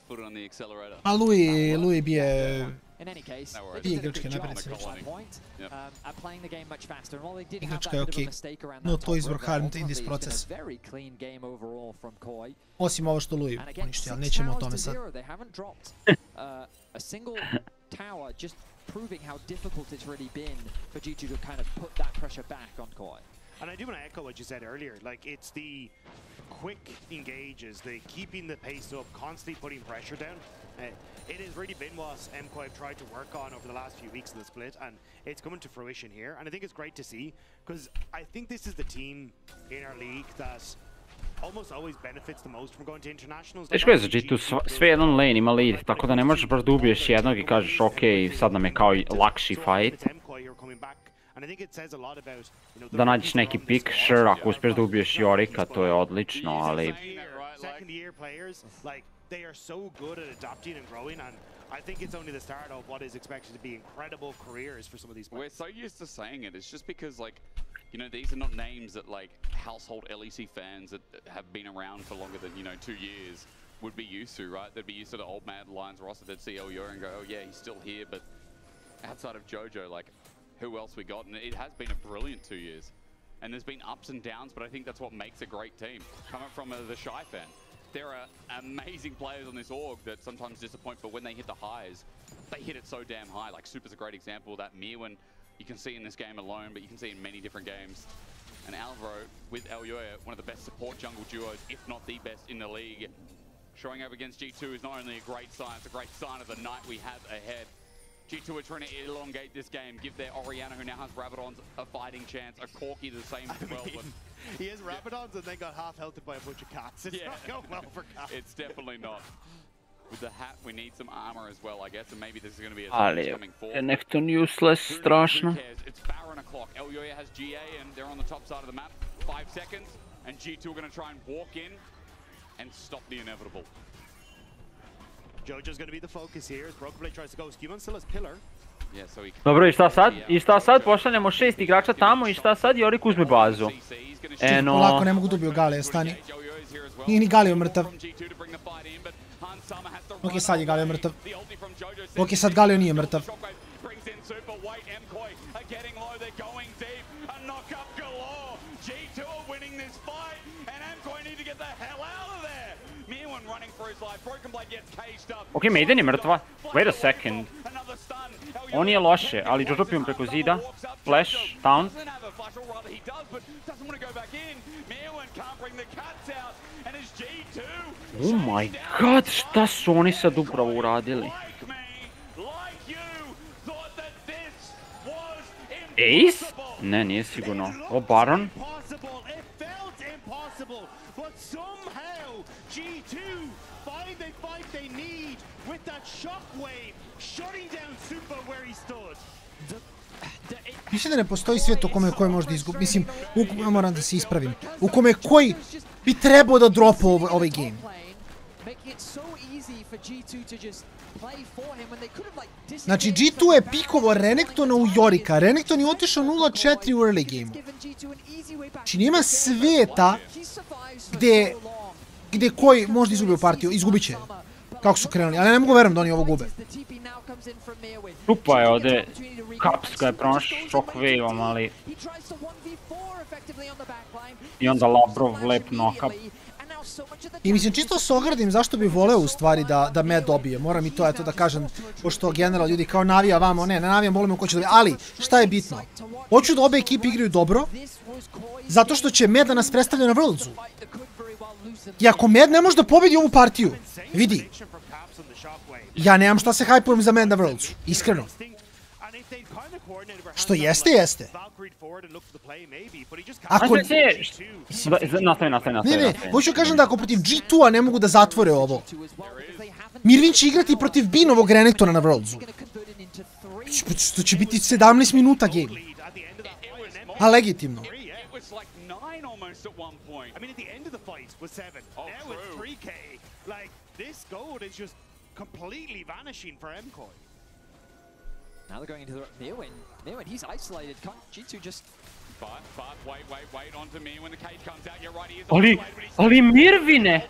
Foot on the accelerator. A Louis bi je... In any case, Ti igračke naprednice. Igračka je okej. No to izvrharim in this proces. Osim ovo što Louis uništi, ali nećemo o tome sad. Proving how difficult it's really been for G2 to kind of put that pressure back on Koi. And I do want to echo what you said earlier. Like, it's the quick engages, the keeping the pace up, constantly putting pressure down. It has really been what MKOI have tried to work on over the last few weeks of the split, and it's coming to fruition here. And I think it's great to see, because I think this is the team in our league that almost always benefits the most from going to internationals. Teško je za G2, sve jedan lane ima lead, tako da ne možeš baš da ubiješ jednog i kažeš ok, sad nam je kao lakši fight. Da nađeš neki pick, sure, ako uspješ da ubiješ Yorika, to je odlično, ali... They are so good at adapting and growing, and I think it's only the start of what is expected to be incredible careers for some of these players. We're so used to saying it. It's just because, like, you know, these are not names that, like, household LEC fans that have been around for longer than, 2 years would be used to, right? They'd be used to the old Mad Lions roster. They'd see Elyoya and go, oh yeah, he's still here, but outside of JoJo, like, who else we got? And it has been a brilliant 2 years. And there's been ups and downs, but I think that's what makes a great team. Coming from the Shy fan. There are amazing players on this org that sometimes disappoint, but when they hit the highs, they hit it so damn high. Like Super's a great example of that. Mirwin, you can see in this game alone, but you can see in many different games. And Alvaro with Elyoya, one of the best support jungle duos, if not the best in the league. Showing up against G2 is not only a great sign, it's a great sign of the night we have ahead. G2 are trying to elongate this game, give their Orianna, who now has Rabadons, a fighting chance, a Corki the same as well. But he has Rabadons and they got half healthed by a bunch of cats. It's not going well for cats. It's definitely not. With the hat, we need some armor as well, I guess, and maybe this is going to be a Ali, coming forward. Renekton useless, strašno. It's Baron o'clock. Elyoya has GA, and they're on the top side of the map. 5 seconds, and G2 are going to try and walk in and stop the inevitable. Jojo's going to be the focus here as Broken Blade tries to go. Scuman still has pillar. Dobro, i šta sad? I šta sad? Pošaljemo 6 igrača tamo i šta sad? Jorik uzme bazu. Eno... Polako ne mogu da ubiju Galija, stani. Nije ni Galio mrtav. Ok, sad je Galio mrtav. Ok, sad Galio nije mrtav. Ok, Maiden je mrtva. Wait a second. On je loše, ali Jojo pijom preko zida. Flash, taunt. Oh my god, šta su oni sad upravo uradili? Ace? Ne, nije sigurno. O, Baron? Mislim da ne postoji svijet u kome koji možda izgubi. Mislim, moram da se ispravim. U kome koji bi trebao da dropa ovaj game. Znači, G2 je pikovo Renekton u Yorika. Renekton je otišao 0-4 u early game. Znači, nema svijeta gde koji možda izgubio partiju. Izgubit će. Kako su krenuli. Ali ne mogu verujem da oni ovo gube. Tupa je ovdje. Caps ga je pronašao shockwaveom, ali... I onda Labrov lep knock-up. I mislim, čisto se ogradim zašto bi voleo u stvari da me dobije. Moram i to eto da kažem, pošto general ljudi kao navija vamo, ne navijam, volimo ko će dobije. Ali, šta je bitno? Hoću da obe ekipe igraju dobro, zato što će Med da nas predstavlja na Worldsu. I ako Med ne može da pobedi ovu partiju, vidi, ja nemam šta se hajpujem za Med na Worldsu, iskreno. Što jeste, jeste. Ako... Ne, hoću kažem da ako protiv G2-a ne mogu da zatvore ovo, Mirvin će igrati protiv Binovog Renektona na Worldsu. Što će biti 17 minuta game. A legitimno. Now they're going into the Mirwin. Mirwin, he's isolated. Can't G2 just... Wait onto me when the cage comes out. You're right, he is... Ali Mirvine!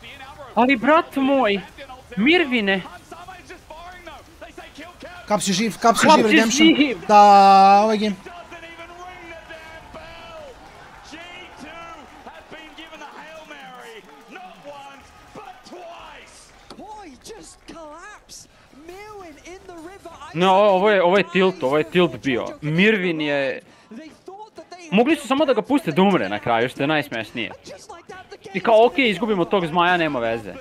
Ali brat moj! Mirvine! Caps je živ, Redemption. Da, ovaj game. No, ovo je tilt bio. Mirvin je... Mogli su samo da ga puste da umre na kraju, što je najsmešnije. I kao, okej, izgubimo tog zmaja, nema veze.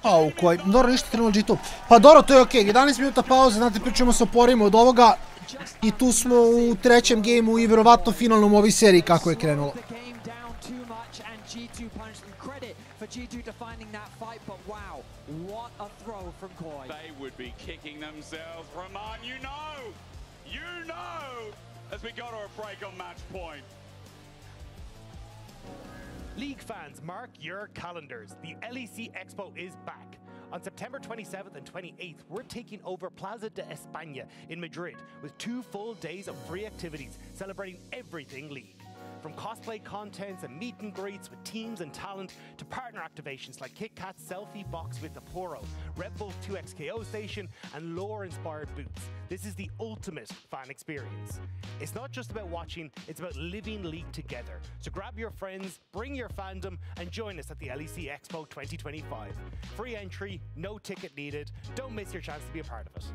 A, u koji... Dobro, ništa trenulo G2. Pa dobro, to je okej. 11 minuta pauze, znate, pričamo se oporimo od ovoga. I tu smo u trećem gejmu i vjerovatno finalnom u ovoj seriji kako je krenulo. League fans, mark your calendars. The LEC Expo is back. On September 27th and 28th, we're taking over Plaza de España in Madrid with 2 full days of free activities celebrating everything League. From cosplay contents and meet and greets with teams and talent to partner activations like Kit Kat's selfie box with Aporo, Red Bull 2XKO station, and lore-inspired boots. This is the ultimate fan experience. It's not just about watching, it's about living League together. So grab your friends, bring your fandom, and join us at the LEC Expo 2025. Free entry, no ticket needed. Don't miss your chance to be a part of it.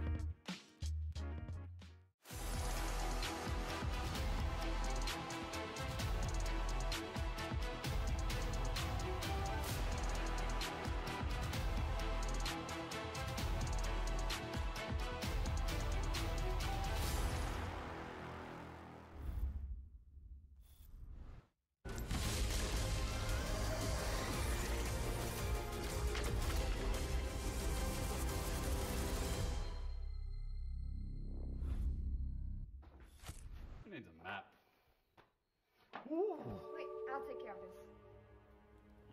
Needs a map. Wait, I'll take care of this.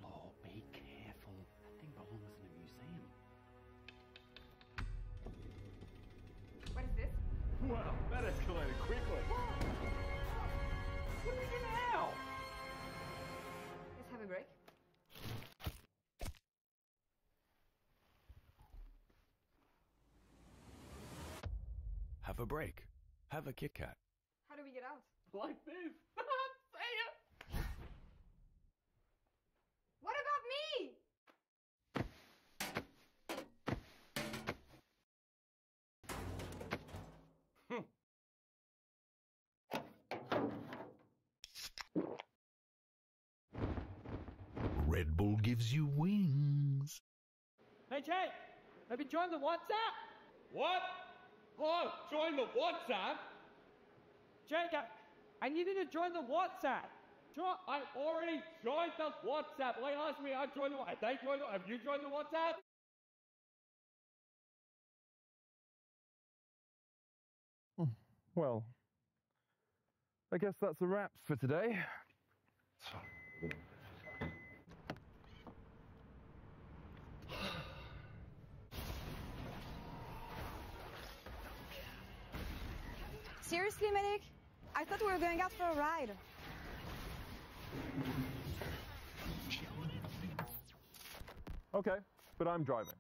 Lord, be careful. That thing belongs in a museum. What is this? Wow, that escalated quickly. What do we do now? Let's have a break. Have a break. Have a Kit Kat. How do we get out? Like this. Say it. What about me? Red Bull gives you wings. Hey, Jake, have you joined the WhatsApp? What? Oh, join the WhatsApp? Jake, I need you to join the WhatsApp. I already joined the WhatsApp. They asked me, I joined the WhatsApp. Have you joined the WhatsApp? Well, I guess that's a wrap for today. Seriously, medic? I thought we were going out for a ride. Okay, but I'm driving.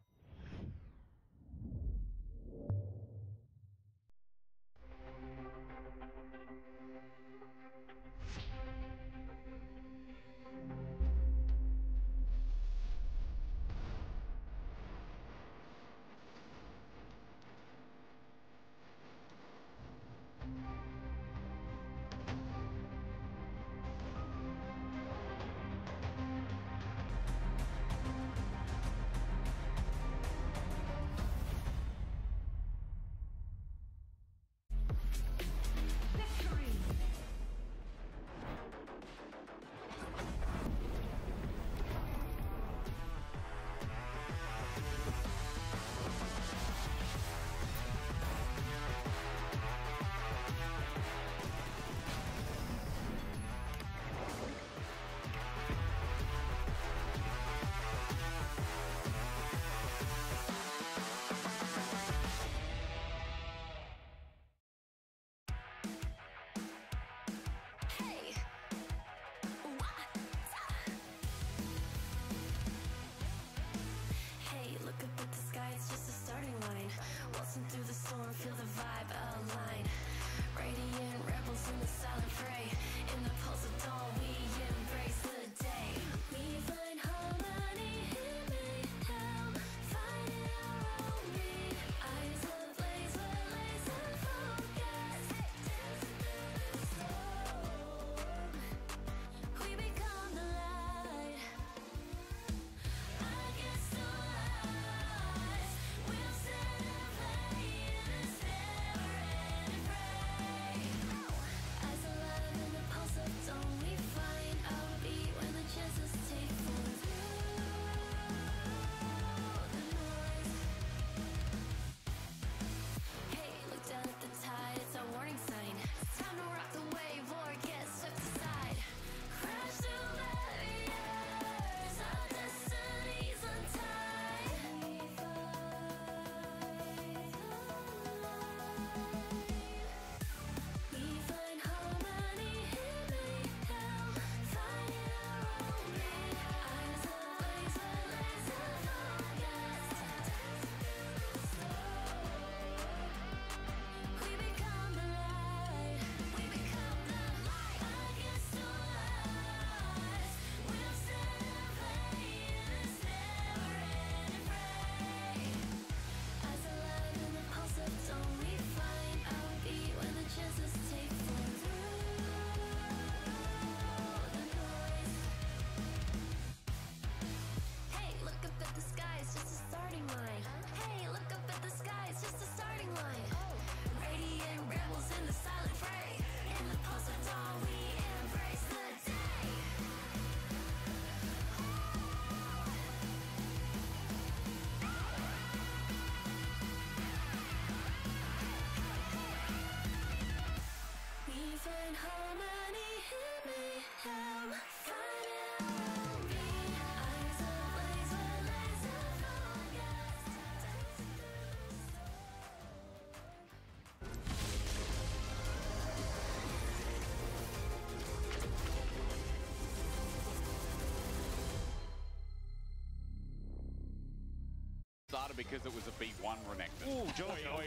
harder because it was a B1 Renegade. Ooh, Jojo.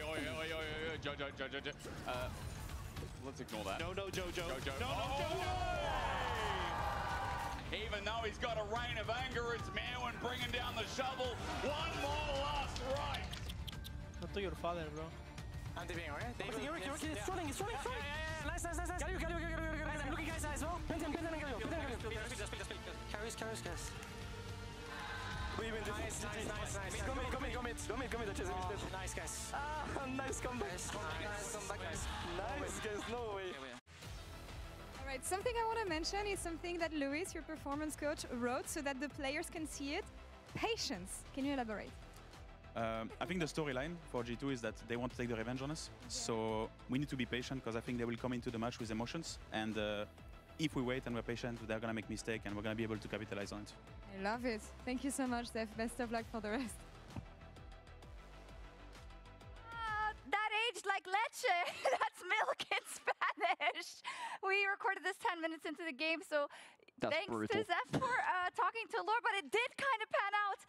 Jojo. Let's ignore that. No, Jojo. No, Jojo. Even though he's got a rain of anger, it's Merwin bringing down the shovel. One more last right. Not to your father, bro. Anti-being, okay? It's running. Nice. Galio. Looking guys, eyes, bro. Pin him, Galio. Carries, guys. Nice. Go mid. Nice, guys. Nice comeback. Nice, guys. No way. All right, something I want to mention is something that Luis, your performance coach, wrote so that the players can see it. Patience. Can you elaborate? I think the storyline for G2 is that they want to take the revenge on us. So we need to be patient because I think they will come into the match with emotions. And if we wait and we're patient, they're going to make mistakes and we're going to be able to capitalize on it. I love it. Thank you so much, Steph. Best of luck for the rest. That aged like leche. That's milk in Spanish. We recorded this 10 minutes into the game, so that's thanks brutal. to Zeph for talking to Lore, but it did kind of pan out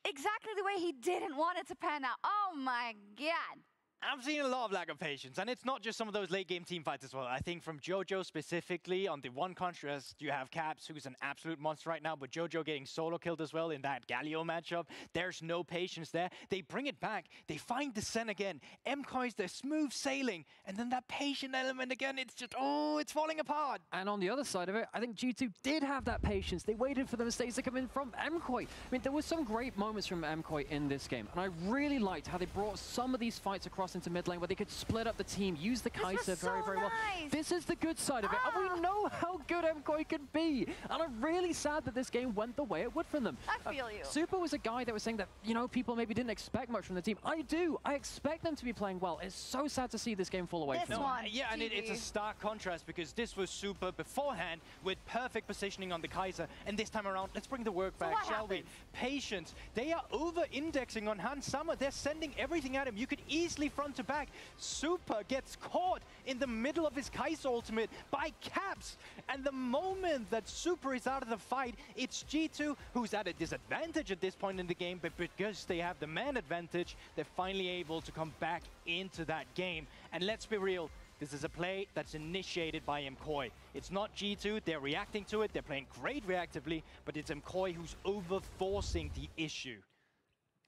exactly the way he didn't want it to pan out. Oh my God. I'm seeing a lot of lack of patience, and it's not just some of those late game team fights as well. I think from Jojo specifically, on the one contrast, you have Caps, who's an absolute monster right now, but Jojo getting solo killed as well in that Galio matchup. There's no patience there. They bring it back. They find the Sen again. MKOI's the smooth sailing, and then that patient element again, it's just, oh, it's falling apart. And on the other side of it, I think G2 did have that patience. They waited for the mistakes to come in from MKOI. I mean, there were some great moments from MKOI in this game, and I really liked how they brought some of these fights across into mid lane where they could split up the team, use the Kai'Sa very well. This is the good side of it, and we know how good MKOI can be. And I'm really sad that this game went the way it would from them. I feel you. Super was a guy that was saying that, you know, people maybe didn't expect much from the team. I do. I expect them to be playing well. It's so sad to see this game fall away from them. Yeah, and it's a stark contrast because this was Super beforehand with perfect positioning on the Kai'Sa, and this time around, let's bring the work back, shall we? Patience. They are over-indexing on Hans Sommer. They're sending everything at him. You could easily front to back. Super gets caught in the middle of his Kai'Sa ultimate by Caps. And the moment that Super is out of the fight, it's G2 who's at a disadvantage at this point in the game, but because they have the man advantage, they're finally able to come back into that game. And let's be real, this is a play that's initiated by MKOI. It's not G2, they're reacting to it, they're playing great reactively, but it's MKOI who's over-forcing the issue.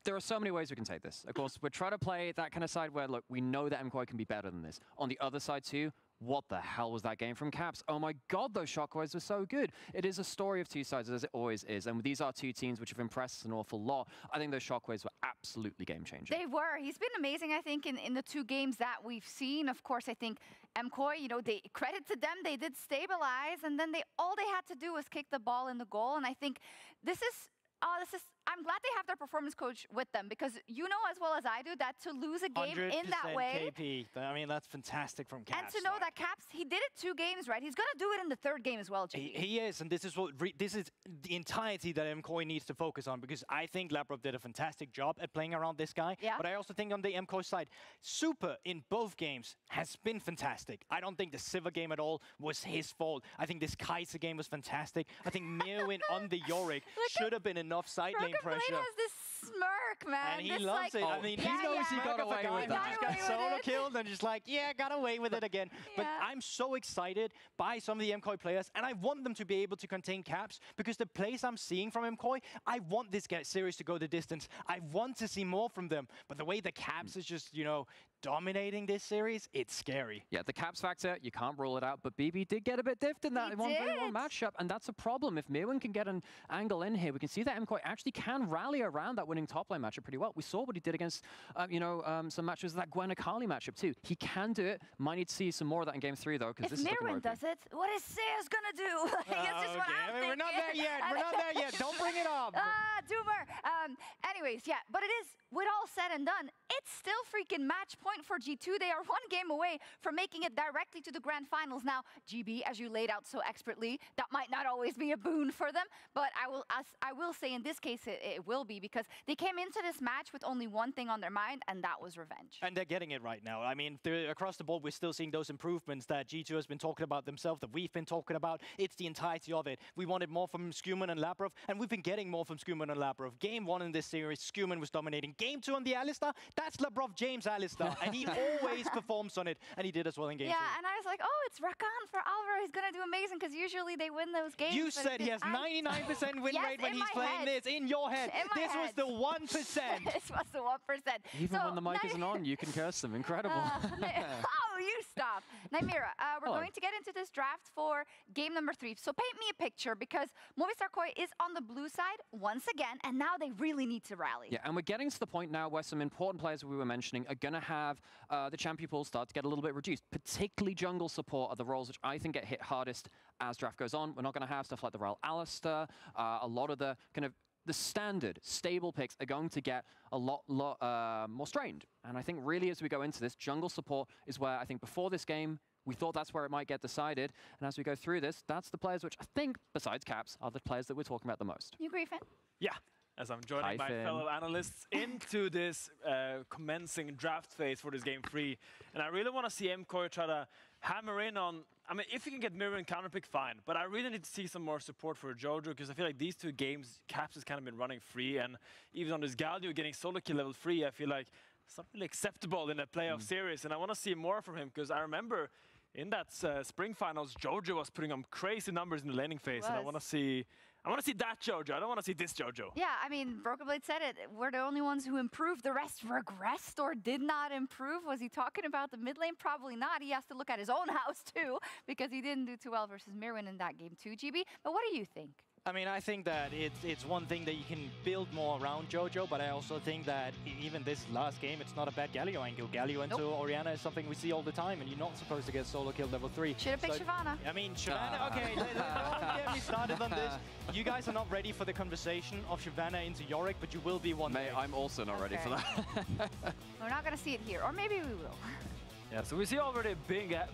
There are so many ways we can take this. Of course, we're trying to play that kind of side where, look, we know that MKOI can be better than this. On the other side too, what the hell was that game from Caps? Oh my God, those shockwaves were so good. It is a story of two sides, as it always is. And these are two teams which have impressed us an awful lot. I think those shockwaves were absolutely game-changing. They were. He's been amazing, I think, in the two games that we've seen. Of course, I think MKOI, you know, credit to them, they did stabilize, and then all they had to do was kick the ball in the goal. And I think I'm glad they have their performance coach with them, because you know as well as I do that to lose a game in that way. KP. I mean, that's fantastic from Caps. And to know that Caps, he did it 2 games, right? He's going to do it in the 3rd game as well, JP. He is, and this is the entirety that MKOI needs to focus on, because I think Labrov did a fantastic job at playing around this guy. Yeah. But I also think on the MKOI side, Super in both games has been fantastic. I don't think the Sivir game at all was his fault. I think this Kai'Sa game was fantastic. I think Merwin on the Yorick should have been enough side lane pressure. Has this smirk, man. And he loves it. I mean, he knows he got away with it. He just got solo killed and just like, yeah, got away with it again. But I'm so excited by some of the MKOI players, and I want them to be able to contain Caps, because the plays I'm seeing from MKOI, I want this series to go the distance. I want to see more from them. But the way the Caps is just, you know, dominating this series, it's scary. Yeah, the Caps factor, you can't rule it out, but BB did get a bit diffed in that 1v1 matchup, and that's a problem. If Merwin can get an angle in here, we can see that MKOI actually can rally around that winning top lane matchup pretty well. We saw what he did against, some matches, that Gwen Akali matchup too. He can do it. Might need to see some more of that in Game 3 though, because this is looking Merwin does it, what is Sayers gonna do? That's just what I'm thinking. We're not there yet. We're not there yet. Don't bring it up. Doomer. Anyways, yeah, but it is, with all said and done, it's still freaking match point for G2. They are 1 game away from making it directly to the grand finals. Now, GB, as you laid out so expertly, that might not always be a boon for them, but I will say in this case it will be, because they came into this match with only one thing on their mind, and that was revenge. And they're getting it right now. I mean, across the board, we're still seeing those improvements that G2 has been talking about themselves, that we've been talking about. It's the entirety of it. We wanted more from Skuman and Labrov, and we've been getting more from Skuman and Labrov. Game 1 in this series, Skuman was dominating Game 2 on the Alistar, that's LeBron James Alistar, and he always performs on it, and he did as well in Game 2. Yeah, and I was like, oh, it's Rakan for Alvaro. He's going to do amazing, because usually they win those games. You said he has 99% win rate when he's playing this. In your head. This was the 1%. This was the 1%. Even when the mic isn't on, you can curse them. Incredible. Oh, you stop. Nymira, we're going to get into this draft for game number 3. So paint me a picture, because Movistar Koi is on the blue side once again, and now they really need to rally. Yeah, and we're getting to the point now where some important players we were mentioning are going to have the champion pool start to get a little bit reduced. Particularly jungle support are the roles which I think get hit hardest as draft goes on. We're not going to have stuff like the Royal Alistar. A lot of the kind of the standard stable picks are going to get a lot more strained. And I think really as we go into this, jungle support is where I think before this game, we thought that's where it might get decided. And as we go through this, that's the players which I think, besides Caps, are the players that we're talking about the most. You agree, Finn? Yeah. As I'm joining my fellow analysts into this commencing draft phase for this game 3. And I really want to see MKoi try to hammer in on, I mean, if you can get mirror and counterpick, fine. But I really need to see some more support for Jojo, because I feel like these 2 games, Caps has kind of been running free. And even on this Galio getting solo kill level 3, I feel like it's not really acceptable in a playoff series. And I want to see more from him, because I remember in that spring finals, Jojo was putting on crazy numbers in the laning phase. And I want to see that Jojo. I don't want to see this Jojo. Yeah, I mean, Broken Blade said it. We're the only ones who improved. The rest regressed or did not improve. Was he talking about the mid lane? Probably not. He has to look at his own house, too, because he didn't do too well versus Mirwin in that game, too, GB. But what do you think? I mean, I think that it's one thing that you can build more around Jojo, but I also think that even this last game, it's not a bad Galio angle. Galio into Orianna is something we see all the time, and you're not supposed to get solo kill level 3. Should have picked Shyvana. I mean, Shyvana, okay, don't get me started on this. You guys are not ready for the conversation of Shyvana into Yorick, but you will be one day. I'm also not ready for that. We're not going to see it here, or maybe we will. Yeah, so we see already a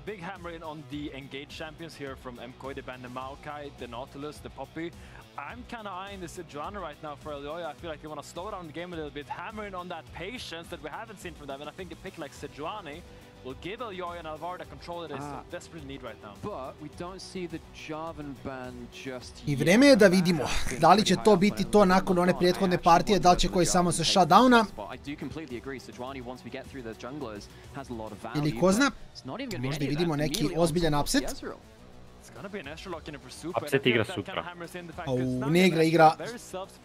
big hammer in on the engaged champions here from MKoi. They banned the Maokai, the Nautilus, the Poppy. I'm kind of eyeing the Sejuani right now for Elioya. I feel like they want to slow down the game a little bit, hammering on that patience that we haven't seen from them. And I think a pick like Sejuani will give Elioya and Alvaro the control that they desperately need right now. But we don't see the Jarvan ban just I vreme je da vidimo da li će to biti to nakon one prethodne partije, da li će koji samo se shutdowna. Ili ko zna, možda i vidimo neki ozbiljan upset. Upset igra sutra. Ne igra,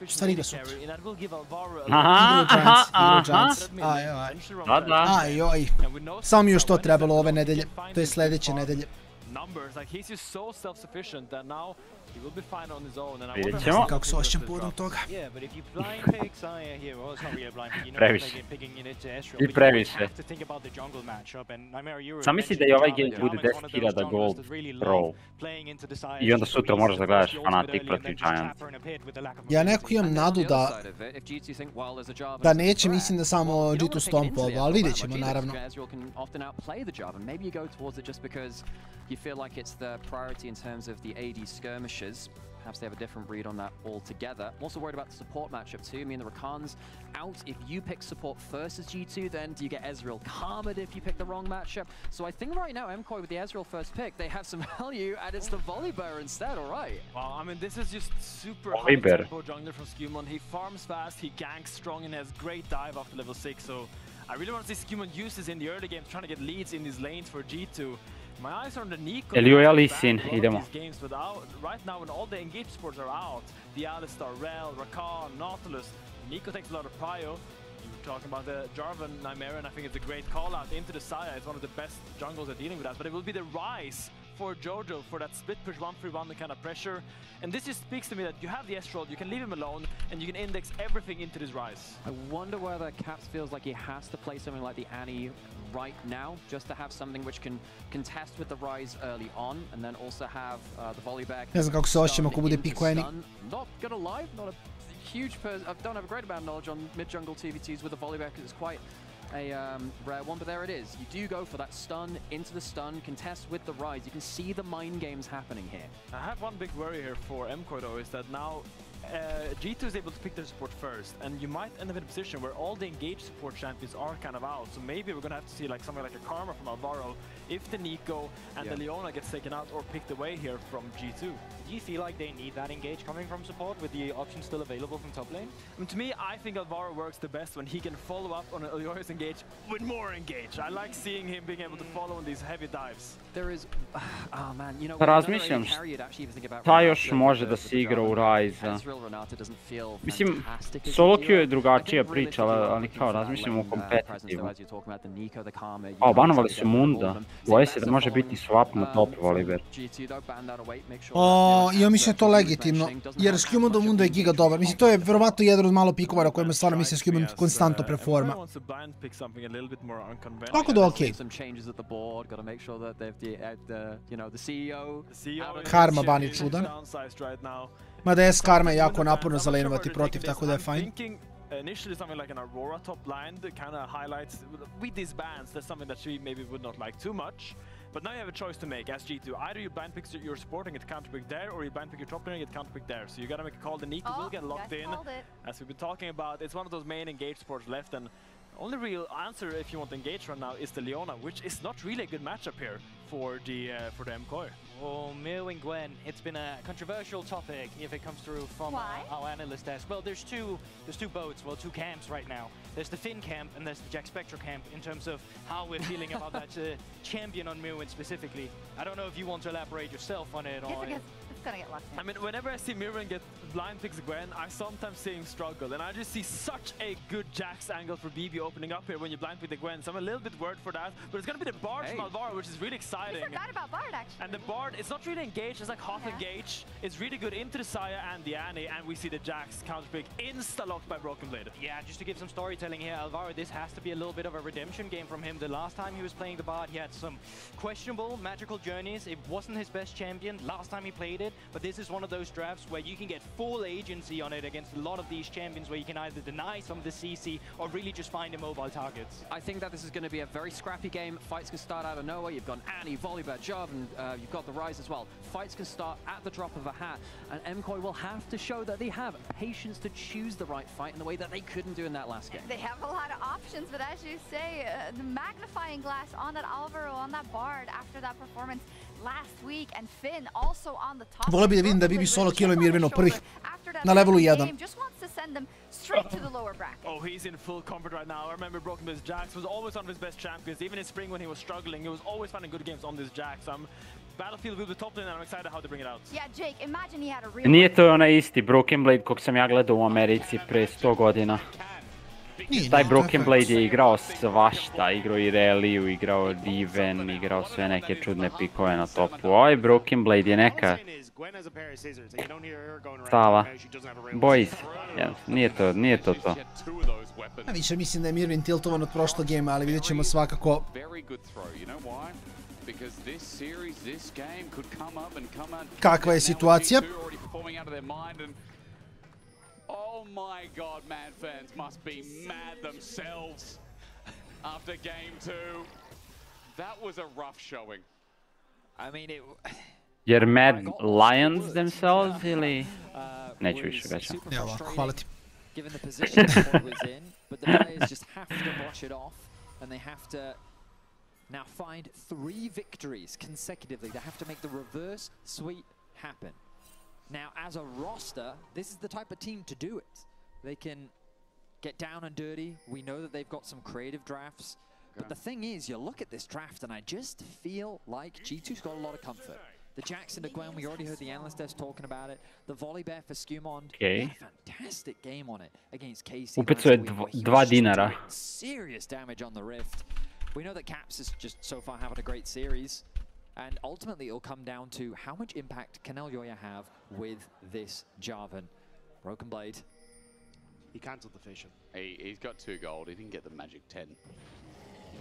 stvar igra sutra. Ajoj, samo mi još to trebalo ove nedelje, to je sljedeće nedelje. Vidjet ćemo. Kako se osjećam povodom toga. Previše. I previše. Sam misli da i ovaj game bude 10.000 gold pro. I onda sutra možeš da gledaš Fnatic protiv Giants. Ja neko imam nadu da neće, mislim da samo G2 stomp ovo, ali vidjet ćemo naravno. You feel like it's the priority in terms of the AD skirmishes. Perhaps they have a different read on that altogether. I'm also worried about the support matchup too. I mean, the Rakan's out. If you pick support first as G2, then do you get Ezreal Karmad if you pick the wrong matchup? So I think right now, MKoi with the Ezreal first pick, they have some value, and it's the Volibear instead, all right. Well, I mean, this is just super high tempo jungler from Skumon. He farms fast, he ganks strong, and has great dive after level 6. So I really want to see Skumon use this in the early games, trying to get leads in these lanes for G2. My eyes are on the Nico. Elioya Lee Sin, idemo. Right now, when all the engaged sports are out, the Alistar, Rel, Rakan, Nautilus, Nico takes a lot of prio. You were talking about the Jarvan, Nymera, and I think it's a great call out into the Saya. It's one of the best jungles at dealing with that, but it will be the Rise for Jojo for that split push 1-3-1, the kind of pressure. And this just speaks to me that you have the Astral, you can leave him alone, and you can index everything into this Rise. I wonder whether Caps feels like he has to play something like the Annie right now, just to have something which can contest with the Rise early on, and then also have the Volibear. Ne znam kako se osjećam ako bude pick Annie. Not gonna lie, not a huge person. I don't have a great amount of knowledge on mid-jungle TVTs with the Volibear because it's quite a rare one, but there it is. You do go for that stun, into the stun, contest with the Rise. You can see the mind games happening here. I have one big worry here for MKoi though, is that now G2 is able to pick their support first, and you might end up in a position where all the engaged support champions are kind of out. So maybe we're gonna have to see like something like a Karma from Alvaro if the Nico and the Leona gets taken out or picked away here from G2. Do you feel like they need that engage coming from support with the option still available from top lane? I mean, to me, I think Alvaro works the best when he can follow up on Leona's engage with more engage. I like seeing him being able to follow on these heavy dives. There is, oh man, you know, razmišljam šta još može da se igra u Rise. Mislim, solo queue je drugačija priča, ali kao razmišljam u kompetitivu. O, banovali su Munda. Boje se da može biti swap na top Volibear. Ja mislim to legitimno, jer Skjumundov Mundo je giga dobar. Mislim, to je verovatno jedan od malo pikova na kojima stvarno mislim Skjumund konstantno performa. Tako da okej. Karma bani čudan. Mada S Karma je jako naporno za laneovati protiv, tako da je fajn. Initially something like an Aurora top line that kind of highlights with these bans, that's something that she maybe would not like too much. But now you have a choice to make as G2. Either you blind pick your supporting it counter pick there, or you blind pick your top lane and get counter pick there. So you gotta make a call. The Nico will get locked in. As we've been talking about, it's one of those main engage supports left, and only real answer if you want to engage right now is the Leona, which is not really a good matchup here for the MCOY. Well, Mill and Gwen, it's been a controversial topic if it comes through from our analyst desk. Well, there's two boats, well, two camps right now. There's the Finn camp and there's the Jack Spectre camp in terms of how we're feeling about that champion on Mirwin specifically. I don't know if you want to elaborate yourself on it. Or it's gonna get locked in. I mean, whenever I see Mirwin get blind picks Gwen, I sometimes see him struggle, and I just see such a good Jax angle for BB opening up here when you blind pick the Gwen. So I'm a little bit worried for that, but it's gonna be the Bard from Alvaro, which is really exciting. We forgot about Bard actually. And the Bard, it's not really engaged, it's like half engaged. It's really good into the Saya and the Annie, and we see the Jax counter pick insta-locked by Broken Blade. Yeah, just to give some storytelling here, Alvaro, this has to be a little bit of a redemption game from him. The last time he was playing the Bard, he had some questionable magical journeys. It wasn't his best champion last time he played it, but this is one of those drafts where you can get full agency on it against a lot of these champions, where you can either deny some of the CC or really just find immobile targets. I think that this is going to be a very scrappy game. Fights can start out of nowhere. You've got Annie, Volibear, Jov, and you've got the Rise as well. Fights can start at the drop of a hat, and MCOY will have to show that they have patience to choose the right fight in the way that they couldn't do in that last game. They have a lot of options, but as you say, the magnifying glass on that Alvaro, on that Bard after that performance last week, and Finn also on the top. Volio bi da vidim da BB solo killuje Mirvinu prvih na levelu 1. Just wants to send them straight to the lower bracket. Oh, he's in full comfort right now. I remember Broken Blade Jax was always one of his best champions. Even in spring when he was struggling, he was always finding good games on this Jax. Battlefield will be top lane, and I'm excited how they bring it out. Yeah, Jake, imagine he had a real... Nije to onaj isti Broken Blade kog sam ja gledao u Americi pre 100 godina. Taj Broken Blade je igrao svašta, igrao i Reliju, igrao Diven, igrao sve neke čudne pikove na topu. Ovaj Broken Blade je neka stava. Boys, nije to to. Ja više mislim da je Mirwin tiltovan od prošlog gema, ali vidjet ćemo svakako. Kakva je situacija? Oh my god, Mad fans must be mad themselves after game 2. That was a rough showing. I mean, Jer Mad Lions themselves ili... Neću više gaća. Evo ovako, hvala ti. Given the position the was in, but the players just have to wash it off, and they have to now find 3 victories consecutively. They have to make the reverse sweep happen. Now, as a roster, this is the type of team to do it. They can get down and dirty. We know that they've got some creative drafts. But the thing is, you look at this draft, and I just feel like G2's got a lot of comfort. The Jackson to Gwen, we already heard the analyst desk talking about it. The Volibear for Skjumund. Okay. They had a fantastic game on it against Casey. Upecuje 2 dinara. Serious damage on the Rift. We know that Caps is just so far having a great series. And ultimately, it'll come down to how much impact can Elyoya have with this Jarvan. Broken Blade. He cancelled the vision. He's got 2 gold. He didn't get the magic 10.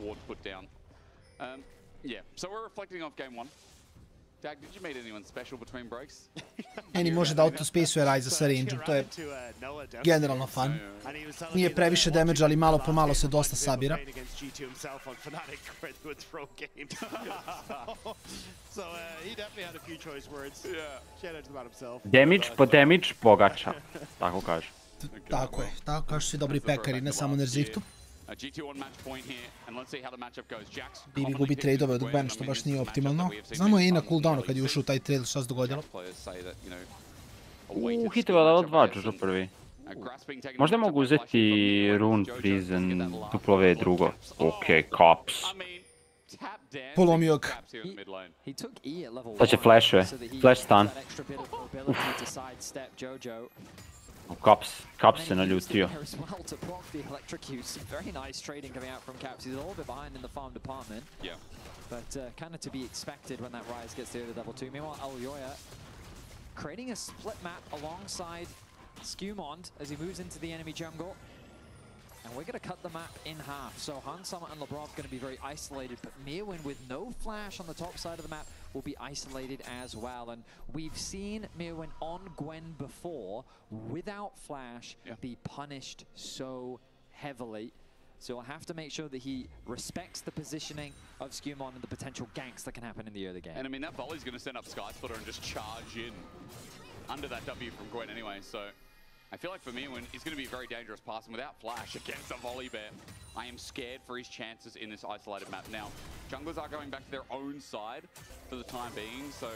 Ward put down. Yeah, so we're reflecting off game 1. Jack, did you meet anyone special between breaks? Meni može da autospacuje Ryza sa range-om, to je generalno fun. Nije previše damage, ali malo po malo se dosta sabira. Damage po damage pogača, tako kaže. Tako je, tako kažu svi dobri pekari, ne samo Nerziftu. Bibi gubi trade-ove od Gwen, što baš nije optimalno. Znamo je i na cooldownu kad je ušao u taj trade, šta se dogodilo. Hitova level 2, Jojo prvi. Možda mogu uzeti Rune Prison, W drugo. Okej, Cops. Polomio ga. Sad će flashove, flash stun. Caps se naljutio. Creating a split map alongside Skumond as he moves into the enemy jungle. And we're going to cut the map in half. So Hansama and Labrov going to be very isolated, but Mirwin with no flash on the top side of the map will be isolated as well. And we've seen Mirwin on Gwen before, without flash, be punished so heavily. So we'll have to make sure that he respects the positioning of Skumon and the potential ganks that can happen in the early game. And I mean, that volley's going to send up Sky Splitter and just charge in under that W from Gwen anyway, so I feel like for me, he's going to be very dangerous passing without flash against a volley bear. I am scared for his chances in this isolated map. Now, junglers are going back to their own side for the time being, so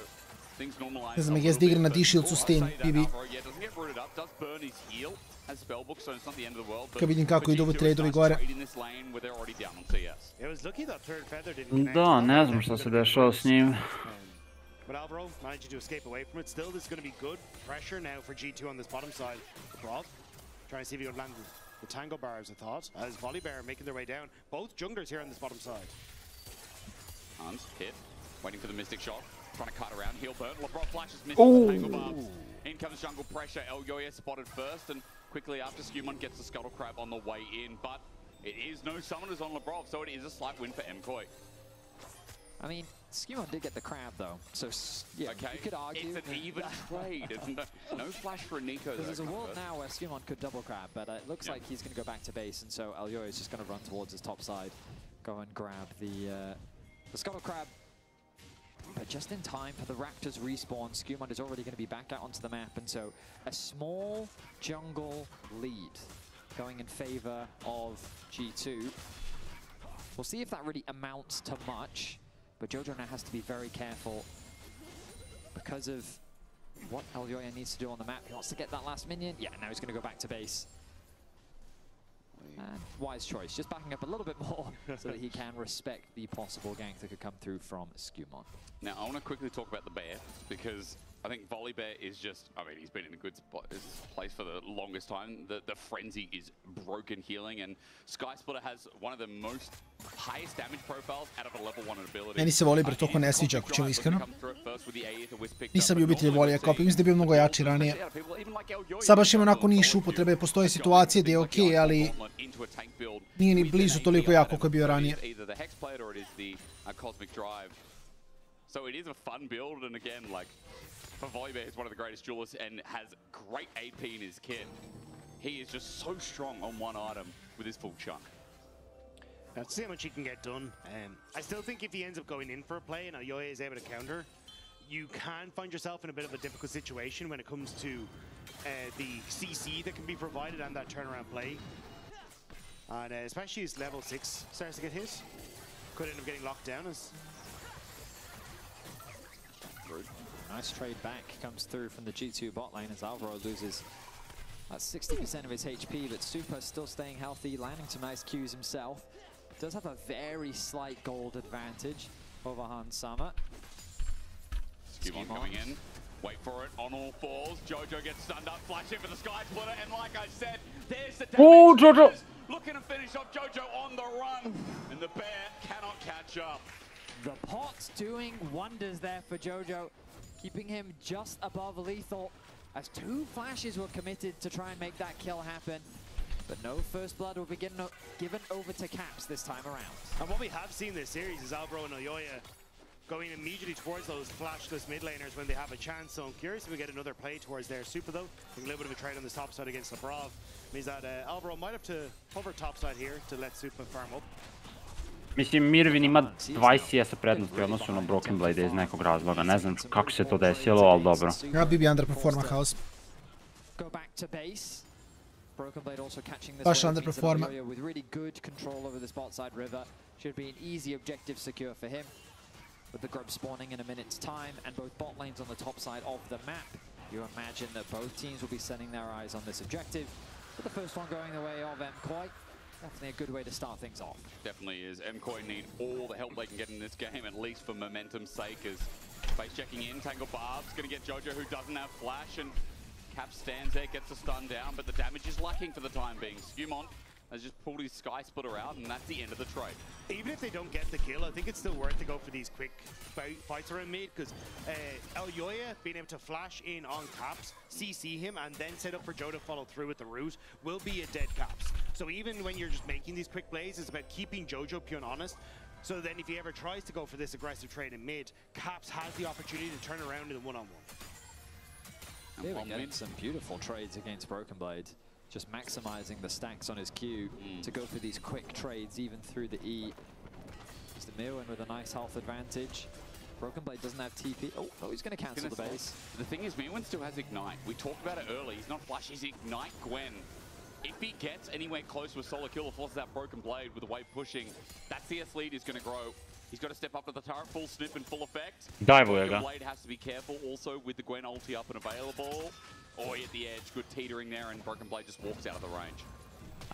things normalize. Ne znam, je da igra na D-Shield-cu s tim, Bibi. Kad vidim kako idu ovi trade-ovi gore. Da, ne znam što se dešava s njim. But Alvaro managed to escape away from it. Still, there's going to be good pressure now for G2 on this bottom side. Rob trying to see if he can land the tango bars, I thought, as Volibear making their way down. Both junglers here on this bottom side. Hans hit, waiting for the Mystic shot, trying to cut around, heal burn. LeBron flashes, misses the tango bars. In comes jungle pressure. Elyoya spotted first, and quickly after Skumon gets the Scuttle Crab on the way in. But it is no summoners on LeBron, so it is a slight win for MKOI. I mean, Skumon did get the crab though, so yeah, you could argue. It's an even trade, isn't it? No flash for Nico though. There's a world now where Skumon could double crab, but it looks like he's going to go back to base, and so Elyoya is just going to run towards his top side, go and grab the Scuttle Crab. But just in time for the Raptors respawn, Skumon is already going to be back out onto the map, and so a small jungle lead going in favor of G2. We'll see if that really amounts to much. But Jojo now has to be very careful because of what Elyoya needs to do on the map. He wants to get that last minion. Yeah, now he's going to go back to base. And wise choice, just backing up a little bit more so that he can respect the possible gank that could come through from Skumon. Now, I want to quickly talk about the bear, because I think Volibear is just, I mean, he's been in a good spot, place for the longest time. The frenzy is broken healing, and Sky Splitter has one of the most highest damage profiles out of a level 1 ability. Meni se Volibear toliko ne sviđa, ako ćemo iskreno. Nisam ljubitelj Volija kao, mislim da je bio mnogo jači ranije. Sad baš ima onako niš upotrebe, postoje situacije gdje je okej, ali nije ni blizu toliko jako kako je bio ranije. So it is a fun build, and again, like, for Volibear, he's one of the greatest duelists and has great AP in his kit. He is just so strong on one item with his full chunk. Let's see how much he can get done. I still think if he ends up going in for a play and Elyoya is able to counter, you can find yourself in a bit of a difficult situation when it comes to the CC that can be provided and that turnaround play. And especially as level 6 starts to get hit, could end up getting locked down as... Nice trade back comes through from the G2 bot lane as Alvaro loses 60% of his HP, but Super still staying healthy, landing some nice Qs himself. Does have a very slight gold advantage over Hansama. Skumon coming in, wait for it, on all fours. Jojo gets stunned up, flash in for the Sky Splitter, and like I said, there's the damage. Oh, Jojo! Looking to finish off Jojo on the run, and the bear cannot catch up. The pot's doing wonders there for Jojo, keeping him just above lethal, as 2 flashes were committed to try and make that kill happen. But no first blood will be given over to Caps this time around. And what we have seen this series is Alvaro and Elyoya going immediately towards those flashless mid laners when they have a chance. So I'm curious if we get another play towards their Super though. I think a little bit of a trade on the top side against Lebrov means that Alvaro might have to hover top side here to let Super farm up. Mislim, Mirvin ima 20 CS prednosti u odnosu na Broken Blade iz nekog razloga. Ne znam kako se to desilo, ali dobro. Ja bi underperforma House. Baš underperforma. With really good control over this bot side river. Should be an easy objective secure for him. With the grub spawning in a minute's time and both bot lanes on the top side of the map. You imagine that both teams will be setting their eyes on this objective. But the first one going the way of MKoi. Definitely a good way to start things off. Definitely is. MKoi need all the help they can get in this game, at least for momentum's sake, as face checking in. Tangle Barb's going to get Jojo, who doesn't have flash, and Cap stands there, gets the stun down, but the damage is lacking for the time being. Skewmon has just pulled his Sky Splitter out, and that's the end of the trade. Even if they don't get the kill, I think it's still worth to go for these quick fights around mid, because Elyoya being able to flash in on Caps, CC him, and then set up for Joe to follow through with the root will be a dead Caps. So even when you're just making these quick plays, it's about keeping Jojo pure and honest. So then if he ever tries to go for this aggressive trade in mid, Caps has the opportunity to turn around in a one-on-one. They were getting some beautiful trades against Broken Blade. Just maximizing the stacks on his Q to go for these quick trades even through the E. Mr. Mirwin with a nice health advantage. Broken Blade doesn't have TP. Oh, he's going to cancel the base. The thing is, Mirwin still has Ignite. We talked about it early. He's not flash, he's Ignite Gwen. If he gets anywhere close to a solo kill or forces that Broken Blade with the wave pushing, that CS lead is going to grow. He's got to step up to the turret, full snip and full effect. Broken Blade has to be careful also with the Gwen ulti up and available. Oi at the edge, good teetering there, and Broken Blade just walks out of the range.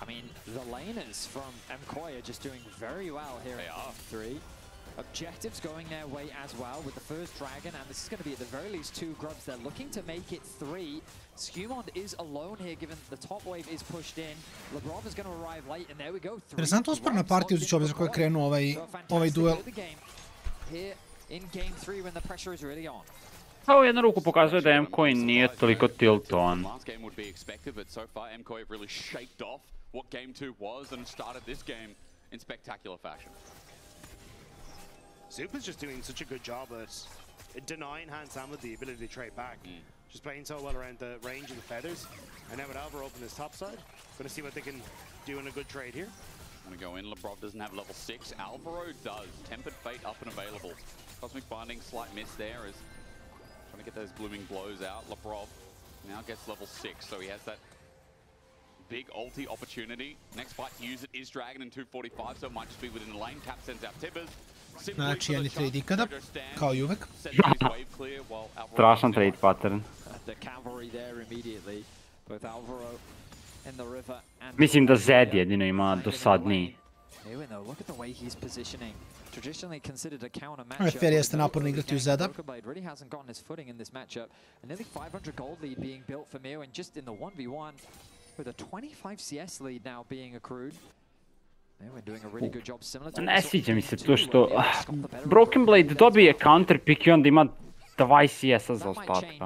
I mean, the laners from MKoi are just doing very well here in 3. Objectives going their way as well with the first dragon, and this is going to be at the very least 2 grubs. They're looking to make it 3. Skewmon is alone here, given the top wave is pushed in. Lebrov is going to arrive late, and there we go. Interesantna usporna partija uz čovjek za koje je krenuo ovaj duel. Here in game 3 when the pressure is really on. Ovo jedna ruku pokazuje da MKoi nije toliko tiltovan. Last game would be expected, but so far MKoi have really shaped off what game 2 was and started this game in spectacular fashion. Super's just doing such a good job at denying Hansam the ability to trade back. Just playing so well around the range and the feathers. And now with Alvaro open his top side, going to see what they can do in a good trade here. Want to go in. Lebrov doesn't have level 6. Alvaro does. Tempered Fate up and available. Cosmic Binding, slight miss there as trying to get those blooming blows out. Lebrov now gets level 6, so he has that big ulti opportunity. Next fight to use it is Dragon in 245, so it might just be within the lane. Cap sends out Tibbers. Znači, jedni trade ikada, kao i uvek. Strašan trade pattern. Mislim da Zed jedino ima dosadniji. Fair jeste naporno igrati u Zeda. Ne sviđa mi se to što Broken Blade dobije counter pick i onda ima 20 CS-a za ostatka.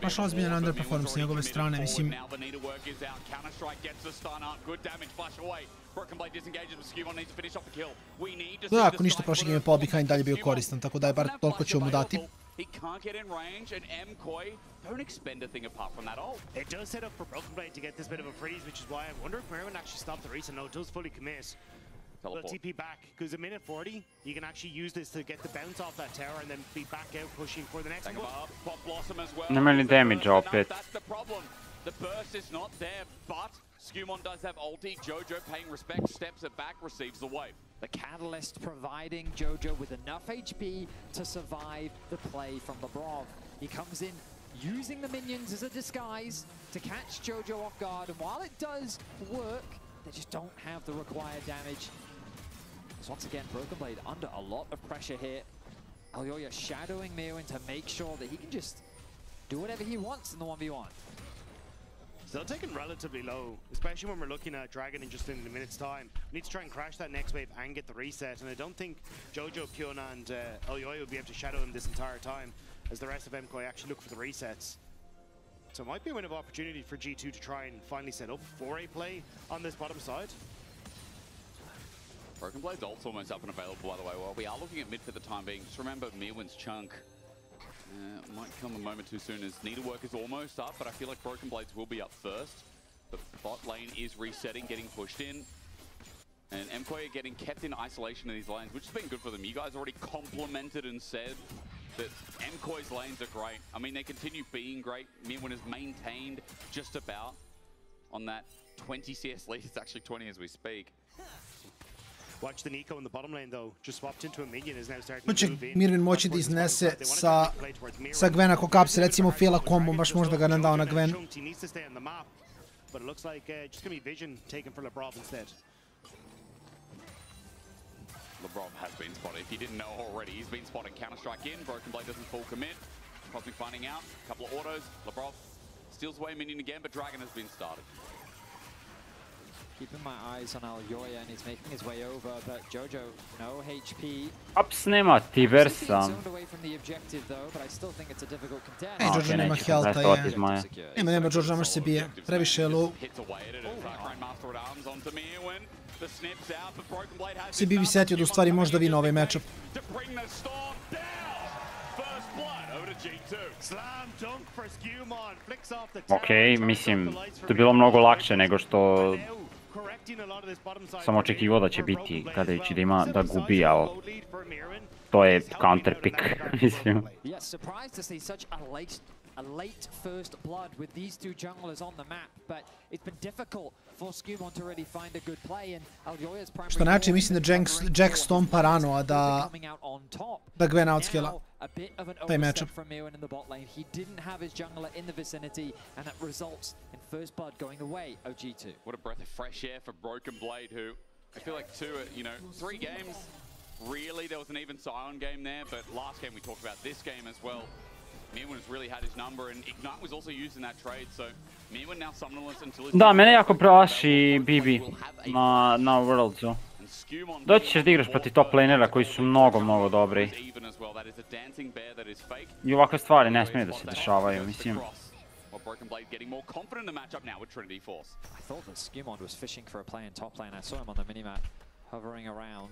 Baš ozbiljan underperform s njegove strane, mislim. Da, ako ništa prošli game je Paul Behind dalje bio koristan, tako da je bar toliko ćemo mu dati. He can't get in range, and MKoi don't expend a thing apart from that ult. It does set up for Broken Blade to get this bit of a freeze, which is why I wonder if Merwin actually stopped the reset. No, it does fully commit. They'll TP back, because a minute 40, you can actually use this to get the bounce off that tower and then be back out pushing for the next one. Pop Blossom as well. Nema li damage opet. That's the problem. The burst is not there, but Skewmon does have ulti. Jojo paying respect, steps it back, receives the wave. The Catalyst providing Jojo with enough HP to survive the play from Lebrov. He comes in using the minions as a disguise to catch Jojo off guard, and while it does work, they just don't have the required damage. So once again, Broken Blade under a lot of pressure here. Elyoya shadowing Mirwin to make sure that he can just do whatever he wants in the 1v1. Still taken relatively low, especially when we're looking at Dragon in just in a minute's time. We need to try and crash that next wave and get the reset, and I don't think Jojo, Pyona and Elyoya will be able to shadow him this entire time as the rest of MKoi actually look for the resets. So it might be a window of opportunity for G2 to try and finally set up for a play on this bottom side. Broken Blade's ult's almost up and available, by the way. Well, we are looking at mid for the time being. Just remember Mirwin's chunk. Might come a moment too soon as Needlework is almost up, but I feel like Broken Blades will be up first. The bot lane is resetting, getting pushed in. And MKOI are getting kept in isolation in these lanes, which has been good for them. You guys already complimented and said that MKOI's lanes are great. I mean, they continue being great. Mirwin has maintained just about on that 20 CS lead. It's actually 20 as we speak. Watch the Nico in the bottom lane though. Just swapped into a minion is now starting to move in. Mirwin moći da iznese sa Gwena ko kapse, recimo Fela kombom, baš možda ga nam dao na Gwen. He needs to stay on the map, but it looks like just gonna be Vision taken for Lebrov instead. Lebrov has been spotted. If you didn't know already, he's been spotted. Counter-strike in. Broken Blade doesn't full commit. Cosmic finding out. A couple of autos. Lebrov steals away minion again, but Dragon has been started. Keeping my eyes on Aljoya and he's making his way over, but Jojo, no HP. Ups nema ti Versa. Jojo nema healtha, je. Nema Jojo, može se bije. Previše je low. Si bi setio da u stvari možda vina ovaj matchup. Okej, mislim, to je bilo mnogo lakše nego što sam očekivao da će biti, gledajući da ima da gubi, ali to je counter pick, mislim. A late first blood with these two junglers on the map, but it's been difficult for Skumon to really find a good play, and Aljoya's primary... Što znači, mislim da Jack stompa rano, a da Gwen outskilla taj matchup. He didn't have his jungler in the vicinity, and that results in first blood going the way of G2. What a breath of fresh air for Broken Blade, who I feel like three games, really, there was an even Sion game there, but last game we talked about this game as well. Mirwin has really had his number, and Ignite was also used in that trade, so Mirwin now summonerless until... Da, mene jako plaši Bibi na Worldsu. Doći ćeš da igraš protiv top lanera koji su mnogo dobri. I ovakve stvari ne smije da se dešavaju, mislim. Broken Blade getting more confident in the matchup now with Trinity Force. I thought that Skumon was fishing for a play in top lane. I saw him on the minimap hovering around.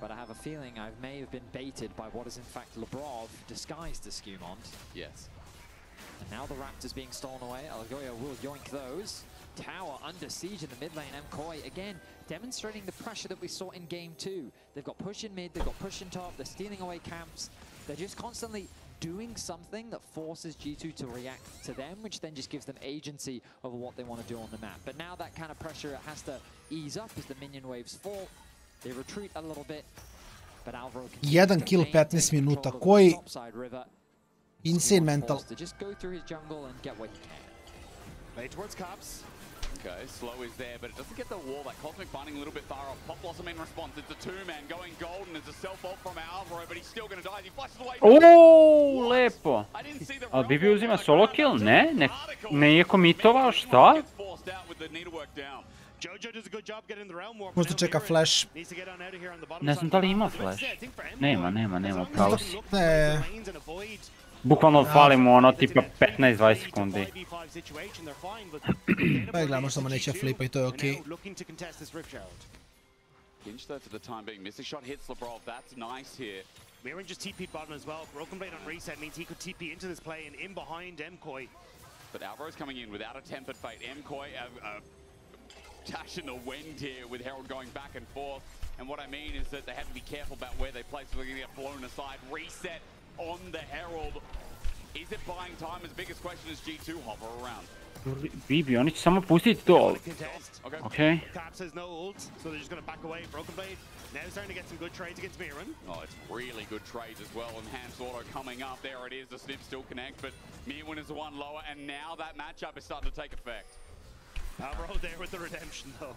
But I have a feeling I may have been baited by what is in fact Lebrov disguised as Skumon. Yes. And now the Raptors being stolen away. Aljoya will yoink those. Tower under siege in the mid lane. MKOI again demonstrating the pressure that we saw in game 2. They've got push in mid, they've got push in top, they're stealing away camps. They're just constantly doing something that forces G2 to react to them, which then just gives them agency over what they want to do on the map. But now that kind of pressure has to ease up as the minion waves fall. They retreat a little bit, but Alvaro Jedan kill 15 minuta, koji insane mental. To just go through his jungle and get what he can. Play towards Caps. Okay, slow is there, but it doesn't get the wall. That Cosmic finding a little bit far off. Pop Blossom in response. It's a two-man going golden. It's a self-ult from Alvaro, but he's still going to die. He flashes away. Oooo, lepo. Ali Bibi uzima solo kill? Ne je komitovao, šta? Možda čeka flash. Ne znam da li ima flash. Nema, pravo si. Bukvalno fali mu ono tipa 15-20 sekundi. Pa je gledamo, samo neće flipa i to je okej. Pinch though for the time being. Missing shot hits Lebrov. That's nice here. Mirwin just TP'd bottom as well. Broken Blade on reset means he could TP into this play and in behind MKOI. But Alvaro's coming in without a tempered fate. MKOI dash in the wind here with Herald going back and forth. And what I mean is that they have to be careful about where they play, so they're going to get blown aside. Reset on the Herald. Is it buying time? As biggest question is G2 hover around. Bibi, oni će samo pustiti to. Okay. Caps has no ult, so they're just going to back away. Broken Blade now starting to get some good trades against Mirwin. Oh, it's really good trades as well. Enhanced auto coming up. There it is. The snip still connect, but Mirwin is the one lower, and now that matchup is starting to take effect. Alvaro there with the redemption, though.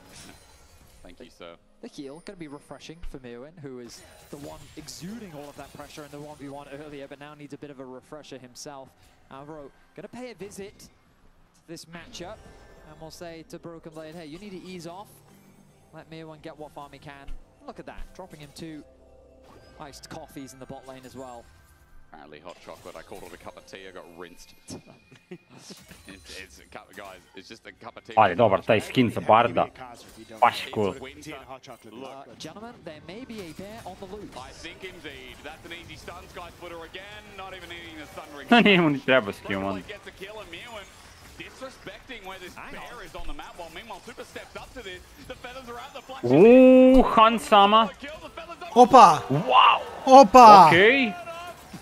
Thank you, sir. The heal going to be refreshing for Mirwin, who is the one exuding all of that pressure in the 1v1 earlier, but now needs a bit of a refresher himself. Alvaro going to pay a visit to this matchup, and we'll say to Broken Blade, hey, you need to ease off. Let Mirwin get what farm he can. Look at that, dropping him 2 iced coffees in the bot lane as well. Apparently hot chocolate. I called it a cup of tea. I got rinsed. It's a cup, guys. It's just a cup of tea. Ali, dobar, taj skin za Barda. Baš cool. Gentlemen, there may be a bear on the loose. I think indeed. That's an easy stun. Sky Splitter again. Not even needing a stun ring. Nije mu ni treba s kim on. Gets a kill and Mewen disrespecting where this bear is on the map. While meanwhile Super steps up to this. The feathers are out. The flash. Han sama. Opa! Wow! Opa! Okej.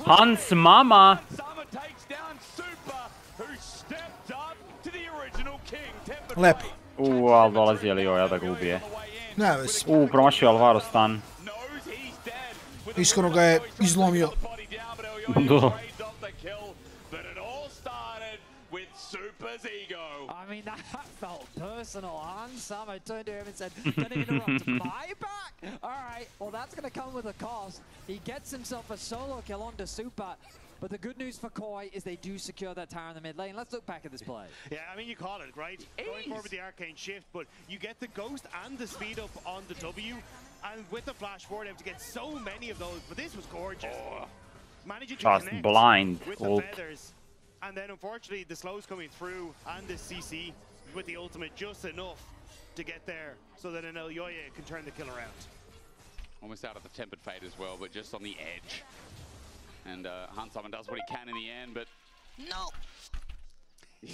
Hans mama. Lepo. Ali dolazi Elioja da ga ubije. Ne vez. Promašio Alvaro stan. Iskreno ga je izlomio. Da. I mean, that felt personal. Hans Sama turned to him and said, "Don't interrupt my back." All right, well, that's going to come with a cost. He gets himself a solo kill onto Super. But the good news for Koi is they do secure that tower in the mid lane. Let's look back at this play. Yeah, I mean, you call it, right? Going forward with the arcane shift, but you get the ghost and the speed up on the W. And with the flash forward, able to get so many of those. But this was gorgeous. Managing to Just connect blind with ult. the feathers. And then, unfortunately, the slows coming through and the CC with the ultimate just enough to get there so that an Elyoya can turn the kill around. Almost out of the tempered fate as well, but just on the edge. And Hans Sama does what he can in the end, but no. He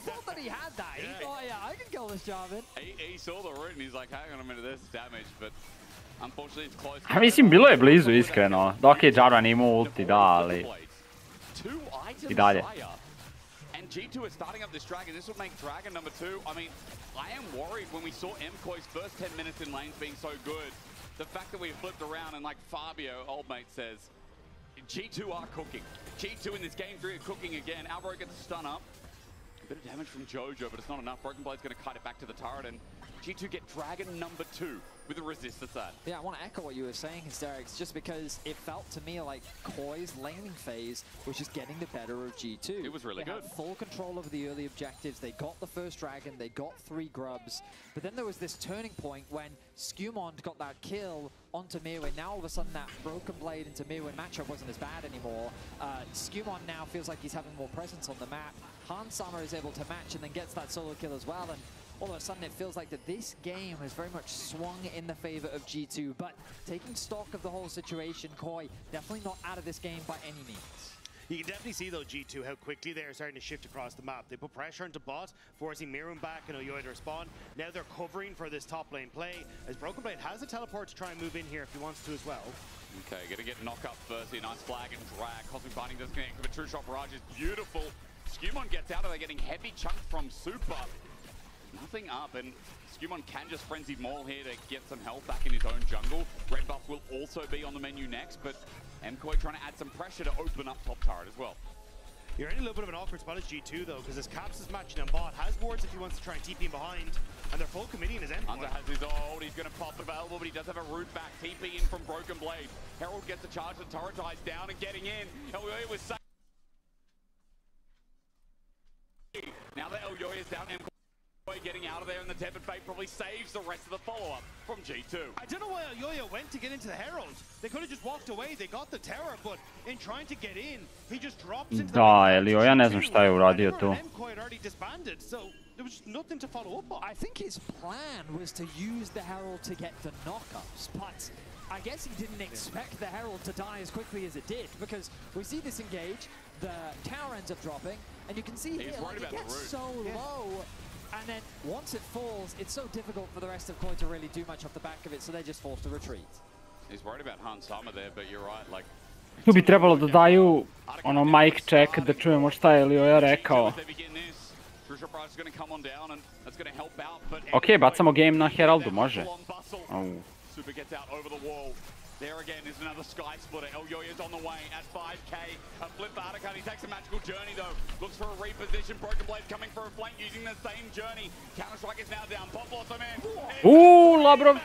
thought that he had that. He thought, yeah, I can kill this job in. He saw the root and he's like, hang on a minute, there's damage, but unfortunately it's close. A mislim, bilo je blizu, iskreno. Dok je Jarvan imao ulti, da, ali... I dalje. And G2 is starting up this Dragon. This would make Dragon number 2. I mean, I am worried when we saw MKOI's first 10 minutes in lanes being so good. The fact that we flipped around and like Fabio, old mate, says, G2 are cooking. G2 in this game 3 are cooking again. Alvaro gets a stun up. A bit of damage from Jojo, but it's not enough. Broken Blade's going to kite it back to the turret, and G2 get Dragon number 2 with a resist at that. Yeah, I want to echo what you were saying, Hysterics, just because it felt to me like Koi's laning phase was just getting the better of G2. It was really good. They had full control over the early objectives. They got the first Dragon, they got 3 grubs, but then there was this turning point when Skumond got that kill onto Mirwin. Now all of a sudden that Broken Blade into Mirwin matchup wasn't as bad anymore. Skumond now feels like he's having more presence on the map. Hans Sama is able to match and then gets that solo kill as well. And all of a sudden it feels like that this game has very much swung in the favor of G2. But taking stock of the whole situation, Koi definitely not out of this game by any means. You can definitely see, though, G2, how quickly they're starting to shift across the map. They put pressure into bot, forcing Mirwin back and Elyoya to respond. Now they're covering for this top lane play, as Broken Blade has a teleport to try and move in here if he wants to as well. Okay, gonna get knock up first. Nice flag and drag. Cosmic Binding does connect, but True Shot Barrage is beautiful. Skumon gets out of there, getting heavy chunks from Super. Nothing up, and Skumon can just Frenzy Maul here to get some health back in his own jungle. Red buff will also be on the menu next, but MKOI trying to add some pressure to open up top turret as well. You're in a little bit of an awkward spot as G2, though, because his Caps is matching on bot, has wards if he wants to try and TP him behind, and they're full committing his endpoint. Hunter has his ult, he's going to pop available, but he does have a root back. TP in from Broken Blade. Herald gets the charge, the turret ties down and getting in. Elyoya was safe. Now that Elyoya is down, MKOI getting out of there, and the Tempered Fate probably saves the rest of the follow-up from G2. I don't know why Elyoya went to get into the Herald. They could have just walked away. They got the terror, but in trying to get in, he just drops into the Elyoja ne znam šta je uradio tu. MKOI had already disbanded, so there was just nothing to follow up on. I think his plan was to use the Herald to get the knockups, but I guess he didn't expect the Herald to die as quickly as it did, because we see this engage, the tower ends up dropping, and you can see here, like, it gets so low. And then once it falls, it's so difficult for the rest of Koi to really do much off the back of it, so they're just forced to retreat. He's worried about Hans Sama there, but you're right, like... Tu bi trebalo da daju ono mic check da čujemo šta je Elyoja rekao. Okej, bacamo game na Heraldu, može. Super gets out over the wall. There again is another Sky Splitter. Elyoya's on the way at 5k. A flip Artican. He takes a magical journey though. Looks for a reposition. Broken Blade coming for a flank using the same journey. Counter-Strike is now down. Pop Blossom in. Ooh, Labrov.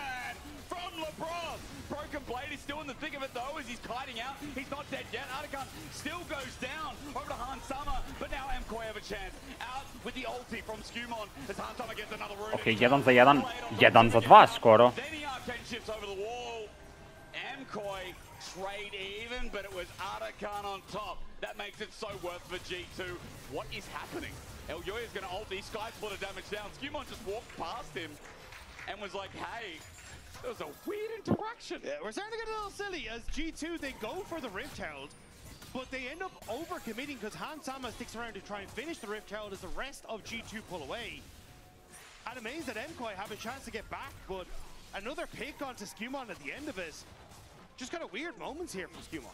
From LeBron. Broken Blade is still in the thick of it though as he's kiting out. He's not dead yet. Artican still goes down over to Hans Sama. But now MKOI have a chance. Out with the ulti from Skumon as Hans Sama gets another root. Okej, 1 za 1. 1 za 2 skoro. Then the arcane shifts over the wall. MKOI trade even, but it was Arakan on top. That makes it so worth for G2. What is happening? Elyoya's going to ult these Sky Splitter damage down. Skewmon just walked past him and was like, hey, there was a weird interaction. Yeah, we're starting to get a little silly as G2, they go for the Rift Herald, but they end up over-committing because Hansama sticks around to try and finish the Rift Herald as the rest of G2 pull away. And amazed that MKOI have a chance to get back, but another pick onto Skewmon at the end of it. Just kind of weird moments here from Skewmon.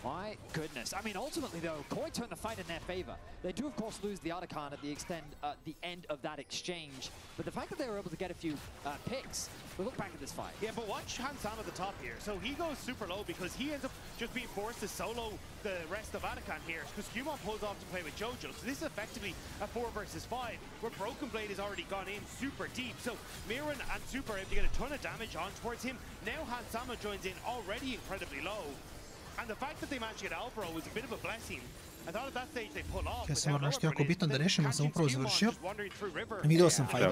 My goodness. I mean, ultimately, though, Koi turned the fight in their favor. They do, of course, lose the Arakan at the end of that exchange. But the fact that they were able to get a few picks, we look back at this fight. Yeah, but watch Hansama at the top here. So he goes super low because he ends up just being forced to solo the rest of Arakan here because Skewmon pulls off to play with Jojo. So this is effectively a 4 versus 5 where Broken Blade has already gone in super deep. So Mirren and Super are able to get a ton of damage on towards him. Now Hansama joins in already incredibly low. And the fact that they managed to get Albro was a bit of a blessing. I thought at that stage they pull off. Ja sam vam nešto jako bitno da rešim, ali sam upravo završio. Vidio sam fight.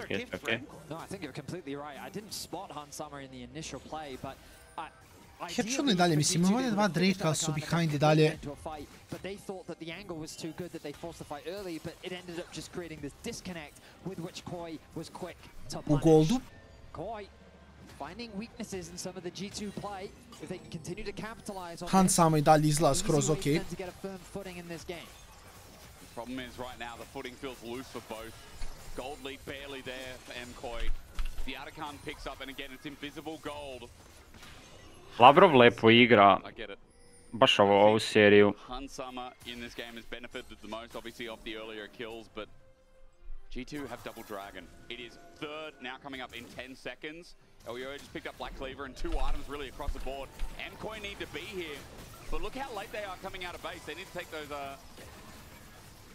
No, I think you're completely right. I didn't spot Hansama in the initial play, but Herčano i dalje, mislim, ove dva Drakea su behind i dalje. But they thought that the angle was too good that they forced the fight early, but it ended up just creating this disconnect with which Koi was quick to punish. U goldu. Koi finding weaknesses in some of the G2 play. If they can continue to capitalize on Hansama i dalje izgleda skroz ok. to get a firm footing in this game. Problem is right now the footing feels loose for both. Gold lead barely there for MKOI. The Arakan picks up and again it's invisible gold. Labrov lepo igra. Baš ovu seriju. Hansama in this game has benefited the most obviously off the earlier kills, but G2 have double dragon. It is third now coming up in 10 seconds. Elyoya just picked up Black Cleaver and 2 items really across the board. MKOI need to be here, but look how late they are coming out of base. They need to take those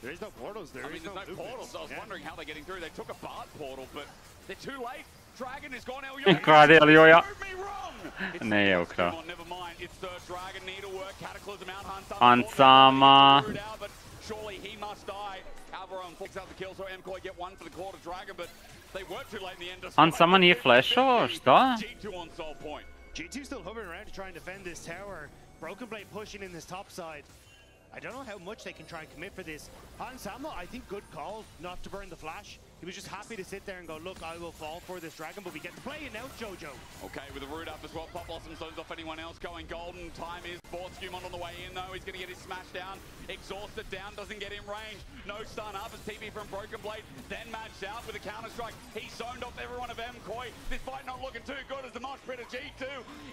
There is no portals there. I mean, there's no portals, so I was wondering how they're getting through. They took a Bard portal, but they're too late. Dragon is gone. Elyoya. Krade Elyoya. Ne je ukrao. Never mind. It's third dragon. Needlework. Cataclysm out. Hansama. Surely he must die. Alvaro picks out the kill, so MKOI get one for the quarter dragon, but they were too late in the end. Hansama nije flashao, šta? G2 on sole point. G2 still hovering around to try and defend this tower. Broken Blade pushing in this top side. I don't know how much they can try and commit for this. Hansama, I think good call not to burn the flash. He was just happy to sit there and go, look, I will fall for this dragon, but we get to play it now, Jojo. Okay, with the root up as well, Pop Blossom zones off anyone else going golden. Time is for Skewmon on the way in, though. He's going to get his smash down. Exhausted down, doesn't get in range. No stun up as TP from Broken Blade, then matched out with a counter-strike. He zoned off everyone of MKOI. This fight not looking too good as the mosh pit of G2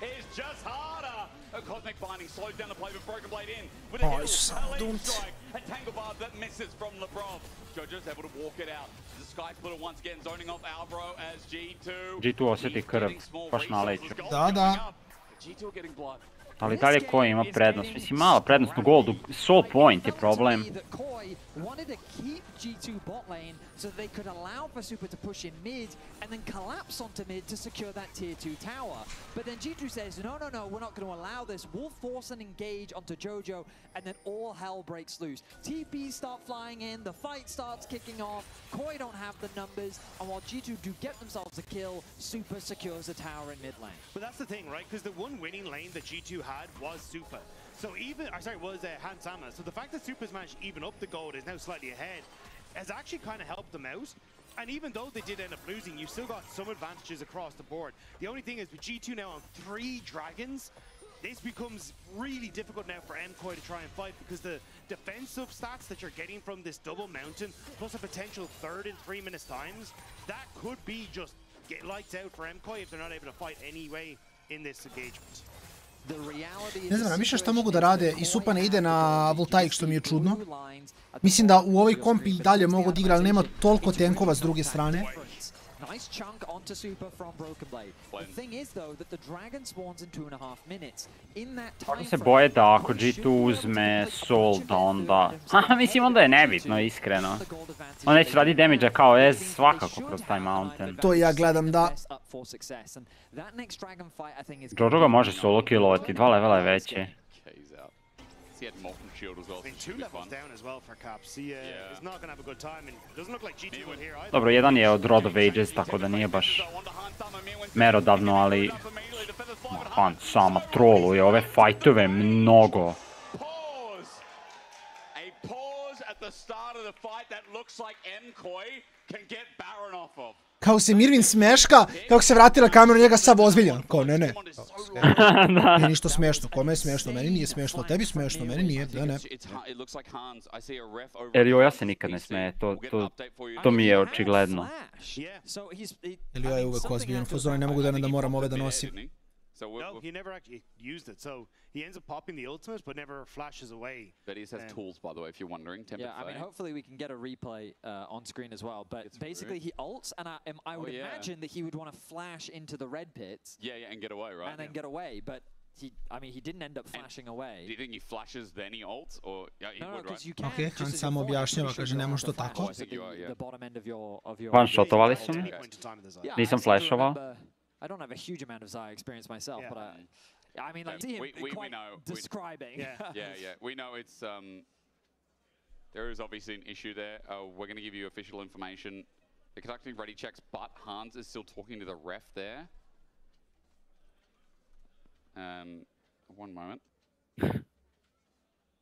is just harder. A Cosmic Binding slows down the play with Broken Blade in. With a heal, strike, a Tangle Bar that misses from Lebrov. Jojo's able to walk it out. The Sky Splitter once again zoning off Alvaro as G2. G2 osjeti krv, baš na leđu. Da. G2 getting blood. Ali dalje Koi ima prednost, mislim mala prednost u goldu, soul point je problem. Wanted to keep G2 bot lane so they could allow for Super to push in mid and then collapse onto mid to secure that tier 2 tower. But then G2 says, no, we're not going to allow this. We'll force an engage onto Jojo and then all hell breaks loose. TPs start flying in, the fight starts kicking off, Koi don't have the numbers, and while G2 do get themselves a kill, Super secures the tower in mid lane. But that's the thing, right? Because the one winning lane that G2 had was Super. So was Hansama. So the fact that Super's managed to even up the gold is now slightly ahead has actually kind of helped them out. And even though they did end up losing, you still got some advantages across the board. The only thing is with G2 now on 3 dragons, this becomes really difficult now for MKOI to try and fight because the defensive stats that you're getting from this double mountain, plus a potential third in 3 minutes times, that could be just get lights out for MKOI if they're not able to fight anyway in this engagement. Ne znam, razmišljam šta mogu da rade i Supa ne ide na Voltaic što mi je čudno. Mislim da u ovoj kompi dalje mogu da igra, ali nema toliko tenkova s druge strane. Nice chunk onto Super from Broken Blade. The thing is though that the dragon spawns in 2.5 minutes. In that time Kako se boje da ako G2 uzme Soul da onda... mislim onda je nebitno, iskreno. On neće radi damage-a kao Ez svakako kroz taj mountain. To ja gledam da... Jojo ga može solo killovati, 2 levela je veće. He had Molten Shield as well. 2 levels down as well for Caps. He is not going to have a good time and doesn't look like G2 will here either. Dobro, jedan je od Rod of Ages, tako da nije baš merodavno, ali Han sama troluje ove fajtove mnogo. Kao se Mirvin smeška, kako se vratila kamera njega sav ozbiljan. Kao ne. Nije ništa smešno. Kome je smešno? Meni nije smešno. Tebi smešno? Meni nije. Da ne. Elio, ja se nikad ne smeje. To mi je očigledno. Elio je uvek ozbiljan. Fuzone, ne mogu da moram ove da nosim. No, he never actually used it. So he ends up popping the ultimate, but never flashes away. But he has tools, by the way, if you're wondering. Yeah, I mean, hopefully we can get a replay on screen as well. But basically, he ults, and I would imagine that he would want to flash into the red pits. Yeah, and get away, right? And then get away, but he didn't end up flashing away. Do you think he flashes then he ults, or he would, right? Okay, Han samo objašnjava, kaže ne može to tako. One-shotovali su mi. Nisam flashovao. I don't have a huge amount of Xayah experience myself, but I mean, like, we know. Describing. Yeah. We know it's there is obviously an issue there. We're going to give you official information. They're conducting ready checks, but Hans is still talking to the ref there. One moment.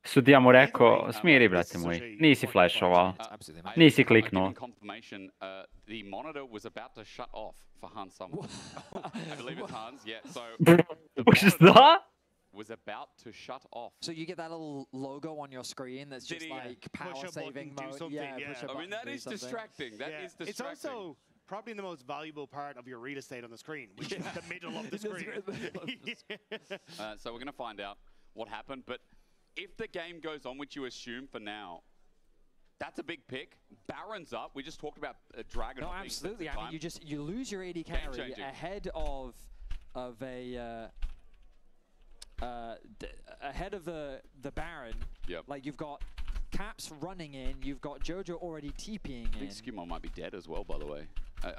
Sudija mu rekao, smiri brate moj, nisi flashovao, nisi kliknuo. The monitor was about to shut off for Hans Sommer. I believe it's Hans, yeah. So Šta? Was about to shut off. So you get that little logo on your screen that's just like power saving mode. Yeah, I mean that is distracting. That is distracting. It's also probably the most valuable part of your real estate on the screen, which is the middle of the screen. So we're going to find out what happened, but if the game goes on, which you assume for now, that's a big pick. Baron's up. We just talked about Dragon. No, absolutely. I mean, you lose your AD carry ahead of the Baron. Yep. Like you've got Caps running in. You've got Jojo already TPing in. I think Skimon might be dead as well, by the way.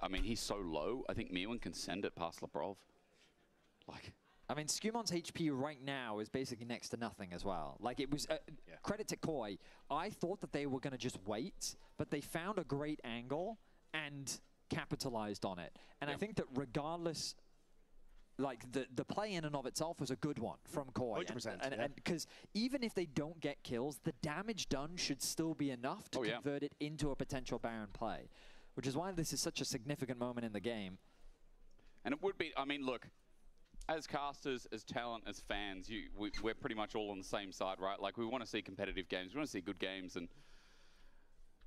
I mean, he's so low. I think Miwin can send it past Lebrov. Like. I mean, Skumon's HP right now is basically next to nothing as well. Like, it was, credit to Koi, I thought that they were going to just wait, but they found a great angle and capitalized on it. And I think that regardless, like, the play in and of itself was a good one from Koi. 100%. Because even if they don't get kills, the damage done should still be enough to convert it into a potential Baron play, which is why this is such a significant moment in the game. And it would be, I mean, look, as casters, as talent, as fans, we're pretty much all on the same side, right? Like, we want to see competitive games, we want to see good games, and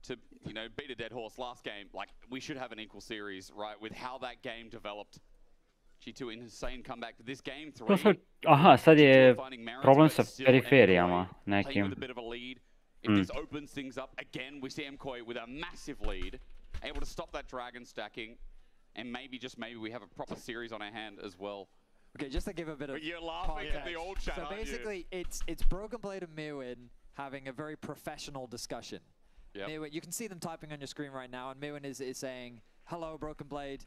to, you know, beat a dead horse last game, like, we should have an equal series, right? With how that game developed. G2 insane comeback to this game 3. Aha, sad je problem sa periferijama nekim. With a bit of a lead. If this opens things up, again, we see MKOI with a massive lead, able to stop that dragon stacking, and maybe, just maybe, we have a proper series on our hand as well. Okay, just to give a bit of you're laughing at the old chat, so basically, it's Broken Blade and Miwin having a very professional discussion. Yep. Miwin, you can see them typing on your screen right now, and Miwin is saying, "Hello, Broken Blade.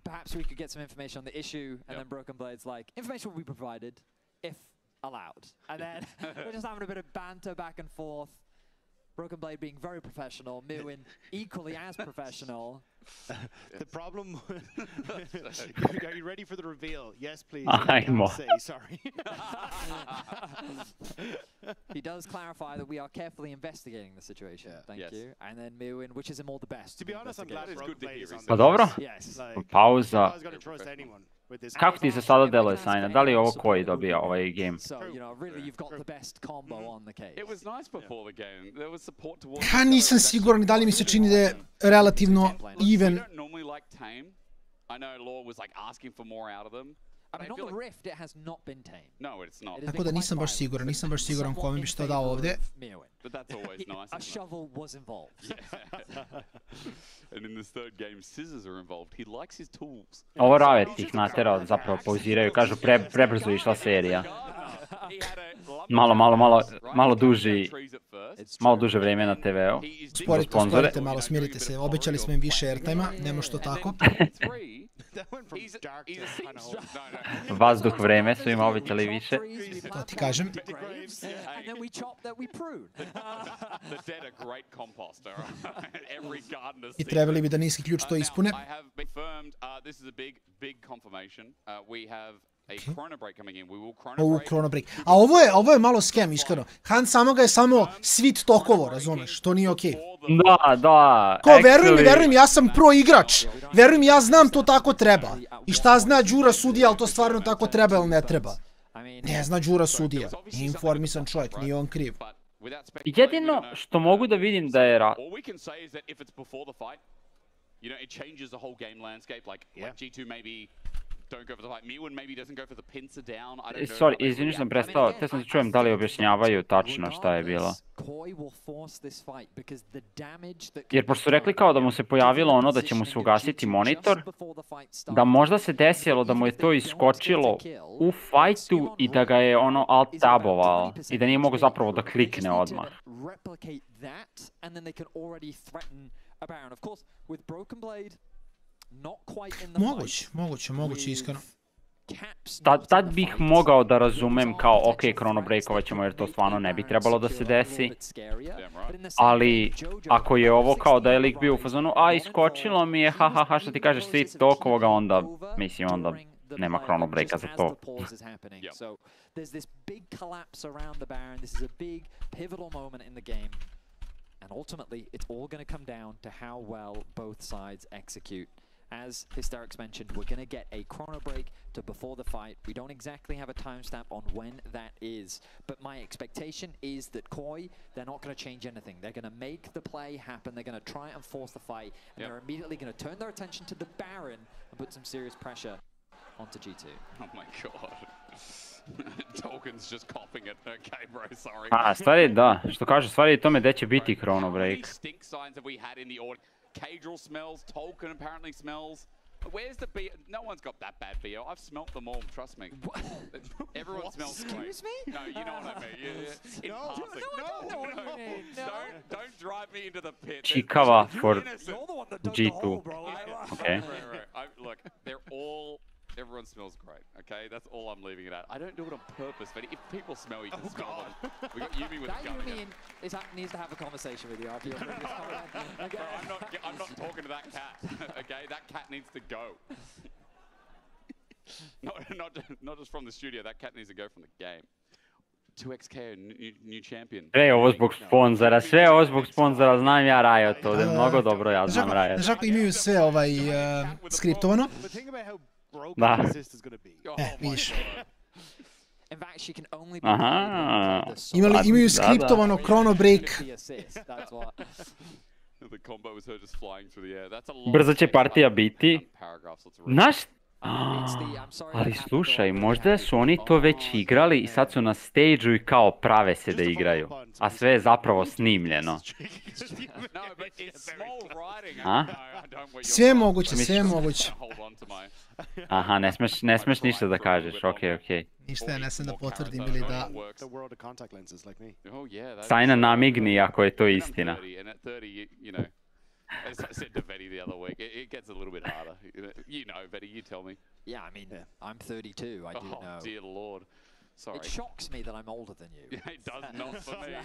Perhaps we could get some information on the issue." And then Broken Blade's like, "Information will be provided, if allowed." And then we're just having a bit of banter back and forth. Broken Blade being very professional, Miwin equally as professional. The problem... Are you ready for the reveal? Yes, please. I'm sorry. He does clarify that we are carefully investigating the situation. Thank you. And then Miwin wishes him all the best. To be honest, I'm glad Broken Blade is on Pa dobro, yes. pauza. Kako ti se sada deluje, Sajna? Da li je ovo koji dobija ovaj game? So, you know, really you've got the best combo on the case. It was nice before the game. There was support towards. Ja nisam siguran da li mi se čini da je relativno even. I don't normally like tame. I know Law was like asking for more out of them. I mean, on the Rift, it has not been tamed. No, it's not. Tako da nisam baš siguran kome bi što dao ovdje. But that's always nice. A shovel was involved. And in this third game, scissors are involved. He likes his tools. Ovo Ravet ih naterao, zapravo pauziraju, kažu prebrzo išla serija. Malo duže vrijeme na TV-u. Sporite malo, smirite se. Obećali smo im više airtime-a, nema što tako. Vazduh vreme su im obećali više. To ti kažem. I trebali bi da niski ključ to ispune. Ovu Chrono Break. A ovo je malo scam, iskreno. Han samo ga je samo svit tokovo, razumeš, to nije okej. Da. Ko, veruj mi, ja sam pro igrač. Veruj mi, ja znam to tako treba. I šta zna Đura sudija, ali to stvarno tako treba ili ne treba. Ne zna Đura sudija. Nije informisan čovjek, nije on kriv. Jedino što mogu da vidim da je Sorry, izvini što sam prestao, te sam se čujem da li objašnjavaju tačno šta je bilo. Jer pošto su rekli kao da mu se pojavilo ono da će mu se ugasiti monitor, da možda se desilo da mu je to iskočilo u fajtu i da ga je ono alt-tabovao i da nije mogo zapravo da klikne odmah. Moguće, iskreno. Tad bih mogao da razumem kao, ok, Chrono Breakovat ćemo jer to stvarno ne bi trebalo da se desi. Ali, ako je ovo kao da je lik bio u fazonu, a iskočilo mi je, ha, što ti kažeš, svi tokovoga, onda, mislim, onda nema Chrono Breaka za to. And ultimately, it's all going to come down to how well both sides execute. As Hysterics mentioned, we're going to get a chrono break to before the fight. We don't exactly have a timestamp on when that is, but my expectation is that Koi, they're not going to change anything. They're going to make the play happen. They're going to try and force the fight, and they're immediately going to turn their attention to the Baron and put some serious pressure onto G2. Oh my god. Token's just coughing it. Okay, bro, sorry. A, stvari, da, što kaže, stvari tome gde će biti Chrono Break. Stink signs have we had in the order? Cadral smells, Tolkien apparently smells. Where's the BO? No one's got that bad BO. I've smelt them all, trust me. Everyone smells great. Excuse me? No, you know what I mean. Yeah. Don't drive me into the pit. Chikava for G2. Okay. Look, they're all... Everyone smells great, okay? That's all I'm leaving it at. I don't do it on purpose, but if people smell, you can smell them. We got Yumi with a gun again. Needs to have a conversation with you after your previous comment. Bro, I'm not talking to that cat, okay? That cat needs to go. Not just from the studio, that cat needs to go from the game. 2XK, new champion. Sve ovo zbog sponzora, znam ja Riot, ovdje mnogo dobro ja znam Riot. Znaš ako imaju sve skriptovano? Da. Vidiš. Aha. Imaju skriptovano Chrono Break. Brzo će partija biti. Znaš, ali slušaj, možda su oni to već igrali i sad su na stage-u i kao prave se da igraju. A sve je zapravo snimljeno. Sve je moguće, sve je moguće. Aha, ne smeš ništa da kažeš, okej. Ništa ja ne sam da potvrdim ili da... Sajna namigni ako je to istina. As I said to Vetty the other week, it gets a little bit harder. You know, Vetty, you tell me. Yeah, I mean, I'm 32, I do know. Oh, dear Lord. Sorry. It shocks me that I'm older than you. It does not for me.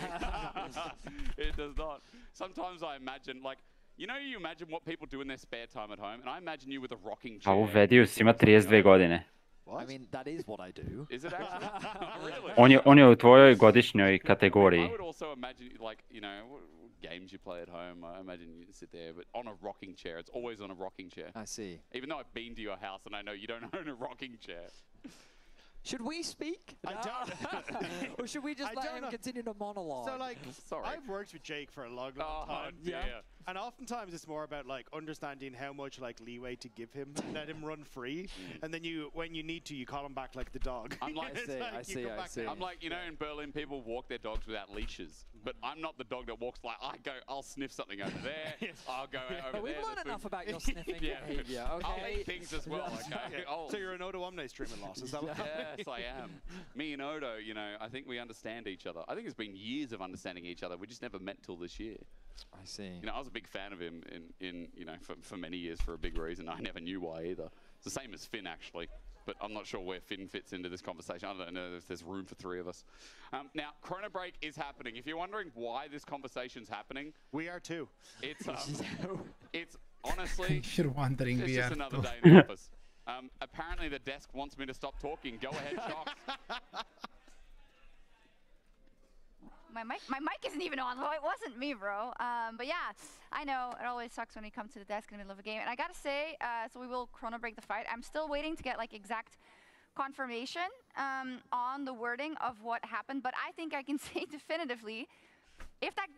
It does not. Sometimes I imagine, like, you know, you imagine what people do in their spare time at home, and I imagine you with a rocking chair. A u Vedius ima 32 godine. I mean, that is what I do. Is it actually? Really? On je u tvojoj godišnjoj kategoriji. I would also imagine, like, you know, games you play at home, I imagine you sit there, but on a rocking chair. It's always on a rocking chair. I see. Even though I've been to your house and I know you don't own a rocking chair. Should we speak? I don't. Or should we just let him continue to monologue? So, like, I've worked with Jake for a long time. Yeah. And oftentimes it's more about, like, understanding how much, like, leeway to give him, let him run free. And then when you need to, you call him back like the dog. I'm like, I see. I'm like, you know, in Berlin, people walk their dogs without leashes. But I'm not the dog that walks like, I'll sniff something over there. I'll go over there. We've learned enough about your sniffing behavior, okay? I'll eat things as well, okay? So you're an Odo Omne streaming loss, is that what? Yes, I am. Me and Odo, you know, I think we understand each other. I think it's been years of understanding each other. We just never met till this year. I see. You know, I was a big fan of him in you know, for many years for a big reason. I never knew why either. It's the same as Finn, actually. But I'm not sure where Finn fits into this conversation. I don't know if there's room for three of us. Now, Chrono Break is happening. If you're wondering why this conversation's happening, we are too. It's honestly, if you're wondering, it's we just are another too. day in the office. Apparently the desk wants me to stop talking. Go ahead, Shox. My mic isn't even on. Well, it wasn't me, bro. But yeah, I know it always sucks when you come to the desk in the middle of a game. And I gotta say, so we will chrono break the fight. I'm still waiting to get like exact confirmation on the wording of what happened. But I think I can say definitively, if that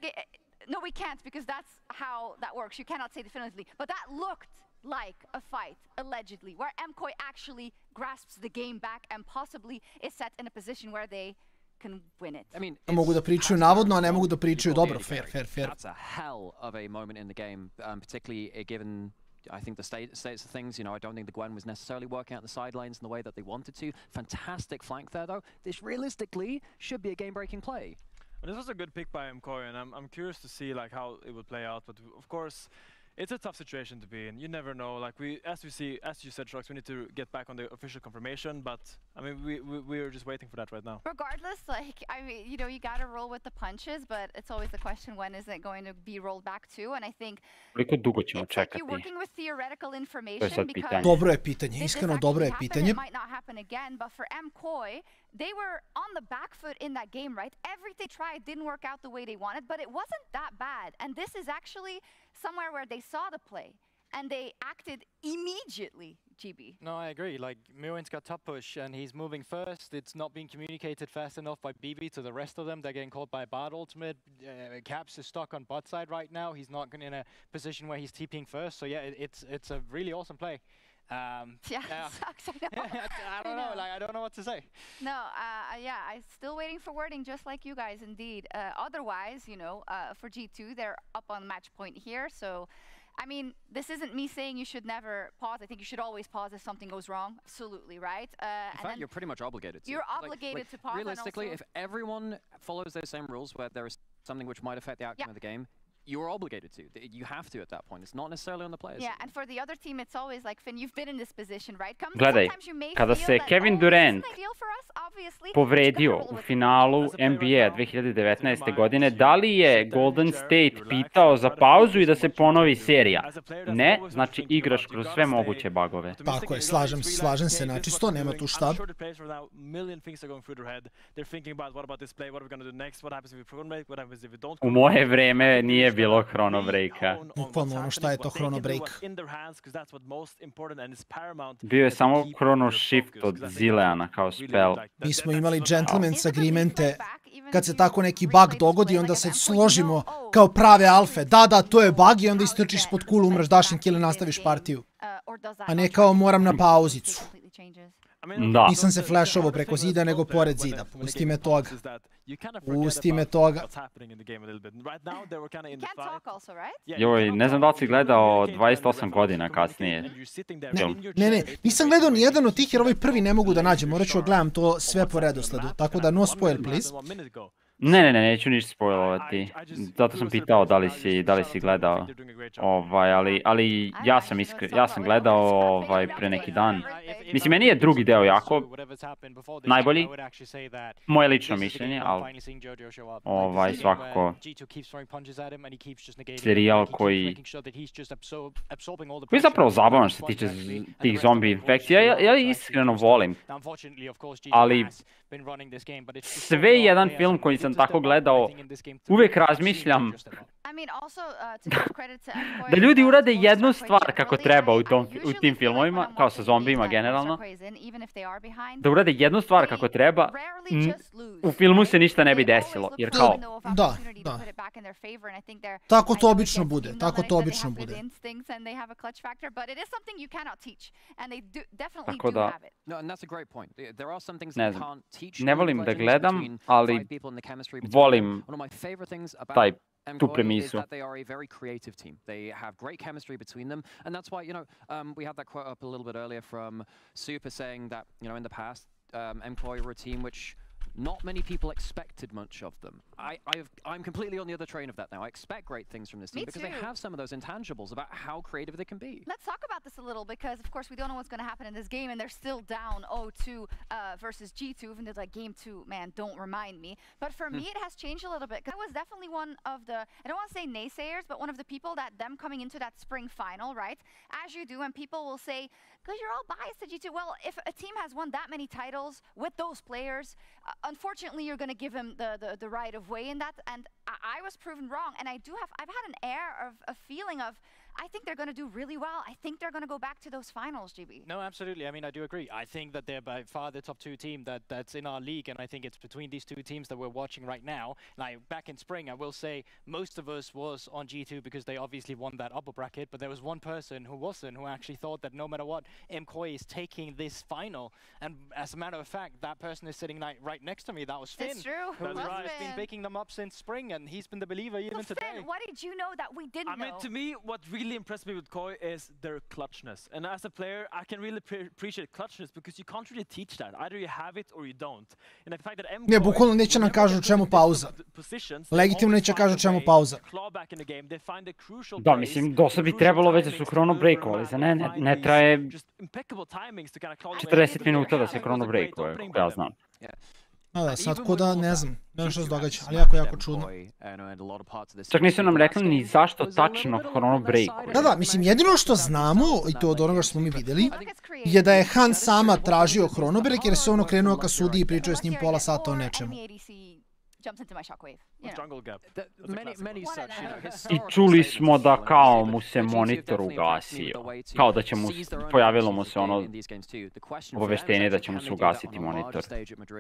no, we can't, because that's how that works. You cannot say definitively. But that looked like a fight, allegedly, where MKOI actually grasps the game back and possibly is set in a position where they can win it. I mean, mogu da pričaju navodno, a ne mogu da pričaju dobro. Fair. That's a hell of a moment in the game, particularly given, I think, the states of things. You know, I don't think the Gwen was necessarily working out the sidelines in the way that they wanted to. Fantastic flank there, though. This realistically should be a game-breaking play. Well, this was a good pick by MKOI, and I'm curious to see like how it would play out. But of course, it's a tough situation to be in. You never know. Like as you said, Shox, we need to get back on the official confirmation. But I mean, we're just waiting for that right now. Regardless, like I mean, you know, you gotta roll with the punches. But it's always the question, when is it going to be rolled back to? And I think koliko dugo ćemo it's čekati? like you're working with theoretical information because dobro je pitanje, iskreno dobro je pitanje. It might not happen again, but for MKOI, they were on the back foot in that game, right? Everything they tried didn't work out the way they wanted, but it wasn't that bad. And this is actually somewhere where they saw the play and they acted immediately. GB. No, I agree. Like, Miroin's got top push and he's moving first. It's not being communicated fast enough by BB to the rest of them. They're getting caught by Bard ultimate. Caps is stuck on bot side right now. He's not in a position where he's TPing first. So yeah, it's a really awesome play. Yeah, sucks. I know. I don't know. Like, I don't know what to say. No, yeah, I'm still waiting for wording, just like you guys, indeed. Otherwise, you know, for G2, they're up on match point here. So, I mean, this isn't me saying you should never pause. I think you should always pause if something goes wrong. Absolutely, right? In fact, you're pretty much obligated to. You're obligated to pause. Realistically, if everyone follows those same rules where there is something which might affect the outcome of the game, you're obligated to. You have to at that point. It's not necessarily on the players. Yeah, and for the other team, it's always like, Finn, you've been in this position, right? Gledaj, kada se Kevin Durant povredio u finalu NBA 2019. godine, da li je Golden State pitao za pauzu i da se ponovi serija? Ne, znači igraš kroz sve moguće bugove. Tako je, slažem se načisto, nema tu šta. U moje vreme nije bilo chrono breaka. Bukvalno ono šta je to chrono break. Bio je samo chrono shift od Zileana kao spell. Mi smo imali gentleman's agreemente, kad se tako neki bug dogodi, onda se složimo kao prave alfe. Da, to je bug i onda istrčiš spod kulu, umreš, daš im kill i nastaviš partiju. A ne kao moram na pauzicu. Da. Nisam se flashovao preko zida, nego pored zida. Pusti me toga. Pusti me toga. Joj, ne znam da li si gledao 28 godina kasnije. Ne, nisam gledao ni jedan od tih jer ovaj prvi ne mogu da nađem. Morat ću gledam to sve po redosledu. Tako da no spoil, please. Ne, neću ništa spoilovati. Zato sam pitao da li si gledao. Ali ja sam gledao pre neki dan. Mislim, meni je drugi deo jako najbolji. Moje lično mišljenje, ali svakako serijal koji je zapravo zabavan što se tiče tih zombi infekcija. Ja iskreno volim. Ali sve jedan film koji sam tako gledao, uvijek razmišljam da ljudi urade jednu stvar kako treba u tim filmovima, kao sa zombijima generalno, da urade jednu stvar kako treba, u filmu se ništa ne bi desilo, jer kao... Da. Tako to obično bude, Tako da, ne znam, ne volim da gledam, ali volim tu premisu. They are a very creative team. They have great chemistry between them, and that's why, we had that quote up a little bit earlier from Super saying that, in the past, MKOI were a team which not many people expected much of them. I'm completely on the other train of that now. I expect great things from this team because they have some of those intangibles about how creative they can be. Let's talk about this a little because, of course, we don't know what's going to happen in this game, and they're still down 0-2 versus G2, even though like game 2, man, don't remind me. But for me, it has changed a little bit. I was definitely one of the, I don't want to say naysayers, but one of the people that them coming into that spring final, right? As you do, and people will say, because you're all biased to G2. Well, if a team has won that many titles with those players, unfortunately, you're going to give him the right of way in that. And I was proven wrong. And I've had an air of a feeling of, I think they're going to do really well. I think they're going to go back to those finals, GB. No, absolutely. I mean, I do agree. I think that they're by far the top 2 team that's in our league, and I think it's between these 2 teams that we're watching right now. Like, back in spring, I will say most of us was on G2 because they obviously won that upper bracket, but there was one person who wasn't, who actually thought that no matter what, MKOI is taking this final. And as a matter of fact, that person is sitting right next to me. That was Finn. It's true. Who's been picking them up since spring, and he's been the believer even today. Finn, what did you know that we didn't know? I mean, to me, what really impressed me with KOI is their clutchness. And as a player, I can really appreciate clutchness because you can't really teach that. Either you have it or you don't. And the fact that MKOI... Ne, bukvalno neće nam kažu čemu pauza. Legitimno neće kažu čemu pauza. Da, mislim, dosta bi trebalo već da su chrono breakovali. Za ne traje 40 minuta da se chrono breakuje, kako ja znam. Da, sad ko da ne znam što se događa, ali jako čudno. Čak nisu nam rekli ni zašto tačno chrono breakuje. Da, mislim, jedino što znamo, i to od onoga što smo mi vidjeli, je da je Han sama tražio chrono break jer se ono krenuo ka sudi i pričao s njim pola sata o nečemu. I čuli smo da kao mu se monitor ugasio. Kao da će mu, pojavilo mu se ono obaveštenje da će mu se ugasiti monitor.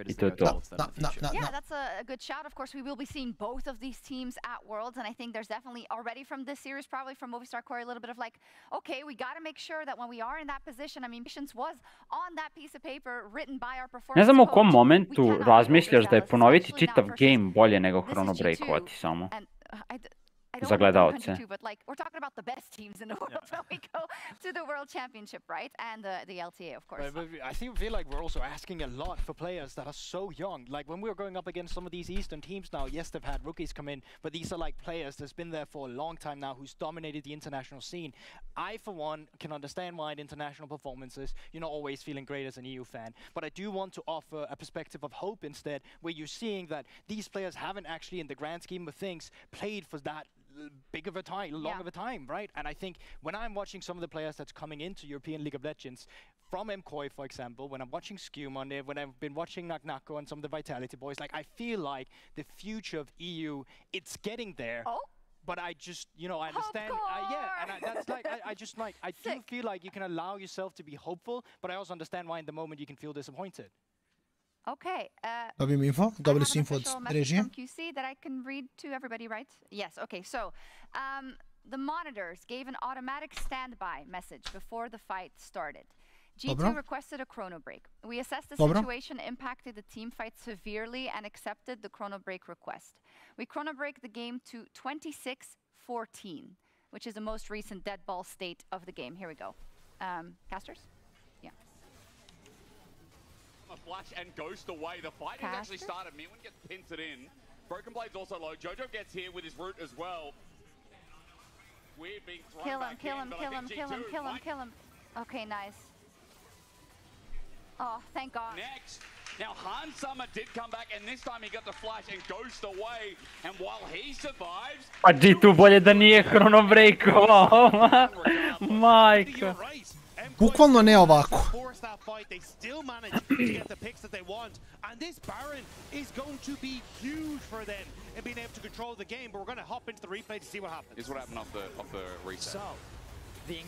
I to je to. Yeah, that's a good shout. Of course, we will be seeing both of these teams at Worlds, and I think there's definitely already from this series, probably from Movistar Core, a little bit of like, okay, we got to make sure that when we are in that position, I mean, patience was on that piece of paper written by our performance. Ne znam u kom momentu razmišljaš da je ponoviti čitav game bolje nego chrono breakovati samo. Za gledalce. But like, we're talking about the best teams in the world when we go to the World Championship, right? And the LTA, of course. But I feel like we're also asking a lot for players that are so young. Like when we were going up against some of these Eastern teams now, yes, they've had rookies come in, but these are like players that's been there for a long time now who's dominated the international scene. I, for one, can understand why in international performances, you're not always feeling great as an EU fan. But I do want to offer a perspective of hope instead, where you're seeing that these players haven't actually, in the grand scheme of things, played for that big of a time, long of a time, right? And I think when I'm watching some of the players that's coming into European League of Legends, from MKOI, for example, when I'm watching Skewman, when I've been watching Naknako and some of the Vitality boys, like I feel like the future of EU, it's getting there. Oh. But I just, you know, I understand. Yeah, and that's like, I just like, I do feel like you can allow yourself to be hopeful, but I also understand why in the moment you can feel disappointed. Okay. Dobijemo info, dobili su info od režije. QC that I can read to everybody, right? Yes, okay. So, the monitors gave an automatic standby message before the fight started. G2 requested a chrono break. We assessed the situation impacted the team fight severely and accepted the chrono break request. We chrono break the game to 26-14, which is the most recent dead ball state of the game. Here we go. Casters? Yeah. A flash and ghost away. The fight has actually started. Mewen gets pincered in. Broken Blade's also low. Jojo gets here with his root as well. Weird being thrown back in, Kill him. Okay, nice. Oh, thank God. Next. Now, Hansama did come back, and this time he got the flash and ghost away. And while he survives... Pa G2 bolje da nije chrono breakovao. Majka. Bukvalno ne ovako. They still manage to get the picks that they want, and this Baron is going to be huge for them in being able to control the game. But we're going to hop into the replay to see what happens. Here's what happened off the reset. So, the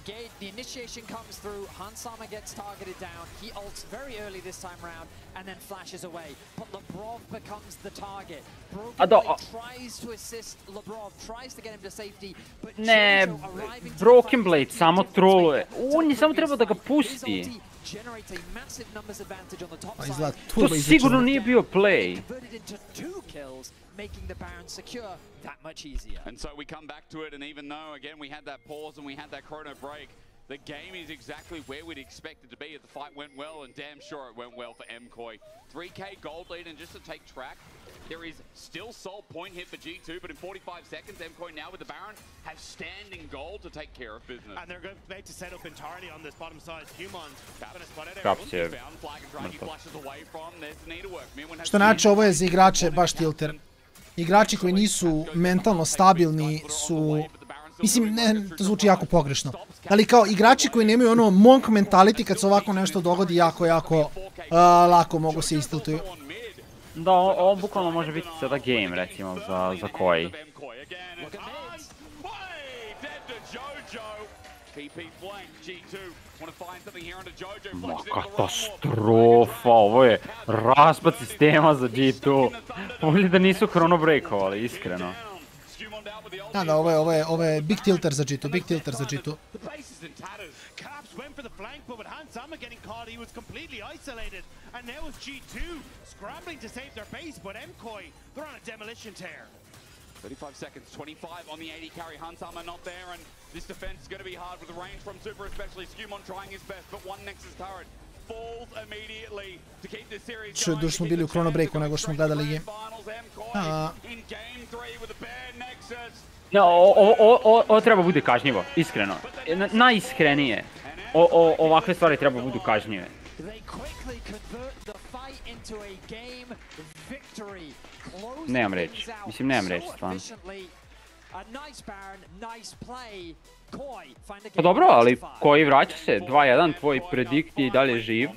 initiation comes through. Hansama gets targeted down. He ults very early this time round, and then flashes away. But Labrov becomes the target. Broken tries to assist Labrov, tries to get him to safety, but ne, Broken Blade samo troluje. On je samo trebao da ga pusti. To sigurno nije bio play. Making the Baron secure that much easier. And so we come back to it, and even though, again, we had that pause and we had that chrono break, The game is exactly where we'd expect it to be. The fight went well, and damn sure it went well for MKOI. 3K gold lead, and just to take track, there is still sole point here for G2, but in 45 seconds, MKOI now with the Baron have standing gold to take care of business. And they're about to set up entirely on this bottom side. Humon's gonna spot it. Kapće. Flag and Draghi flashes away from. There's the need to work. Mirwin has Što znači, ovo je za igrače baš tilter. Igrači koji nisu mentalno stabilni su... Mislim, ne, to zvuči jako pogrešno. Ali kao igrači koji nemaju ono monk mentality kad se ovako nešto dogodi jako lako mogu se istiltuju. Da, ovo bukvalno može biti sada game, recimo, za koji. Ma, katastrofa, ovo je raspad sistema za G2. Bolje da nisu chronobreakovali, iskreno. Da, ovo je big tilter za G2, big tilter za G2. Went for the flank, but with Hansama getting caught, he was completely isolated. And now it's G2 scrambling to save their base, but MKOI, they're on a demolition tear. 35 seconds, 25 on the 80 carry. Hansama not there, and this defense is going to be hard with the range from Super, especially Skumon trying his best, but one Nexus turret falls immediately to keep this series going. Duže smo bili u chronobreaku nego što smo gledali game. In game 3 with a bare Nexus. No, ovo treba bude kažnjivo, iskreno. Najiskrenije. Ovakve stvari treba budu kažnjive. Nemam reći. Mislim, nemam reći, stvarno. Pa dobro, ali koji vraća se? 2-1, tvoj predikt je i dalje živ.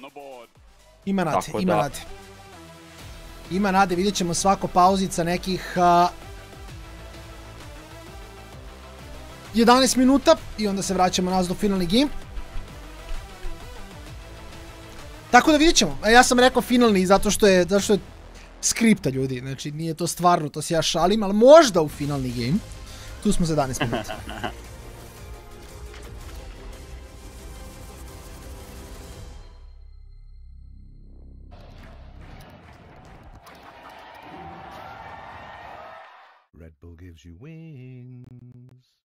Ima nade, ima nade. Ima nade, vidjet ćemo svako pauzica nekih 11 minuta i onda se vraćamo nazad u finalni game. Tako da vidjet ćemo. Ja sam rekao finalni zato što je skripta, ljudi. Znači nije to stvarno, to se ja šalim, ali možda u finalni game. Tu smo za 11 minuta. Red Bull gives you wings.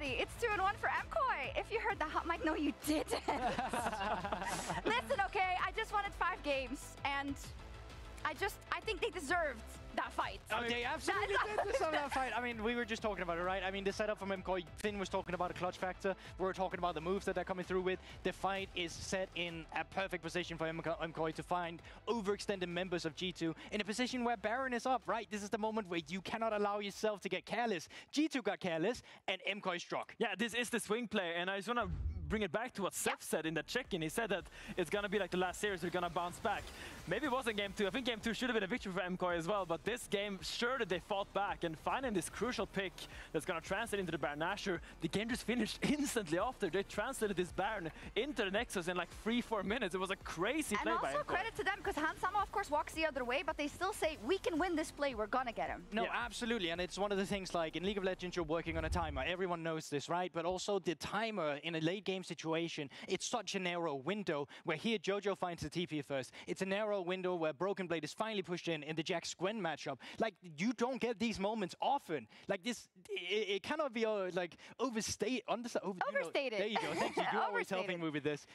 everybody. It's 2-1 for MKOI. If you heard the hot mic, no, you didn't. Listen, okay, I just wanted 5 games, and I think they deserved that fight. Oh, they absolutely did deserve that fight. I mean, we were just talking about it, right? I mean, the setup from MKOI, Finn was talking about a clutch factor. We were talking about the moves that they're coming through with. The fight is set in a perfect position for MKOI to find overextended members of G2 in a position where Baron is up, right? This is the moment where you cannot allow yourself to get careless. G2 got careless, and MKOI struck. Yeah, this is the swing play, and I just want to bring it back to what Seth said in the check-in. He said that it's going to be like the last series, they're going to bounce back. Maybe it wasn't game 2. I think game 2 should have been a victory for MKOI as well, but this game, sure that they fought back, and finding this crucial pick that's going to translate into the Baron Nashor, the game just finished instantly after. They translated this Baron into the Nexus in like 3-4 minutes. It was a crazy play by MKOI. And also credit to them, because Hansama, of course, walks the other way, but they still say, we can win this play, we're going to get him. No, absolutely, and it's one of the things, like, in League of Legends, you're working on a timer. Everyone knows this, right? But also the timer in a late game situation, it's such a narrow window where here Jojo finds the TP first. It's a narrow window where Broken Blade is finally pushed in the Jax Gwen matchup. Like, you don't get these moments often. Like, this, it cannot be, like, overstated. Overstated. There you go. Thank you. You're always helping me with this.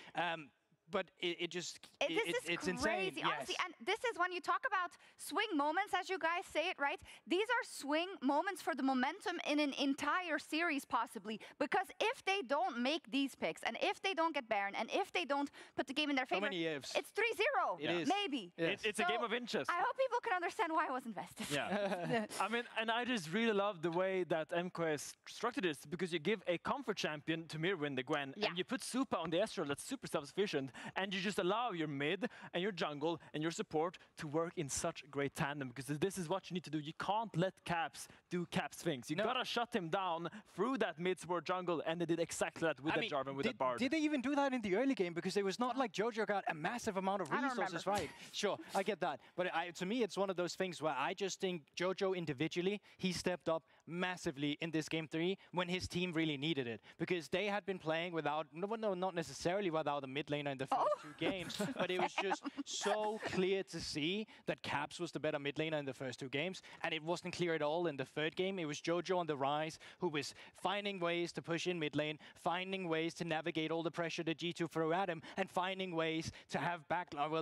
But it's crazy, insane. honestly. And this is when you talk about swing moments, as you guys say it, right? These are swing moments for the momentum in an entire series, possibly. Because if they don't make these picks, and if they don't get Baron, and if they don't put the game in their favor, it's 3-0. It is. Maybe. Yes. It's a game of inches. I hope people can understand why I was invested. Yeah. I mean, and I just really love the way that MKOI has structured this, because you give a comfort champion to mirror win the Gwen, and you put Supa on the Ezreal that's super self-sufficient, and you just allow your mid and your jungle and your support to work in such great tandem, because this is what you need to do. You can't let Caps do Caps things. You gotta shut him down through that mid support jungle, and they did exactly that with that Jarvan, with that Bard. Did they even do that in the early game? Because it was not like Jojo got a massive amount of resources, right? Sure, I get that. But to me, it's one of those things where I just think Jojo individually, he stepped up massively in this game 3 when his team really needed it. Because they had been playing without, no, not necessarily without a mid laner in the first 2 games, but it was just so clear to see that Caps was the better mid laner in the first 2 games, and it wasn't clear at all in the 3rd game. It was Jojo on the rise, who was finding ways to push in mid lane, finding ways to navigate all the pressure that G2 threw at him, and finding ways to have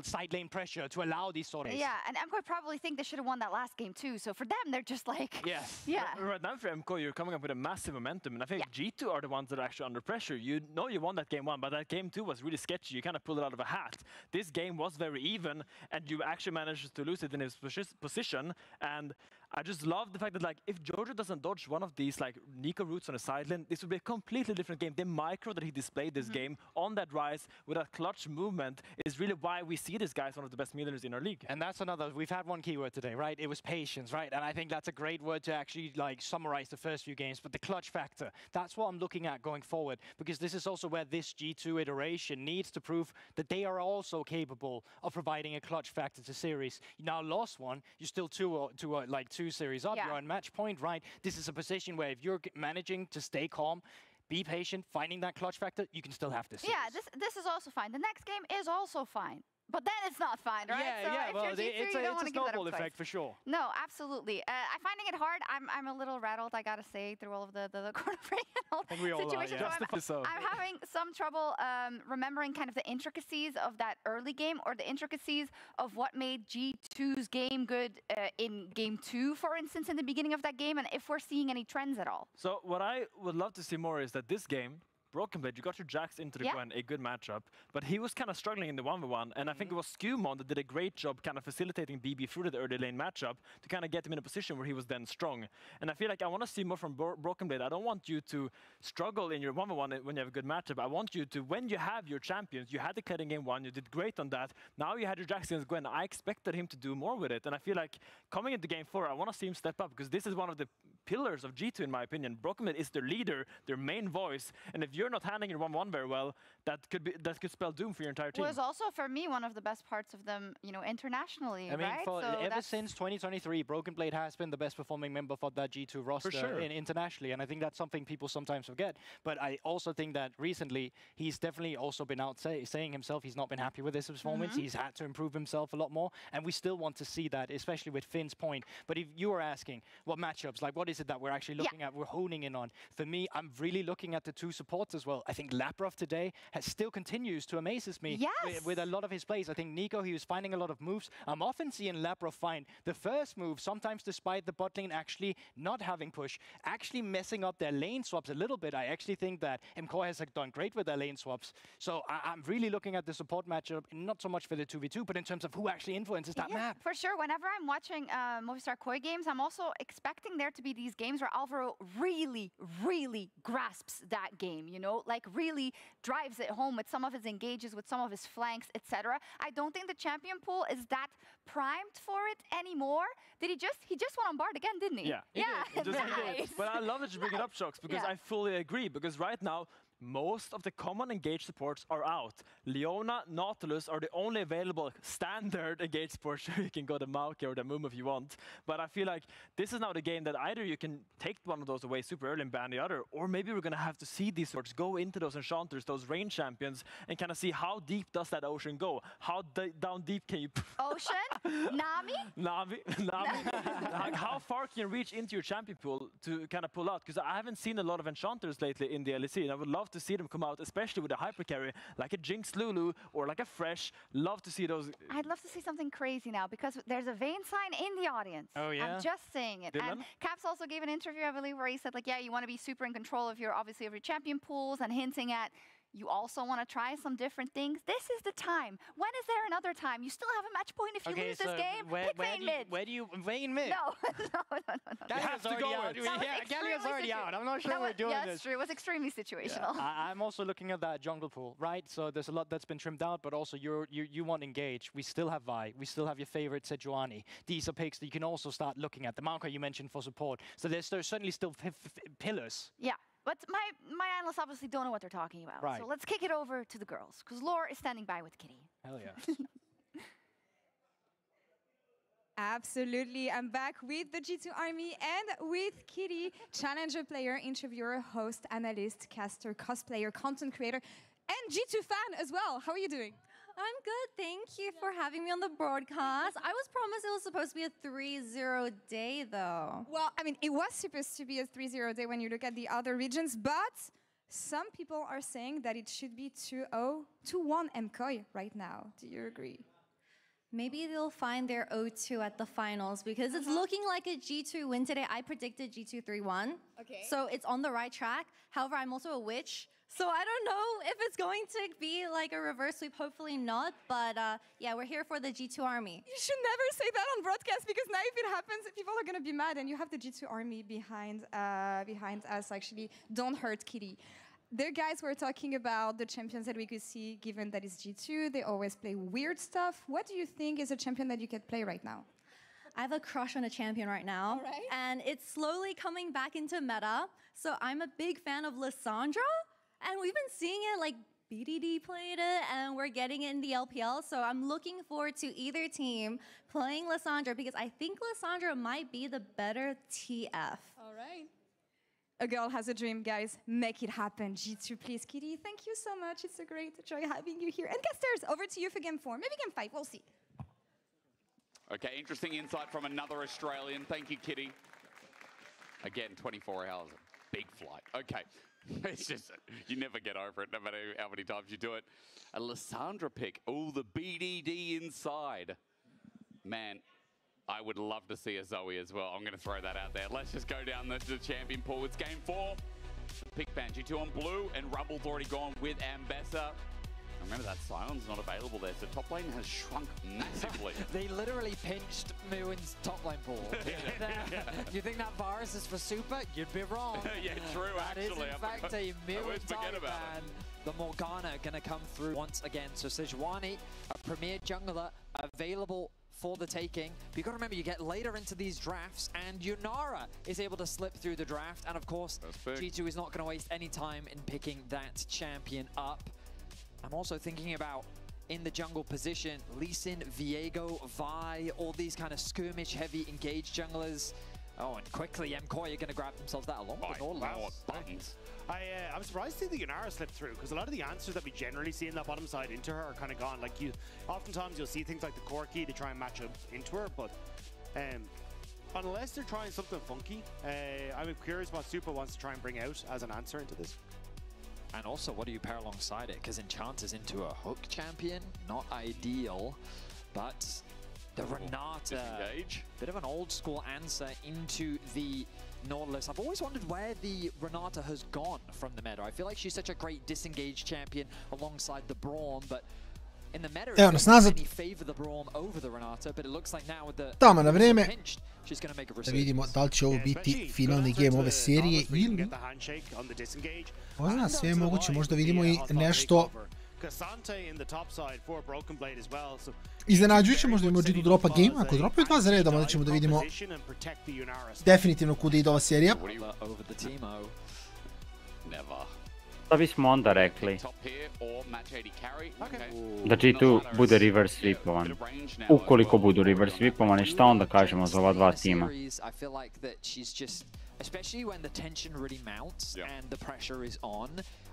side lane pressure to allow these sort of... Yeah, and MKOI probably think they should have won that last game too, so for them, they're just like... Yes. Yeah. Right now for MKOI, you're coming up with a massive momentum, and I think G2 are the ones that are actually under pressure. You know you won that game 1, but that game 2 was really sketchy. You kind of pulled it out of a hat. This game was very even, and you actually managed to lose it in his position. And I just love the fact that, like, if Jojo doesn't dodge one of these, like, Nico roots on the side lane, this would be a completely different game. The micro that he displayed this game on that rise with that clutch movement is really why we see this guy as one of the best midlaners in our league. And that's another, we've had one keyword today, right? It was patience, right? And I think that's a great word to actually, like, summarize the first few games. But the clutch factor, that's what I'm looking at going forward, because this is also where this G2 iteration needs to prove that they are also capable of providing a clutch factor to series. You now lost one, you're still two series up, you're on match point, right? This is a position where if you're managing to stay calm, be patient, finding that clutch factor, you can still have this series. Yeah, this is also fine. The next game is also fine. But then it's not fine, right? Yeah, well, it's a snowball effect for sure. No, absolutely. I'm finding it hard. I'm a little rattled, I gotta say, through all of the corner break and all situations. I'm having some trouble remembering kind of the intricacies of that early game, or the intricacies of what made G2's game good in game 2, for instance, in the beginning of that game, and if we're seeing any trends at all. So what I would love to see more is that this game, Broken Blade, you got your Jax into the Gwen, a good matchup, but he was kind of struggling in the 1v1, and I think it was Skumon that did a great job kind of facilitating BB through the early lane matchup to kind of get him in a position where he was then strong. And I feel like I want to see more from Broken Blade. I don't want you to struggle in your 1v1 when you have a good matchup. I want you to, when you have your champions, you had the Kled in game 1, you did great on that, now you had your Jax against Gwen. I expected him to do more with it, and I feel like coming into game 4, I want to see him step up, because this is one of the pillars of G2 in my opinion. Broken Blade is their leader, their main voice, and if you're not handling your 1v1 very well, that could spell doom for your entire team. Was also for me one of the best parts of them, you know, internationally. I mean, right? ever since 2023, Broken Blade has been the best performing member for that G2 roster internationally, and I think that's something people sometimes forget. But I also think that recently he's definitely also been out saying himself he's not been happy with his performance. He's had to improve himself a lot more, and we still want to see that, especially with Finn's point. But if you were asking what matchups, like what is is it that we're actually looking at, we're honing in on? For me, I'm really looking at the two supports as well. I think Labrov today still continues to amaze me with a lot of his plays. I think Nico, he was finding a lot of moves. I'm often seeing Labrov find the first move, sometimes despite the bot lane actually not having push, actually messing up their lane swaps a little bit. I actually think that MKOI has done great with their lane swaps. So I'm really looking at the support matchup, not so much for the 2v2, but in terms of who actually influences that map. For sure. Whenever I'm watching Movistar Koi games, I'm also expecting there to be these games where Alvaro really, really grasps that game, you know, like really drives it home with some of his engages, with some of his flanks, etc. I don't think the champion pool is that primed for it anymore. Did he just went on Bard again, didn't he? Yeah, he did. He did. But I love that you bring it up, Shocks, because I fully agree, because right now, most of the common engage supports are out. Leona, Nautilus are the only available standard engage supports. Sure, you can go to Maoke or the Moom if you want. But I feel like this is now the game that either you can take one of those away super early and ban the other, or maybe we're going to have to see these supports go into those enchanters, those range champions, and kind of see how deep does that ocean go? How down deep can you... Ocean? Nami? Nami. Like, how far can you reach into your champion pool to kind of pull out? Because I haven't seen a lot of enchanters lately in the LEC, and I would love to see them come out, especially with a hyper carry like a Jinx Lulu or like a Fresh. Love to see those. I'd love to see something crazy now, because there's a Vayne sign in the audience. Oh yeah, I'm just saying it. Dylan? And Caps also gave an interview, I believe, where he said, like, yeah, you want to be super in control of your, obviously, of your champion pools, and hinting at you also want to try some different things. This is the time. When is there another time? You still have a match point if you lose this game. Pick Vayne mid. Where do you Vayne mid? No, no. Galio's already out. Yeah, Galio's already out. I'm not sure we're doing this. That's true. It was extremely situational. I'm also looking at that jungle pool, right? So there's a lot that's been trimmed out, but also you want engage. We still have Vi. We still have your favorite Sejuani. These are picks that you can also start looking at. The Maoka you mentioned for support. So there's certainly still pillars. Yeah. But my analysts obviously don't know what they're talking about. Right. So let's kick it over to the girls, because Lore is standing by with Kitty. Hell yeah. Absolutely. I'm back with the G2 Army and with Kitty, challenger player, interviewer, host, analyst, caster, cosplayer, content creator, and G2 fan as well. How are you doing? I'm good. Thank you for having me on the broadcast. I was promised it was supposed to be a 3-0 day, though. Well, I mean, it was supposed to be a 3-0 day when you look at the other regions, but some people are saying that it should be 2-0, 2-1 MKOI right now. Do you agree? Maybe they'll find their 0-2 at the finals, because it's looking like a G2 win today. I predicted G2 3-1. Okay. So it's on the right track. However, I'm also a witch. So I don't know if it's going to be like a reverse sweep. Hopefully not. But yeah, we're here for the G2 Army. You should never say that on broadcast, because now if it happens, people are going to be mad. And you have the G2 Army behind us, actually. Don't hurt Kitty. The guys were talking about the champions that we could see, given that it's G2. They always play weird stuff. What do you think is a champion that you can play right now? I have a crush on a champion right now. And it's slowly coming back into meta. So I'm a big fan of Lissandra. And we've been seeing it, like BDD played it, and we're getting it in the LPL. So I'm looking forward to either team playing Lissandra, because I think Lissandra might be the better TF. All right. A girl has a dream, guys. Make it happen. G2, please. Kitty, thank you so much. It's a great joy having you here. And casters, over to you for game 4. Maybe game 5. We'll see. Okay, interesting insight from another Australian. Thank you, Kitty. Again, 24 hours. Big flight. Okay. It's just, you never get over it, no matter how many times you do it. A Lissandra pick. Oh, the BDD inside. Man, I would love to see a Zoe as well. I'm going to throw that out there. Let's just go down the champion pool. It's game 4. Pick ban G2 on blue, and Rumble's already gone with Ambessa. Remember that Sion's not available there, so top lane has shrunk massively. They literally pinched Moon's top lane pool. You think that virus is for super? You'd be wrong. Yeah, true, actually. That is, in fact, a Moon target ban. The Morgana going to come through once again. So Sejuani, a premier jungler, available for the taking. But you've got to remember, you get later into these drafts, and Yunara is able to slip through the draft. And of course, G2 is not going to waste any time in picking that champion up. I'm also thinking about, in the jungle position, Lee Sin, Viego, Vi, all these kind of skirmish-heavy engaged junglers. Oh, and quickly, MKOI are going to grab themselves that along with all buttons. I'm surprised to see the Yunara slip through, because a lot of the answers that we generally see in that bottom side into her are kind of gone. Like, oftentimes you'll see things like the core key to try and match up into her, but unless they're trying something funky, I'm curious what Super wants to try and bring out as an answer into this. And also, what do you pair alongside it? Because Enchant is into a hook champion, not ideal, but the Renata, bit of an old school answer into the Nautilus. I've always wondered where the Renata has gone from the meta. I feel like she's such a great disengaged champion alongside the Braum, but in the meta Evo nas nazad. favor the Braum over the Renata, but it looks like now with the Tamo na vreme. Da vidimo da li će ovo biti finalni game ove serije ili... Ko zna, sve je moguće, možda vidimo i nešto iznenađujuće, možda imamo G2 dropa game, ako dropaju 2 za redom, onda ćemo da vidimo definitivno kuda ide ova serija. Da bismo onda rekli da G2 bude reverse sweepovan. Ukoliko budu reverse sweepovani, šta onda kažemo za ova dva tima? Especially when the tension really mounts and the pressure is on,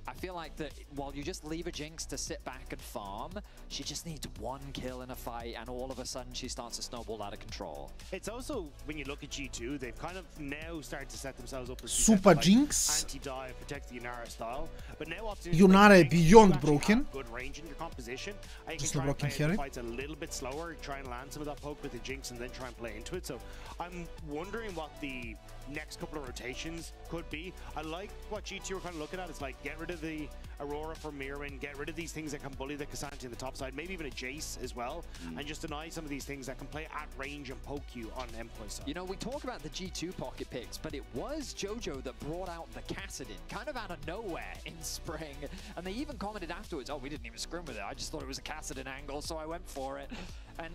I feel like that while you just leave a Jinx to sit back and farm, she just needs one kill in a fight and all of a sudden she starts to snowball out of control. It's also, when you look at G2, they've kind of now started to set themselves up as Super Jinx. Anti-dive, protect the Yunara style. But now Yunara je beyond broken. Good range in your composition. I Just can try and broken play here. the fights a little bit slower, try and land some of that poke with the Jinx and then try and play into it. So I'm wondering what the next couple of rotations could be. I like what G2 are kind of looking at. It's like, get rid of the Aurora for Mirwin, get rid of these things that can bully the Cassandra in the top side, maybe even a Jace as well, and just deny some of these things that can play at range and poke you on Emkoi side. You know, we talk about the G2 pocket picks, but it was Jojo that brought out the Kassadin, kind of out of nowhere in spring, and they even commented afterwards, oh, we didn't even scrim with it, I just thought it was a Kassadin angle, so I went for it. And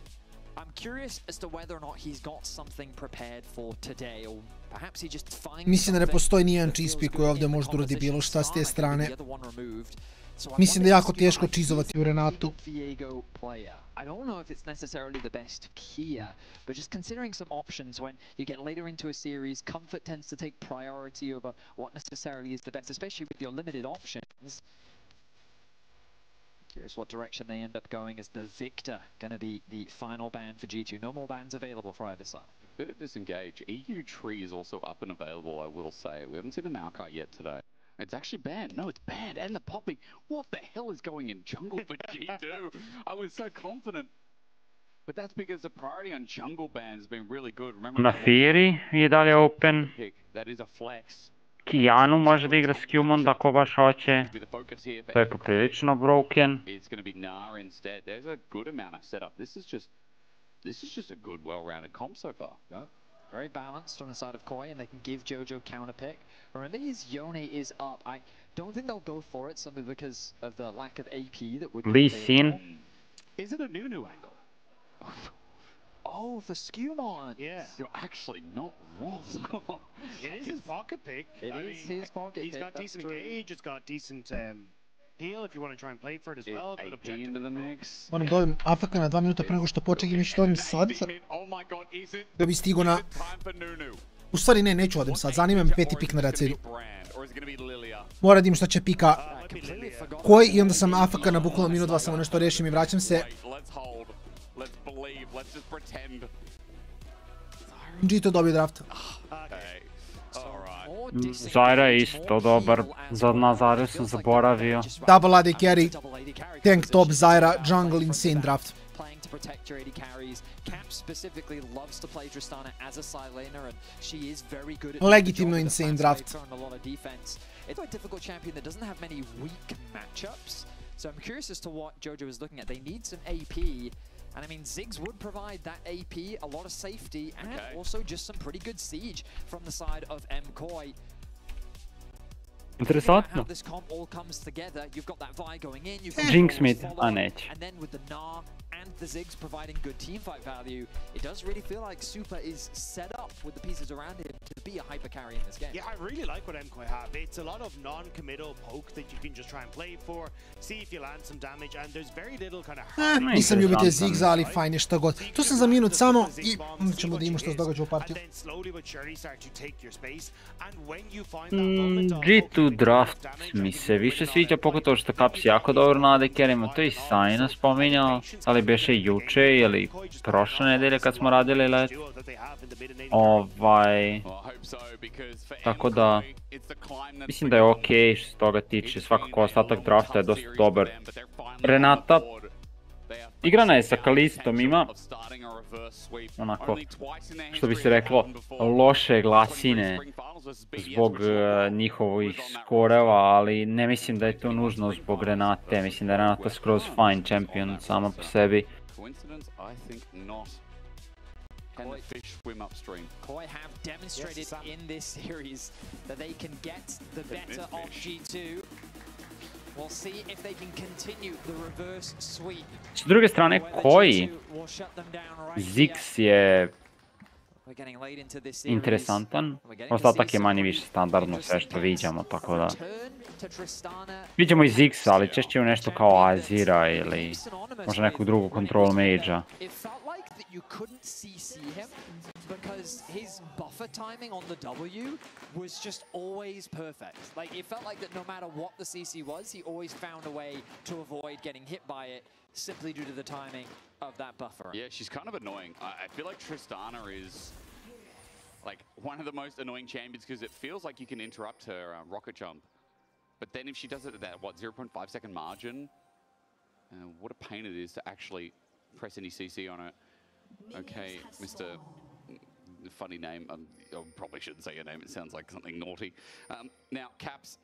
I'm curious as to whether or not he's got something prepared for today, or perhaps he just finds. Mislim da ne postoji nijedan cheese koji ovdje može uradi bilo šta s te strane. Mislim da je jako teško cheesovati u Renatu. I don't know if it's necessarily the best here, but just considering some options when you get later into a series, comfort tends to take priority over what necessarily is the best, especially with your limited options. Curious what direction they end up going. Is the Victor going to be the final ban for G2? No more bans available for either side. Bit of disengage. EU Tree is also up and available, I will say. We haven't seen an Maokai yet today. It's actually banned. No, it's banned. And the popping. What the hell is going in jungle for G2? I was so confident. But that's because the priority on jungle bans has been really good. Remember, Na Firi je dalje open. That is a flex. Kijanu može da igra s Qmon ako baš hoće. To je poprilično broken. It's going to be Gnar instead. There's a good amount of setup. This is just a good, well-rounded comp so far. Yeah. Very balanced on the side of Koi, and they can give Jojo counter pick. Remember, his Yone is up. I don't think they'll go for it simply because of the lack of AP that would. Lee Sin. Is it a Nunu angle? Oh, for Skewmon. Yeah. You're actually not wrong. It is his pocket pick. It is his pocket pick. He's got decent engage, it's got decent heal if you want to try and play for it as well. AP into the mix. Moram da odem AFK na 2 minuta pre nego što počne game, što odem sad. Da bi stigo na... U stvari ne, neću odem sad, zanima me 5. pik na redu. Mora da im šta će pika Koi i onda sam AFK na bukvalno minut 2, samo nešto rešim i vraćam se. G2 dobio draft. Zyra je isto dobar, na Zyru sam zaboravio. Double AD carry, tank top Zyra, jungle insane draft. To protect your AD carries. Cap specifically loves to play Tristana as a side laner, and she is very good at legitimno insane draft. A lot of defense. It's a difficult champion that doesn't have many weak matchups. So I'm curious as to what Jojo is looking at. They need some AP, and I mean Ziggs would provide that AP, a lot of safety, and also just some pretty good siege from the side of Koi. Interesantno. Jinx mid, a neće. And the Ziggs providing good team fight value, it does really feel like Super is set up with the pieces around him to be a hyper carry in this game. Yeah, I really like what Koi have. It's a lot of non-committal poke that you can just try and play for, see if you land some damage, and there's very little kind of... Nisam ljubitelj Ziggs, ali fajn je šta god. Tu sam za minut samo i ćemo da imamo što se događa u partiju. G2 G2 draft mi se više sviđa, pogotovo što Caps jako dobro na AD carryima, to je i Sajna spominjao, ali beše juče ili prošle nedelje kad smo radili let. Tako da, mislim da je okej što se toga tiče, svakako ostatak drafta je dosta dobar. Renata, igrana je sa Kalistom, ima onako, što bi se reklo, loše glasine zbog njihovih skoreva, ali ne mislim da je to nužno zbog Renate, mislim da je Renata skroz fine champion sama po sebi. Can the fish swim upstream? Koi have demonstrated in this series that they can get the better of G2. We'll see if they can continue the reverse sweep. S druge strane, Koi, Ziggs je interesantan, ostatak je manje više standardno sve što viđamo, tako da... Viđamo i Ziggsa, ali češće u nešto kao Azira ili možda nekog drugog control mage-a. You couldn't CC him because his buffer timing on the W was just always perfect. Like, it felt like that no matter what the CC was, he always found a way to avoid getting hit by it simply due to the timing of that buffer. Yeah, she's kind of annoying. I feel like Tristana is like one of the most annoying champions because it feels like you can interrupt her rocket jump. But then if she does it at that, what, 0.5 second margin, what a pain it is to actually press any CC on it. Okay, Mr. Funny name. I probably shouldn't say your name. It sounds like something naughty. Now, Caps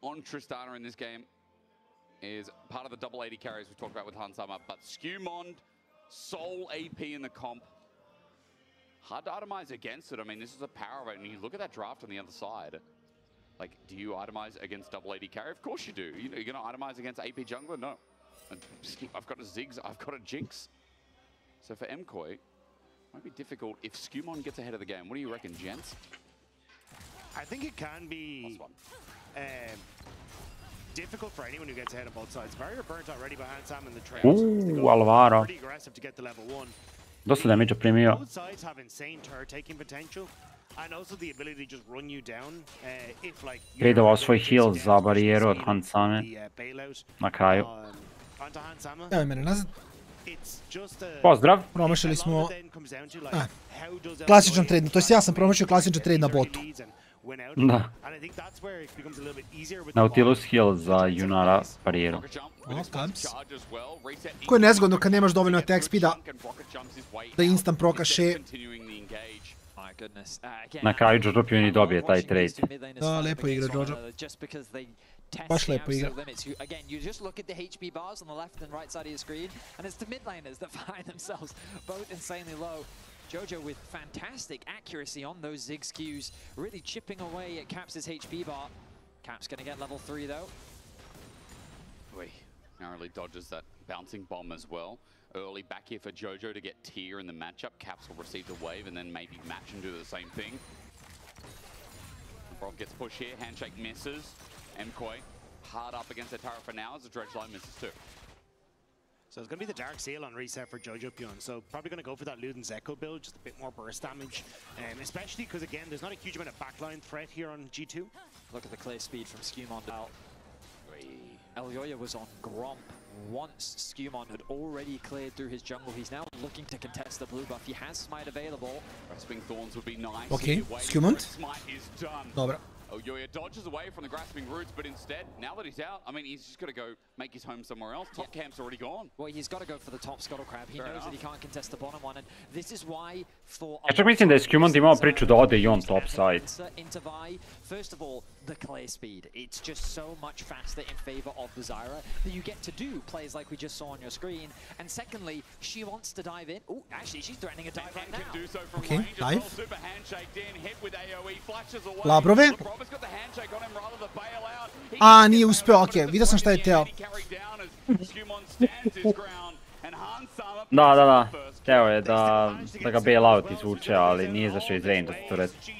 on Tristana in this game is part of the double 80 carries we talked about with Hansama, but Skewmond, sole AP in the comp. Hard to itemize against it. I mean, this is a power of it, and you look at that draft on the other side. Like, do you itemize against double 80 carry? Of course you do. You know, you're going to itemize against AP jungler? No. I've got a Ziggs, I've got a Jinx. So for MKoi, it might be difficult if Skewmon gets ahead of the game. What do you reckon, gents? I think it can be difficult for anyone who gets ahead on both sides. Barrier burnt already behind Sam in the trails. Alvaro. Pretty aggressive to get to level 1. Dosta damage primio. Both sides have insane turret taking potential. And also the ability to just run you down if like Tradovao svoj heal za barijeru od Hansame na kraju. Evo mene nazad. Pozdrav. Promašili smo klasičan trade, to jest ja sam promašio klasičan trade na botu. Da. Nautilus heal za Junara barijeru. Ko je nezgodno kad nemaš dovoljno attack speeda da instant prokaše. Na kraju Jojo Pioni dobije taj trade. Da, lepo igra Jojo. Baš lepo igra. Again, you just look at the HP bars on the left and right side of your screen, and it's the mid laners that find themselves both insanely low. Jojo with fantastic accuracy on those Ziggs Qs, really chipping away at Caps' HP bar. Caps gonna get level 3 though. Narrowly dodges that bouncing bomb as well. Early back here for Jojo to get tier in the matchup. Caps will receive the wave and then maybe match and do the same thing. Brock gets pushed here, handshake misses. MKoi hard up against the turret for now as the dredge line misses too. So it's going to be the Dark Seal on reset for Jojo Pion. So probably going to go for that Luden's Echo build, just a bit more burst damage. Especially because, again, there's not a huge amount of backline threat here on G2. Look at the clear speed from Skewmon out. Elyoya was on Gromp once Skewmon had already cleared through his jungle. He's now looking to contest the blue buff. He has Smite available. Grasping Thorns would be nice. Okay, Skewmon. Smite is done. Dobra. Elyoya dodges away from the grasping roots, but instead, now that he's out, I mean, he's just got to go make his home somewhere else. Top camp's already gone. Well, he's got to go for the top Scuttle Crab. He knows that he can't contest the bottom one, and this is why Thor... Ja čak mislim da je Skewmon imao priču da ode i on top side. First of all, the clear speed. It's just so much faster in favor of the Zyra that you get to do plays like we just saw on your screen. And secondly, she wants to dive in. Oh, actually, she's threatening a dive right now. Do so from okay, range dive. well. Super handshake in, hit with AoE, flashes away. Labrove. Labrove's got the handshake on him rather than bail out. A, nije uspeo, okej, vidio sam šta je teo. Da. Teo je da ga bailout izvuče, ali nije zašao iz range, da se to reći.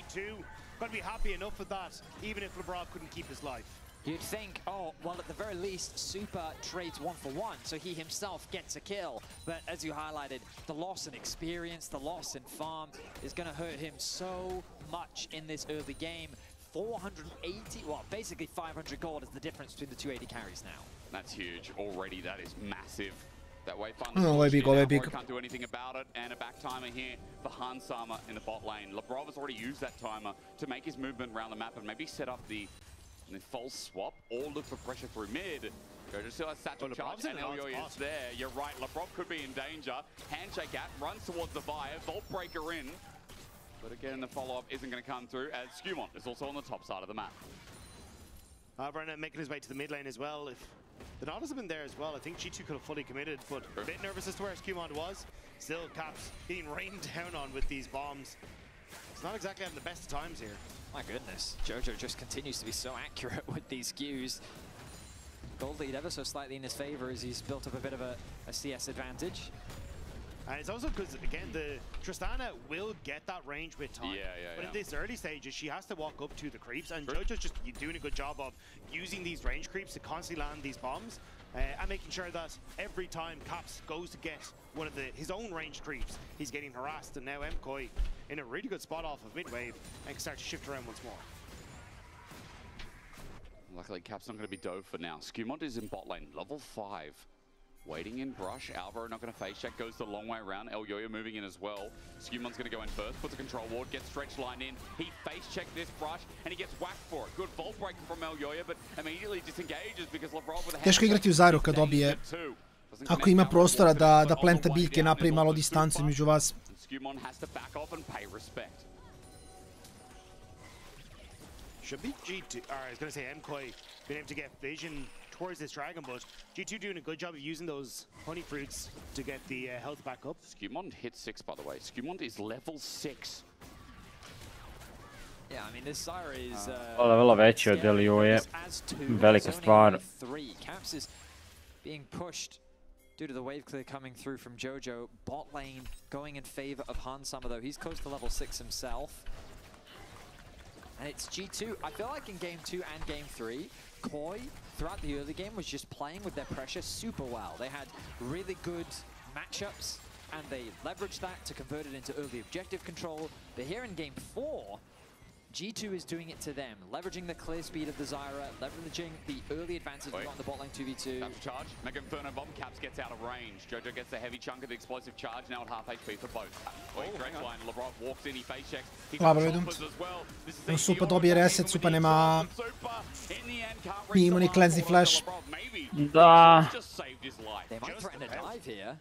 Be happy enough with that, even if LeBron couldn't keep his life. You'd think, oh, well, at the very least, Super trades 1-for-1, so he himself gets a kill. But as you highlighted, the loss in experience, the loss in farm is going to hurt him so much in this early game. 480, well, basically 500 gold is the difference between the 280 carries now. That's huge already. That is massive. That way big. Can't do anything about it, and a back timer here for Hansama in the bot lane. Labrov has already used that timer to make his movement around the map and maybe set up the false swap or look for pressure through mid. Jojo still has satchel charge, and Elyoy is there. You're right, Labrov could be in danger. Handshake out, runs towards the fire, Vault Breaker in. But again, the follow-up isn't going to come through, as Skumont is also on the top side of the map. Brennan making his way to the mid lane as well. If the Nautilus have been there as well, I think G2 could have fully committed, but a bit nervous as to where Skumont was. Still, Caps being rained down on with these bombs. It's not exactly having the best of times here. My goodness, Jojo just continues to be so accurate with these skews. Gold lead ever so slightly in his favor as he's built up a bit of a CS advantage. And it's also because, again, the Tristana will get that range with time. But in this early stages, she has to walk up to the creeps, and Jojo's just doing a good job of using these range creeps to constantly land these bombs, and making sure that every time Caps goes to get one of his own range creeps, he's getting harassed. And now MKOI in a really good spot off of mid-wave and can start to shift around once more. Luckily, Cap's not going to be dove for now. Skumont is in bot lane, level 5. Waiting in brush. Alvaro not going to face check, goes the long way around. Elyoya moving in as well. Skumont's going to go in first, puts a control ward, gets stretch line in. He face checked this brush and he gets whacked for it. Good vault breaker from Elyoya, but immediately disengages because Lavrov with a Teško igrati u Zairu kad dobije, ako ima prostora da plenta biljke i napravi malo distancu između vas. Skumont has to back off and pay respect. Should be G2, or I was going to say MKOI being able to get vision towards this dragon, but G2 doing a good job of using those honey fruits to get the health back up. Skumont hit 6, by the way. Skumont is level 6. Yeah, I mean, this Zyra is... Vrlo veći od Elyoje. Velika stvar. Caps is being pushed due to the wave clear coming through from Jojo. Bot lane going in favor of Hansama, though. He's close to level 6 himself. And it's G2. I feel like in Game 2 and Game 3, Koi, throughout the early game, was just playing with their pressure super well. They had really good matchups, and they leveraged that to convert it into early objective control. But here in Game 4, G2 is doing it to them, leveraging the clear speed of the Zyra, leveraging the early advantage we got in the bot lane 2v2. Charge, Mega Inferno Bomb, Caps gets out of range. Jojo gets a heavy chunk of the explosive charge, now at half HP for both. Dredge line, Lavrov walks in, he face checks. Dobro idem. Super dobije reset, Super nema... Nije imao ni cleansing flash. Da. They might threaten a dive here.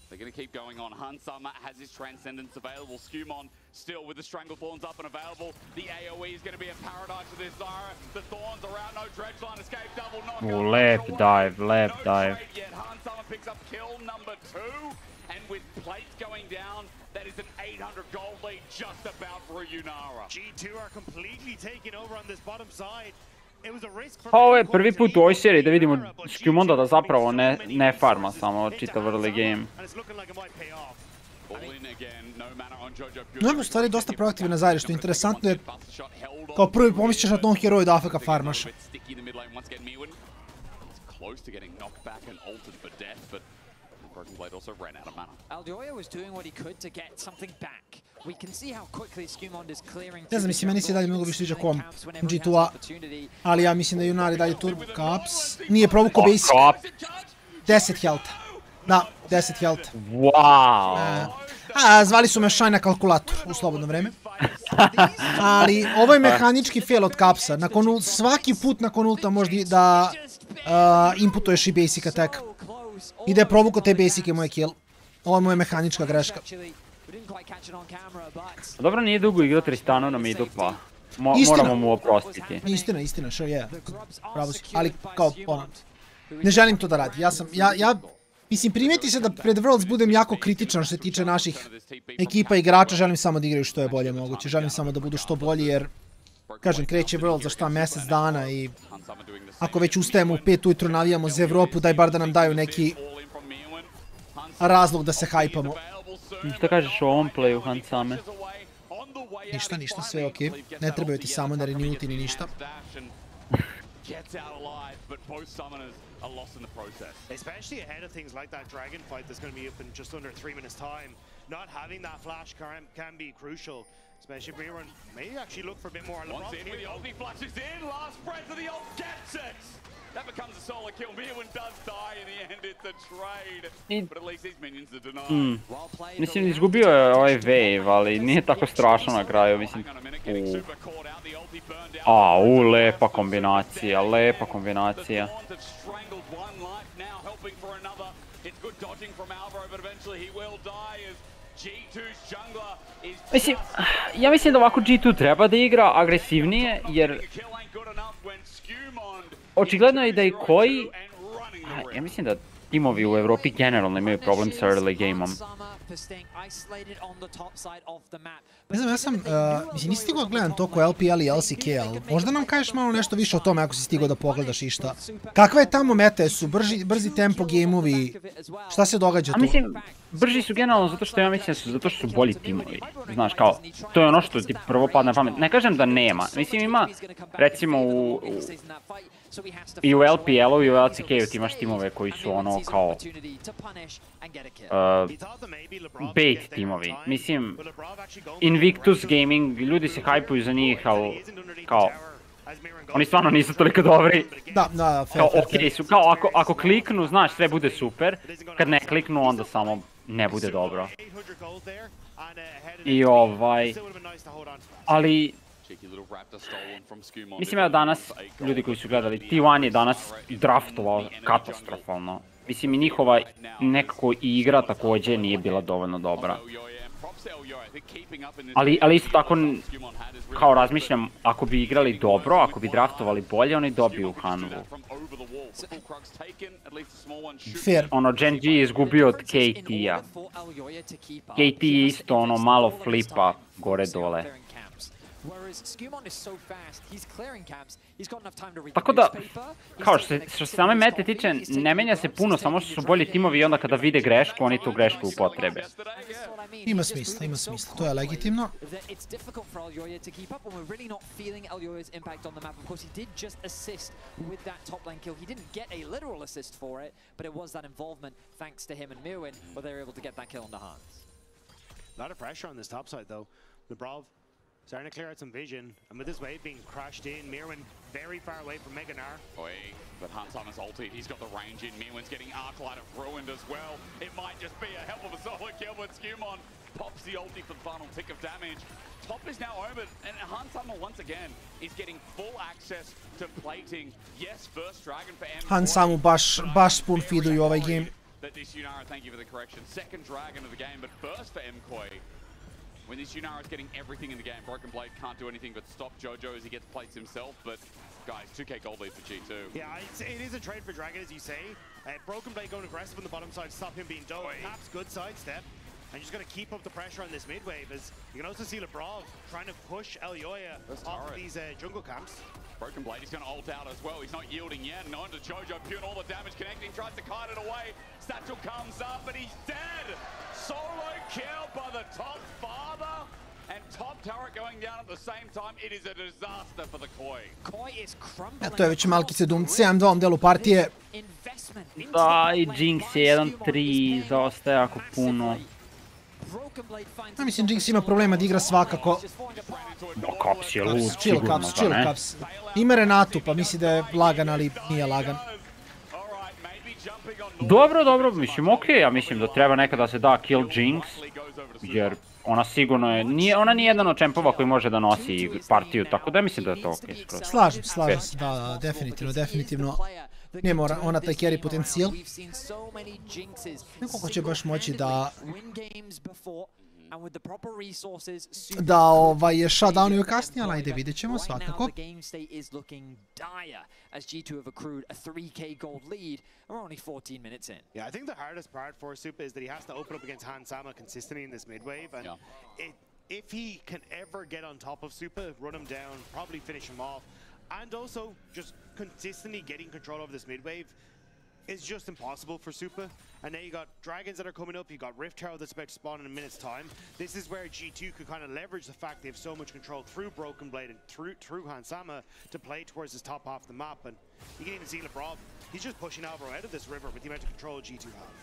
They're going to keep going on. Hansama has his Transcendence available. Skumont still with the Strangle Thorns up and available. The AoE is going to be a paradise for this Zyra. The Thorns are out, no Dredge line escape, double knockout. Lep dive, lep dive. Hansama picks up kill number 2. And with plates going down, that is an 800 gold lead just about for Yunara. G2 are completely taking over on this bottom side. Ovo je prvi put u ovoj seriji da vidimo Skumonta da zapravo ne farma samo čitav early game. No, u stvari dosta proaktivna Zyra, što je interesantno jer kao prvi pomisliš na tom heroju da AFK farmaš. Elyoya was doing what he could to get something back. We can see how quickly Skumont is clearing. Ne znam, mislim, meni se dalje mnogo više sviđa kom G2-a, ali ja mislim da Junari dalje turbo. Caps nije provukao basic. 10 health. Da, 10 health. Wow! Zvali su me Shine na kalkulator u slobodno vreme. Ali ovo je mehanički fail od Capsa. Svaki put nakon ulta možda da inputuješ i basic attack. I da je provukao te basic moj kill. Ovo je moja mehanička greška. Dobro, nije dugo igrao Tristanu na midu, pa moramo mu oprostiti. Istina, sure, yeah. Bravo si. Ali kao, ono, ne želim to da radi. Mislim, primijeti se da pred Worlds budem jako kritičan što se tiče naših ekipa i igrača, želim samo da igraju što je bolje moguće. Želim samo da budu što bolji jer, kažem, kreće Worlds za šta, mjesec dana i ako već ustajemo u 5 ujutro navijamo za Evropu, daj bar da nam daju neki razlog da se hajpamo. Šta kažeš o ovom playu Hansame? Ništa, sve je okej. Ne trebaju ti samo da renewti ni ništa. Especially ahead of things like that dragon fight that's going to be up in just under 3 minutes time. not having that flash can be crucial. Especially if Mirren may actually look for a bit more. Once in with the ulti flashes in, last breath of the ult gets it! That becomes a solo kill. Mirren does die in the end, it's a trade. But at least these minions are denied. Mislim, izgubio je ovaj wave, ali nije tako strašno na kraju, mislim. Lepa kombinacija, lepa kombinacija. Mislim, ja mislim da ovako G2 treba da igra agresivnije, jer očigledno je da i koji, ja mislim da timovi u Evropi generalno imaju problem sa early game-om. Ne znam, ja sam, mislim, nisi stigao da gledam toliko LPL i LCK, ali možda nam kažeš malo nešto više o tome ako si stigao da pogledaš išta. Kakva je tamo meta, su brzi tempo game-ovi, šta se događa tu? A mislim, brži su generalno zato što ja mislim zato što su bolji timovi. Znaš, kao, to je ono što ti prvo padne na pamet. Ne kažem da nema, mislim ima, recimo i u LPL-u i u LCK-u ti imaš timove koji su ono kao bait timovi. Mislim, Invictus Gaming, ljudi se hajpuju za njih, ali kao, oni stvarno nisu toliko dobri. Da, fair. Okej su, kao ako kliknu, znaš, sve bude super, kad ne kliknu, onda samo ne bude dobro. I ali mislim ja danas, ljudi koji su gledali, T1 je danas draftovao katastrofalno. Mislim i njihova nekako igra također nije bila dovoljno dobra. Ali isto tako, kao razmišljam, ako bi igrali dobro, ako bi draftovali bolje, oni dobiju Hanvu. Fair. Ono, Gen G je izgubio od KT-a. KT je isto ono malo flipa gore dole. Tako da, kao što se same mete tiče, ne menja se puno, samo što su bolji timovi i onda kada vide grešku, oni tu grešku upotrebe. Ima smisla, to je legitimno. Starting to clear out some vision, and with this wave being crashed in, Mirren very far away from Meganar. But Hansamas ulted, he's got the range in. Mirren's getting Arclight ruined as well. It might just be a hell of a solo kill, but Skumon pops the ulti for the final tick of damage. Top is now over, and Hansama once again is getting full access to plating. Yes, first dragon for M. Hansamu baš spoon feeduju ovaj game. That this Yunara, thank you for the correction, second dragon of the game, but first for MKOI. When this Yunara is getting everything in the game, Broken Blade can't do anything but stop Jojo as he gets plates himself, but guys, 2k gold lead for G2. Yeah, it is a trade for Dragon, as you say. Broken Blade going aggressive on the bottom side, stop him being done. Perhaps good sidestep. And just going to keep up the pressure on this mid wave, as you can also see Lebrov trying to push Elyoya off of these jungle camps. Broken Blade, he's going to ult out as well. He's not yielding yet. And on to Jojo, pure all the damage connecting, tries to kite it away. Satchel comes up, and he's dead. Solo kill by the top father. And top turret going down at the same time. It is a disaster for the Koi. Koi is crumbling. To je već malkice dum, 7-2 u ovom delu partije. Da, i Jinx je 1-3, zaostaje jako puno. Ja mislim, Jinx ima problema da igra svakako. Caps je lud, Chill Caps. Ima Renatu, pa misli da je lagan, ali nije lagan. Dobro, mislim okej, ja mislim da treba nekada se da kill Jinx, jer ona sigurno je, ona nije jedan od čempova koji može da nosi partiju, tako da mislim da je to okej. Slažem se, da, definitivno. Nema ona taj carry potencijal. Nekoliko će baš moći da je shutdownuju kasnije, ali ajde, vidjet ćemo svakako. As G2 have accrued a 3k gold lead, and we're only 14 minutes in. Yeah, I think the hardest part for Super is that he has to open up against Hansama consistently in this mid wave, and if he can ever get on top of Super, run him down, probably finish him off, and also just consistently getting control over this mid wave is just impossible for Super. And now you got dragons that are coming up, you got Rift Tower that's about to spawn in a minute's time. This is where G2 could kind of leverage the fact they have so much control through Broken Blade and through Hansama to play towards this top half of the map. And you can even see Lebrov, he's just pushing Alvaro out of this river with the amount of control G2 have.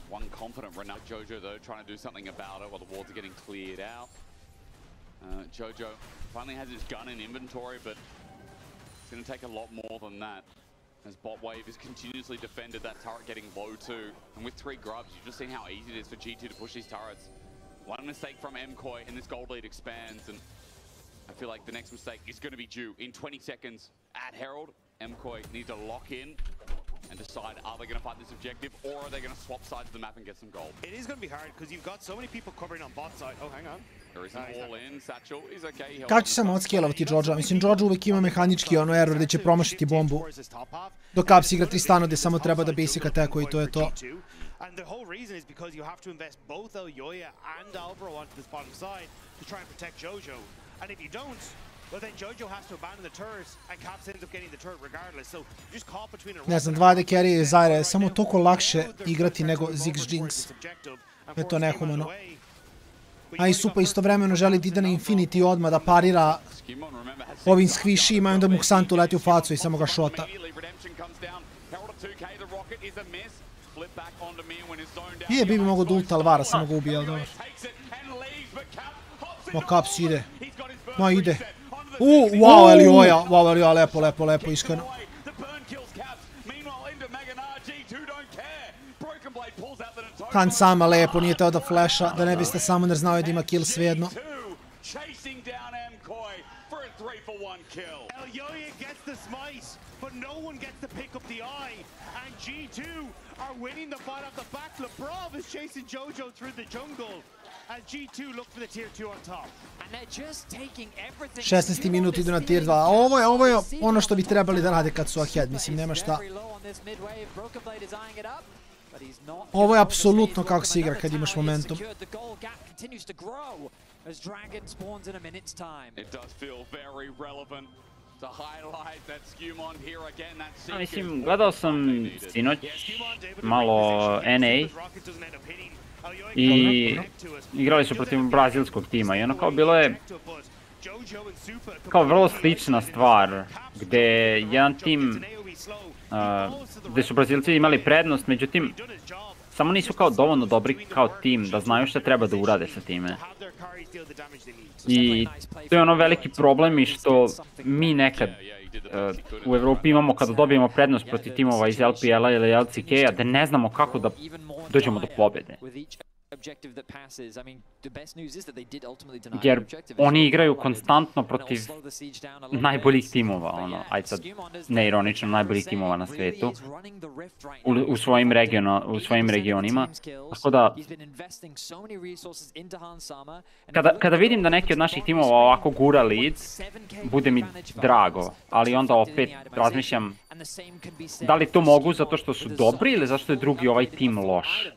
One confident Renegade. Jojo, though, trying to do something about it while the wards are getting cleared out. Jojo finally has his gun in inventory, but it's going to take a lot more than that. As bot wave has continuously defended that turret getting low too. And with 3 grubs, you've just seen how easy it is for G2 to push these turrets. One mistake from MKoi and this gold lead expands, and I feel like the next mistake is going to be due in 20 seconds at Herald. MKoi need to lock in and decide, are they going to fight this objective, or are they going to swap sides of the map and get some gold? It is going to be hard because you've got so many people covering on bot side. Oh, hang on. There is an all-in. Satchel is okay. Kako će samo odskelovati Jojo? Mislim, Jojo uvijek ima mehanički ono error gdje će promašiti bombu. Dok Caps igra Tristano gdje samo treba da basica teko i to je to. And the whole reason is because you have to invest both Elyoya and Albro onto this bottom side to try and protect Jojo. And if you don't, well then Jojo has to abandon the turret and Caps ends up getting the turret regardless. So you just caught between a... Ne znam, 2D carry Zaire je samo toliko lakše igrati nego Ziggs Jinx. Je to nehumano. A i Supa istovremeno želi da ide na Infinity odmah da parira ovim skvišima i onda mu Xantu leti u facu i samo ga šota. Je, bi mogo da ulta Alvara, samo ga ubija, dobro. Ma Caps ide. Ma ide. Wow, Elyoya. Wow, Elyoya, lepo, lepo, lepo, iskreno. Han sama lepo, nije teo da flasha, da ne biste samo znao je da ima kill svejedno. Elyoya gets the smite, but no one gets to pick up the eye, and G2 are winning the fight off the back. Lebrov is chasing Jojo through the jungle as G2 look for the tier 2 on top. And they're just taking everything. 16 minuta idu na tier 2. Ovo je ono što bi trebali da rade kad su ahead, mislim, nema šta. Ovo je apsolutno kako se igra kad imaš momentum. Mislim, gledao sam sinoć malo NA i igrali su protiv brazilskog tima i ono kao bilo je kao vrlo slična stvar gdje jedan tim gdje su Brazilci imali prednost, međutim samo nisu kao dovoljno dobri kao tim da znaju šta treba da urade sa time. I to je ono veliki problem i što mi nekad u Evropi imamo kada dobijemo prednost protiv timova iz LPL-a ili LCK-a da ne znamo kako da dođemo do pobjede. Jer oni igraju konstantno protiv najboljih timova, ono, ajde sad neironično najboljih timova na svijetu u svojim regionima. Tako da, kada vidim da neki od naših timova ovako gura lead, bude mi drago, ali onda opet razmišljam da li to mogu zato što su dobri ili zato što je drugi ovaj tim loš.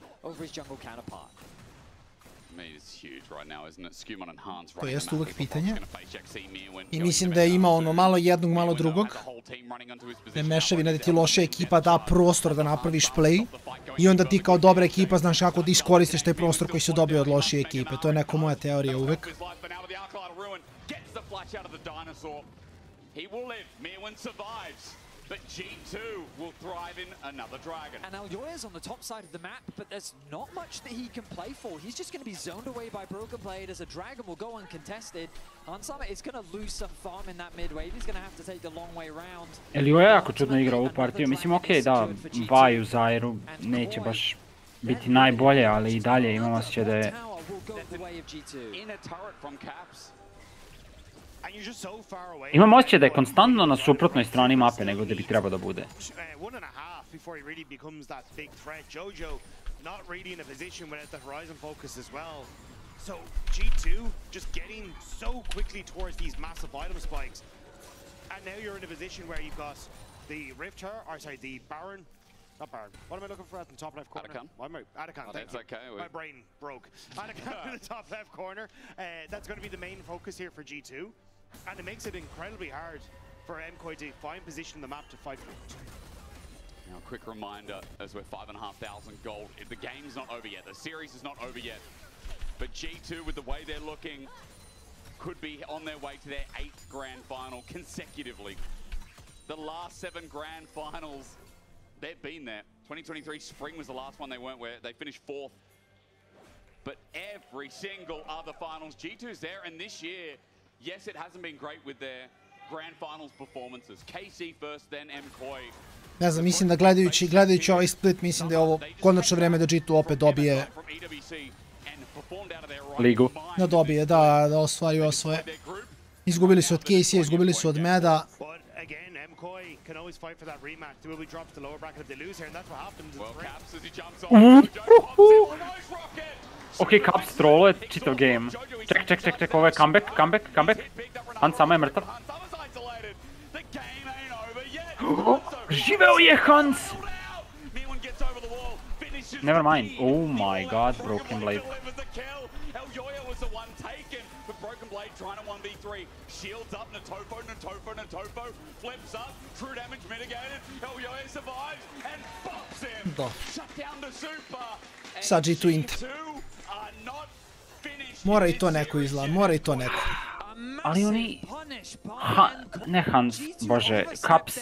To jest uvek pitanje. I mislim da je imao ono malo jednog, malo drugog. Da je mešavina da ti loša ekipa da prostor da napraviš play. I onda ti kao dobra ekipa znaš kako da iskoristiš taj prostor koji se dobio od lošije ekipe. To je neka moja teorija uvek. But G2 will thrive in another dragon. And Elyoya's on the top side of the map, but there's not much that he can play for. He's just going to be zoned away by Broken Blade as a dragon will go uncontested. Hansama is going to lose some farm in that mid wave. He's going to have to take the long way round. Elyoya jako čudno igra ovu partiju. Mislim, okej, da, Vi u Zairu neće baš biti najbolje, ali i dalje imam osjećaj da je... Imam osjećaj da je konstantno na suprotnoj strani mape nego da bi trebao da bude. So G2 just getting so quickly towards these massive item spikes. And now you're in a position where you've got the Rift Her, or sorry, the Baron. Not Baron. What am I looking for at the top left corner? Atakan. Oh, that's okay. My brain broke. Atakan in the top left corner. That's going to be the main focus here for G2. And it makes it incredibly hard for MKoi to find position in the map to fight for it. Now, a quick reminder, as we're 5,500 gold, the game's not over yet. The series is not over yet. But G2, with the way they're looking, could be on their way to their 8th grand final consecutively. The last 7 grand finals, they've been there. 2023 spring was the last one they weren't, where they finished 4th. But every single other finals, G2's there, and this year, yes, it hasn't been great with their grand finals performances. KC first, then MKOI. Ne znam, mislim da gledajući ovaj split, mislim da je ovo konačno vreme da G2 opet dobije ligu. Da dobije, da ostvari osvoje. Izgubili su od KC-a, izgubili su od Meda. Ok, Caps trolluje čitav game. Ček, ovo je comeback. Hans sama je mrtav. Živeo je Hans! Never mind. Oh my god, Broken Blade. Trying to 1v3, shields up, Natofo, flips up, true damage mitigated, Elyoya survives, and bops him! Shut down to Super! Sad G2 Int. Mora i to neko izgleda, mora i to neko. Ali oni... Ne Hans, bože, Caps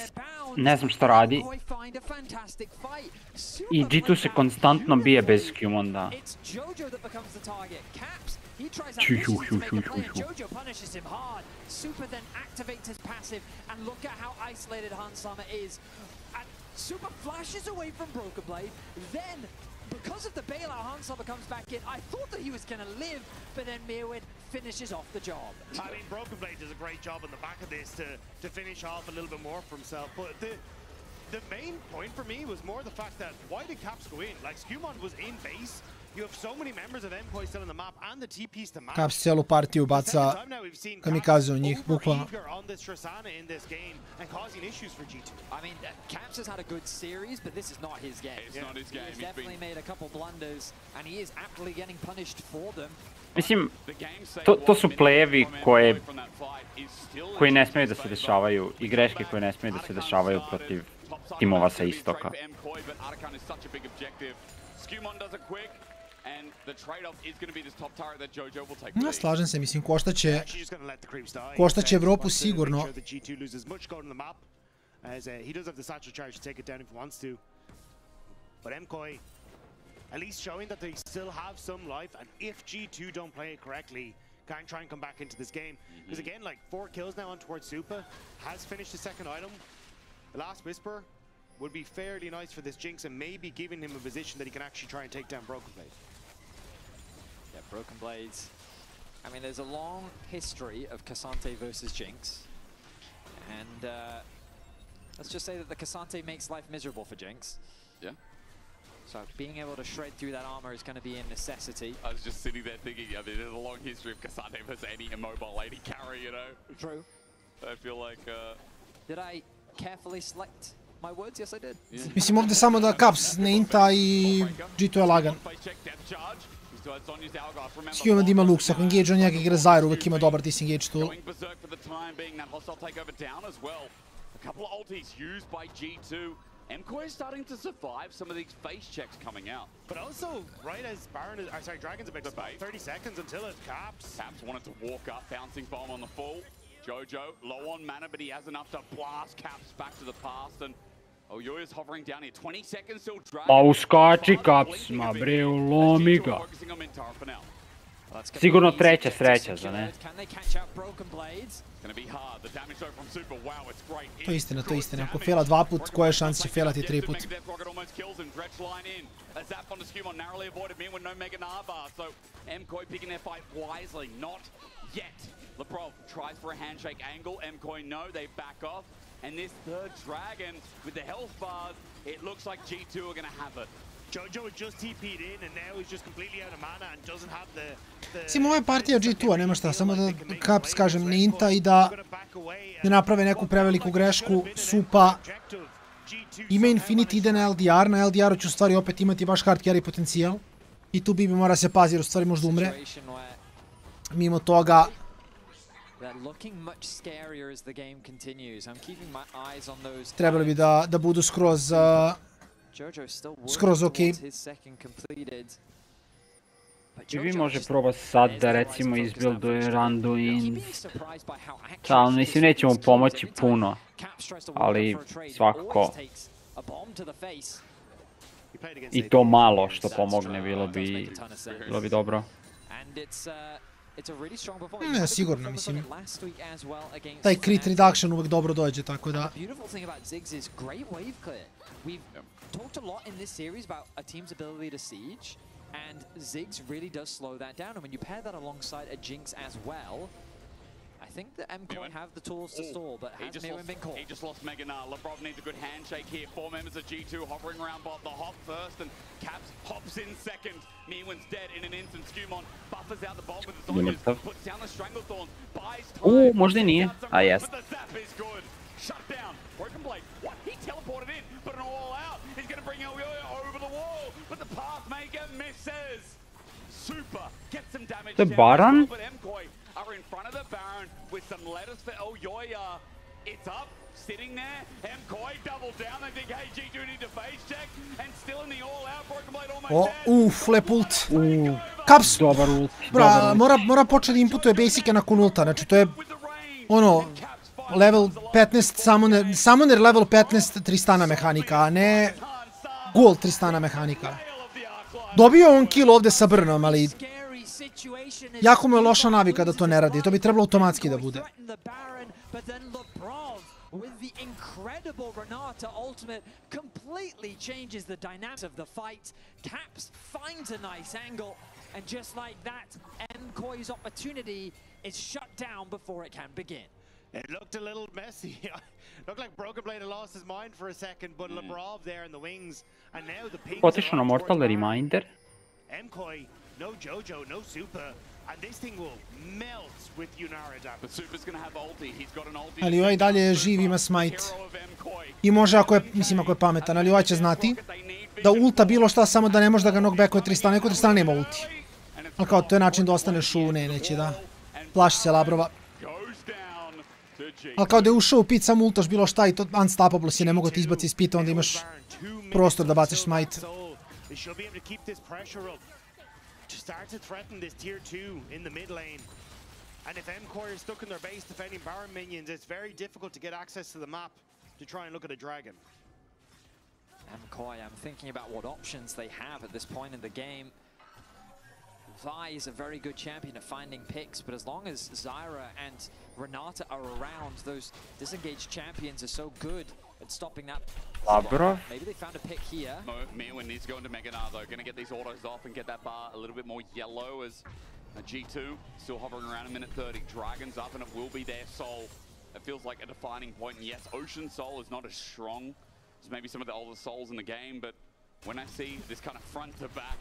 ne znam što radi. I G2 se konstantno bije bez Q-monda. He tries out Jojo punishes him hard. Super then activates his passive, and look at how isolated Hansama is. And Super flashes away from Broken Blade. Then, because of the bailout, Hansama comes back in. I thought that he was going to live, but then Mirwin finishes off the job. I mean, Broken Blade does a great job on the back of this to finish off a little bit more for himself. But the main point for me was more the fact that why did Caps go in? Like, Skumon was in base. You have so many members of MKOI still on the map and the TPs to match. Caps cijelu partiju baca kamikaze u njih, bukvalno. I mean, Caps has had a good series, but this is not his game. It's not his game. He's definitely made a couple blunders, and he is aptly getting punished for them. Mislim, to su playevi koji ne smiju da se dešavaju i greške koje ne smiju da se dešavaju protiv timova sa istoka. Ja, slažem se, mislim, koštaće Evropu sigurno. At least showing that they still have some life, and if G2 don't play it correctly, can try and come back into this game. Because again, like 4 kills now on towards Super, has finished the second item. The last Whisper would be fairly nice for this Jinx, and maybe giving him a position that he can actually try and take down Broken Blade. Yeah, Broken Blades. I mean, there's a long history of Cassante versus Jinx, and let's just say that the Cassante makes life miserable for Jinx. Yeah. So being able to shred through that armor is going to be a necessity. I was just sitting there thinking, I mean, there's a long history of Cassante versus any immobile lady carry, you know? True. I feel like... Did I carefully select my words? Yes, I did. Yeah. Mislim ovdje samo da Caps ne inta i G2 je lagan. Skumon ima Lux, ako engage on njega igra Zyra, uvijek ima dobar disengage tool. MKOI is starting to survive some of these face checks coming out. But also, right as Baron is, sorry, Dragon's about 30 seconds until it Caps. Caps wanted to walk up, bouncing bomb on the full. Jojo, low on mana, but he has enough to blast Caps back to the past. And Elyoya's hovering down here. 20 seconds till Dragon. Ma uskači Caps, ma bre, ulomi ga. Sigurno treća sreća, za ne? To je istina, to je istina. Ako fela 2 put, koja je šansa će felati 3 put? Lebrov tries for a handshake angle. MKOI no, they back off. And this third Dragon with the health bars, it looks like G2 are going to have it. Jojo had just TP'd in and now he's just completely out of mana and doesn't have the... Sim, ovo je partija G2-a, nema šta, samo da Caps, kažem, ne inta i da ne naprave neku preveliku grešku. Supa ima Infinity, ide na LDR, na LDR-u će u stvari opet imati baš hard carry potencijal. I tu Bibi mora se pazi jer u stvari možda umre. Mimo toga... Trebali bi da budu skroz ok. Bibi može probati sad da recimo izbuilduje Randu Inst. Stalno, mislim neće mu pomoći puno, ali svakako. I to malo što pomogne bilo bi dobro. Ne, sigurno, mislim. Taj crit reduction uvek dobro dođe, tako da... Talked a lot in this series about a team's ability to siege, and Ziggs really does slow that down. And when you pair that alongside a Jinx as well, I think that MKOI have the tools to stall, but has Mirren been caught? He just lost Meganar. Lebrov needs a good handshake here. 4 members of G2 hovering around bot. The hop first, and Caps hops in second. Meewin's dead in an instant. Skumon buffers out the bot with the soldiers, puts down the Stranglethorn, buys time. Možda i nije, a jest. But the zap is good. Shut down. Broken Blade. What? He teleported in, but an all out. He's going to bring Elyoya over the wall, but the Pathmaker misses. Super. Gets some damage The down. Baron? But MKOI are in front of the Baron with some letters for Elyoya. It's up, sitting there. MKOI double down. They think, hey, G2 need to face check. And still in the all out. Broken Blade almost dead. Lep ult. Caps, dobar ult. Mora početi da inputuje basike nakon ulta, znači to je ono... Level 15, Summoner level 15 Tristana mehanika, a ne Ghoul Tristana mehanika. Dobio on kill ovde sa Brnom, ali jako mu je loša navika da to ne radi. To bi trebalo automatski da bude. With the incredible Renata ultimate, completely changes the dynamics of the fight. Caps finds a nice angle, and just like that, MKOI's opportunity is shut down before it can begin. It looked a little messy. Looked like Broken Blade had lost his mind for a second, but Lebrov there in the wings, and now the pings Otišao na Mortal Reminder. MKOI, no Jojo, no Super, and this thing will melt with Yunara damage. But Super's going to have ulti. He's got an ulti. Ali ovaj dalje je živ, ima smite. I može ako je pametan, ali ovaj će znati da ulta bilo šta, samo da ne može da ga knockbackuje Tristana. Neko Tristana nema ulti. Ali kao to je način da ostaneš u neće da plaši se Labrova. Ali kao da je ušao u pit, samo ultaš bilo šta i to unstoppable si, ne mogu ti izbaci iz pita, onda imaš prostor da baciš smite. And if MKOI are stuck in their base defending Baron minions, it's very difficult to get access to the map to try and look at a dragon. MKOI, I'm thinking about what options they have at this point in the game. Vi is a very good champion at finding picks, but as long as Zyra and Renata are around, those disengaged champions are so good at stopping that. Maybe they found a pick here. Meewin needs to go into Meganar though, going to get these autos off and get that bar a little bit more yellow as G2 still hovering around a minute 30. Dragon's up and it will be their soul. It feels like a defining point. And yes, Ocean Soul is not as strong as maybe some of the older souls in the game, but when I see this kind of front to back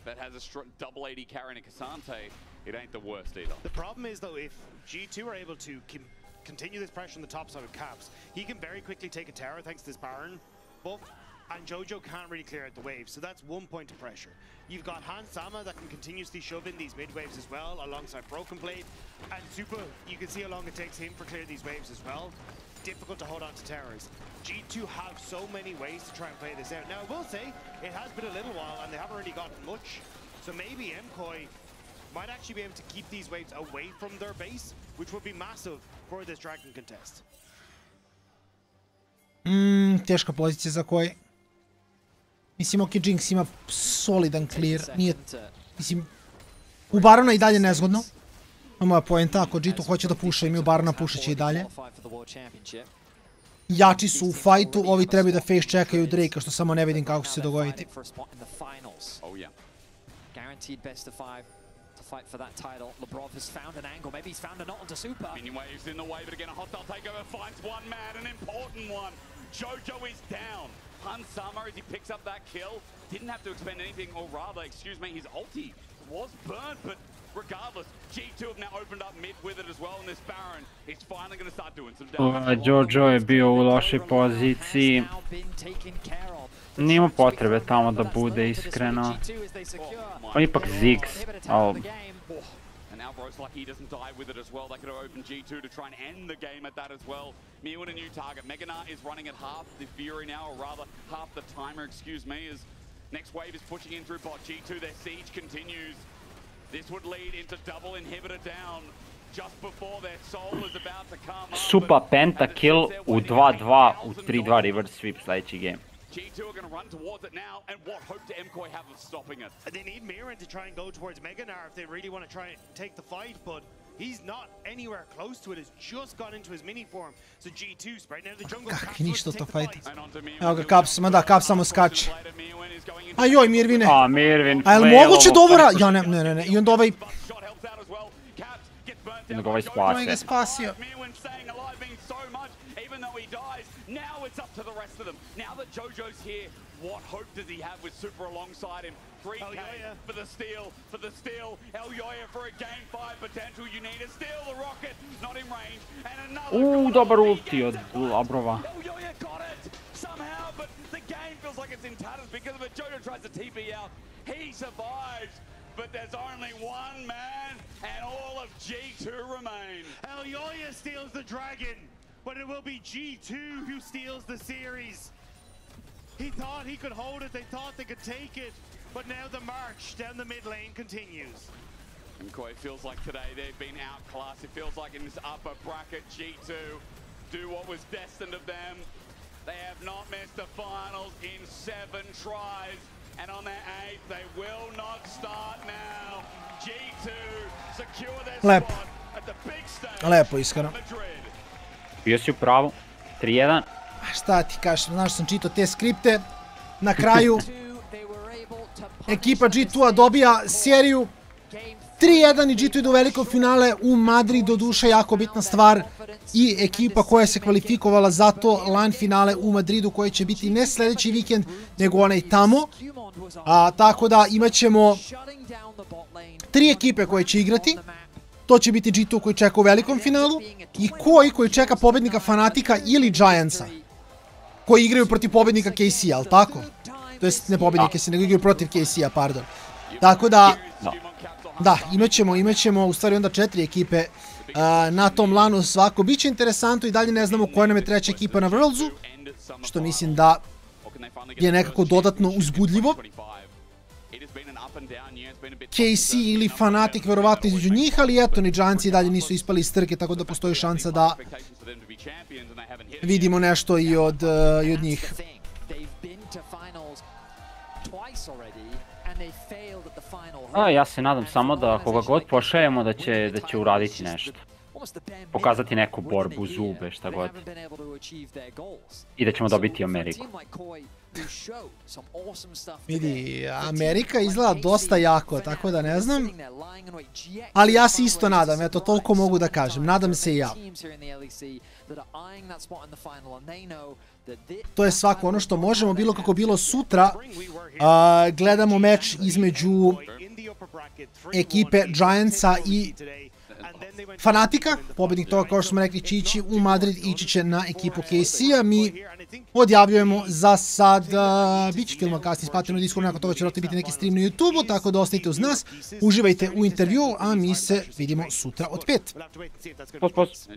that has a double AD carry and a Cassante, it ain't the worst either. The problem is though, if G2 are able to continue this pressure on the top side with Caps, he can very quickly take a tower thanks to this Baron buff, and Jojo can't really clear out the waves, so that's one point of pressure. You've got Hansama that can continuously shove in these mid waves as well, alongside Broken Blade, and Super, you can see how long it takes him for clear these waves as well. Difficult to hold on to towers. G2 have so many ways to try and play this out. Now, I will say, it has been a little while and they haven't really gotten much. So maybe MKOI might actually be able to keep these waves away from their base, which would be massive for this Dragon contest. Teška pozicija za koji. Mislim, ok, Jinx ima solidan clear. Nije, mislim, u Barona i dalje nezgodno. Moja poenta, ako G2 hoće da puša, imaju Barona, pušat će i dalje. Jači su u fajtu, ovi trebaju da face checkaju Drake-a, što samo ne vidim kako će se dogoditi. Fight for that title. Lebrov has found an angle. Maybe he's found a knot onto Super. Minion waves in the way, but again a hostile takeover finds one man, an important one. Jojo is down. Hansama, as he picks up that kill, didn't have to expend anything, or rather, excuse me, his ulti was burnt, but regardless, G2 have now opened up mid with it as well, and this Baron is finally going to start doing some damage. Jojo je bio u lošoj poziciji. Nima potrebe tamo da bude, iskreno. On je ipak Ziggs, ali... And now Bro's lucky he doesn't die with it as well. They could have opened G2 to try and end the game at that as well. Meewin a new target. Meganar is running at half the Fury now, or rather half the timer, excuse me, as next wave is pushing in through bot. G2, their siege continues. This would lead into double inhibitor down just before their soul is about to come up. Supa pentakill u 2-2 u 3-2 reverse sweep sljedeći game. G2 are going to run towards it now, and what hope do MKOI have of stopping it? They need Miran to try and go towards Meganar if they really want to try and take the fight, but he's not anywhere close to it. He's just gone into his mini form. So G2 spreading out the jungle. Kakvi ništa od tog fajta. Evo ga Caps, mada Caps samo skače. A joj, Mirvine. A, Mirvin. A je li moguće da ovo Ja ne. I onda ovaj... I onda ga ovaj spasio. Ovaj ga spasio. Now it's up to the rest of them. Now that JoJo's here, what hope does he have with Super alongside him? 3K for the steal, El Yoya for a game 5 potential. You need to steal the rocket, not in range. And another dobar ulti od Labrova. El Yoya got it somehow, but the game feels like it's in tatters because of it. JoJo tries to TP out. He survives, but there's only one man, and all of G2 remain. El Yoya steals the dragon. But it will be G2 who steals the series. He thought he could hold it, they thought they could take it, but now the march down the mid lane continues. MKOI feels like today they've been outclassed. It feels like in this upper bracket, G2 do what was destined of them. They have not missed the finals in 7 tries, and on their 8th, they will not start now. G2 secure their spot at the big stage of Madrid. Bio si u pravu. 3-1. Šta ti kažem, znaš sam čitao te skripte. Na kraju ekipa G2-a dobija seriju 3-1 i G2 ide u veliko finale u Madrid, do duše jako bitna stvar. I ekipa koja se kvalifikovala za to LAN finale u Madridu, koji će biti ne sljedeći vikend, nego onaj tamo. Tako da imat ćemo 3 ekipe koje će igrati. To će biti G2 koji čeka u velikom finalu i koji čeka pobednika Fanatika ili Giantsa, koji igraju protiv pobednika KC-a, ali tako? To jest ne pobednike se, nego igraju protiv KC-a, pardon. Tako da, imat ćemo u stvari onda 4 ekipe na tom lanu svako. Biće interesantno i dalje ne znamo koja nam je treća ekipa na Worldsu, što mislim da je nekako dodatno uzbudljivo. KC ili Fanatic verovatno između njih, ali eto, ni Giantsi dalje nisu ispali iz trke, tako da postoji šansa da vidimo nešto i od njih. Ja se nadam samo da koga god pošaljemo da će uraditi nešto. Pokazati neku borbu, zube, šta god. I da ćemo dobiti Ameriku. Vidi, Amerika izgleda dosta jako, tako da ne znam. Ali ja se isto nadam, eto, toliko mogu da kažem. Nadam se i ja. To je svako ono što možemo, bilo kako bilo sutra. Gledamo meč između ekipe Giantsa i Fanatika. Pobednik toga, kao što smo rekli, će ići u Madrid, ići će na ekipu KC-a. Mi odjavljujemo za sad, bit će filma kasnije isplateno na Discordu, nakon toga će vjerojatno biti neki stream na YouTube-u, tako da ostanite uz nas, uživajte u intervju, a mi se vidimo sutra od 5. Post.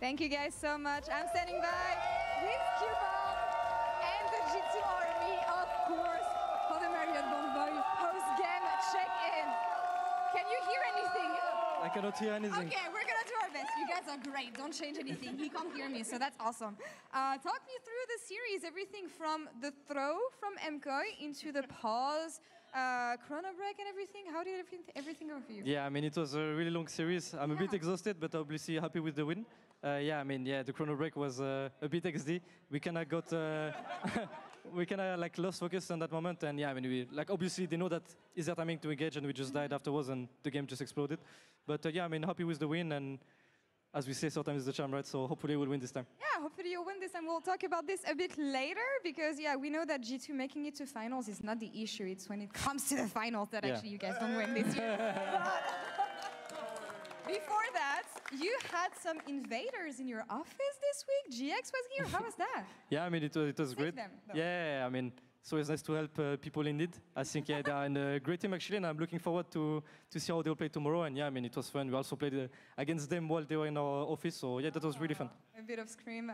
Thank you guys so much. I'm standing by with Cubon and the G2 army, of course, for the Marriott Bomboy post-game check-in. Can you hear anything? I cannot hear anything. Okay, we're gonna do our best. You guys are great. Don't change anything. He can't hear me, so that's awesome. Talk me through the series, everything from the throw from MKOI into the pause, chrono break and everything. How did everything go for you? Yeah, I mean, it was a really long series. I'm a bit exhausted, but obviously happy with the win. The chrono break was a bit XD. We kind of got, we kind of like lost focus on that moment, and we obviously they know that is their timing to engage, and we just died afterwards, and the game just exploded. But happy with the win, and as we say, sometimes it's the charm, right? So hopefully we'll win this time. Yeah, hopefully you'll win this time. We'll talk about this a bit later, because we know that G2 making it to finals is not the issue. It's when it comes to the finals that actually you guys don't win this year. Before that, you had some invaders in your office this week. GX was here. How was that? Yeah, I mean, it was great. I mean, so it's nice to help people in need. I think they are in a great team actually, and I'm looking forward to see how they'll play tomorrow. And I mean, it was fun. We also played against them while they were in our office, so that was really fun. A bit of scream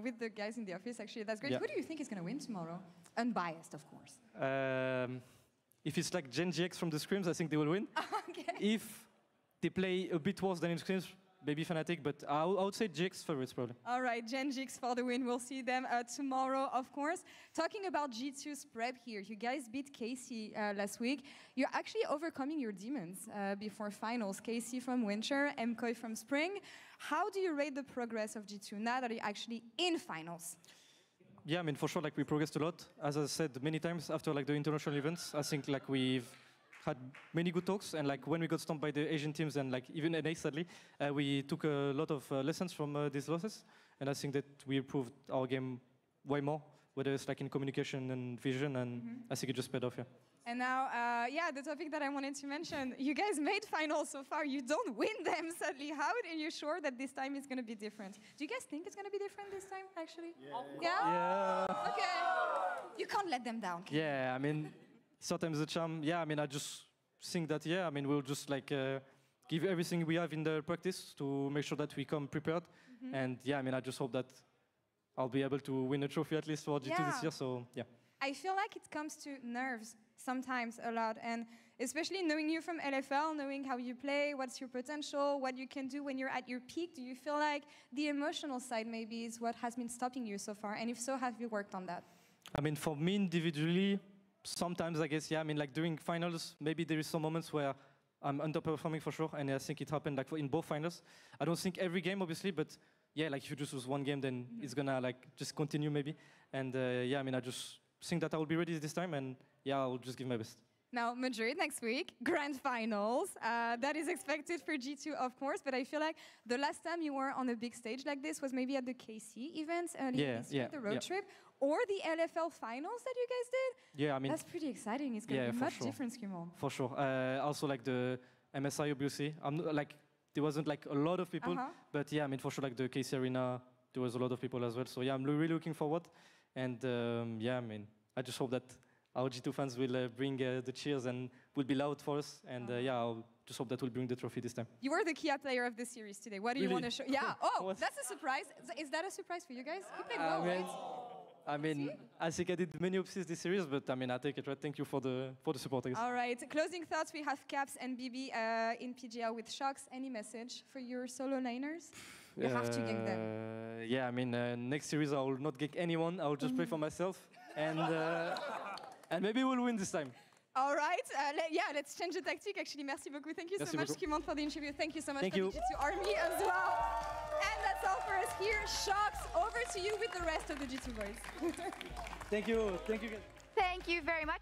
with the guys in the office actually. That's great. Who do you think is going to win tomorrow? Unbiased, of course. If it's like Gen GX from the scrims, I think they will win. Okay. If they play a bit worse than in scrims. Maybe Fnatic, but I would say GX favorites probably. All right, Gen GX for the win. We'll see them tomorrow, of course. Talking about G2's prep here, you guys beat KC last week. You're actually overcoming your demons before finals. KC from winter, MKOI from spring. How do you rate the progress of G2 now that you're actually in finals? Yeah, I mean, for sure, like we progressed a lot. As I said many times after like the international events, I think like we've had many good talks, and like when we got stomped by the Asian teams and like even NA sadly, we took a lot of lessons from these losses, and I think that we improved our game way more, whether it's like in communication and vision, and I think it just paid off, yeah. And now, yeah, the topic that I wanted to mention, you guys made finals so far, you don't win them sadly. How are you sure that this time is going to be different? Do you guys think it's going to be different this time, actually? Yeah? Okay. You can't let them down. Yeah, I mean, sometimes the charm, yeah, I mean, I just think that, yeah, I mean, we'll just like give everything we have in the practice to make sure that we come prepared. And yeah, I mean, I just hope that I'll be able to win a trophy at least for G2 this year, so yeah. I feel like it comes to nerves sometimes a lot, and especially knowing you from LFL, knowing how you play, what's your potential, what you can do when you're at your peak, do you feel like the emotional side maybe is what has been stopping you so far? And if so, have you worked on that? I mean, for me individually, sometimes, I guess, yeah. I mean, like during finals, maybe there is some moments where I'm underperforming for sure, and I think it happened like in both finals. I don't think every game, obviously, but yeah, like if you just lose one game, then it's gonna like just continue maybe. And yeah, I mean, I just think that I will be ready this time, and yeah, I'll just give my best. Now, Madrid next week, grand finals. That is expected for G2, of course, but I feel like the last time you were on a big stage like this was maybe at the KC events earlier this year, the road trip, or the LFL finals that you guys did. Yeah, I mean, that's pretty exciting. It's going to be much different, Skimon. For sure. Also, like the MSI, obviously. Like there wasn't like a lot of people, but yeah, I mean, for sure, like the KC Arena, there was a lot of people as well. So yeah, I'm really looking forward, and yeah, I mean, I just hope that our G2 fans will bring the cheers and will be loud for us. And yeah, I'll just hope that we'll bring the trophy this time. You were the Kia player of the series today. What do you want to show? Yeah, oh, that's a surprise. Is that a surprise for you guys? You played well, right? I mean, I think I did many upsets this series, but I mean, I take it, right? Thank you for the support, I guess. All right, closing thoughts. We have Caps and BB in PGL with Shocks. Any message for your solo laners? You have to gank them. Yeah, I mean, next series I will not gank anyone. I will just play for myself, and maybe we'll win this time. All right, yeah, let's change the tactic. Actually, merci beaucoup. Thank you so much, Skimon, for the interview. Thank you so much for the G2 Army as well. And that's all for us here. Shocks, over to you with the rest of the G2 boys. Thank you. Thank you. Thank you very much.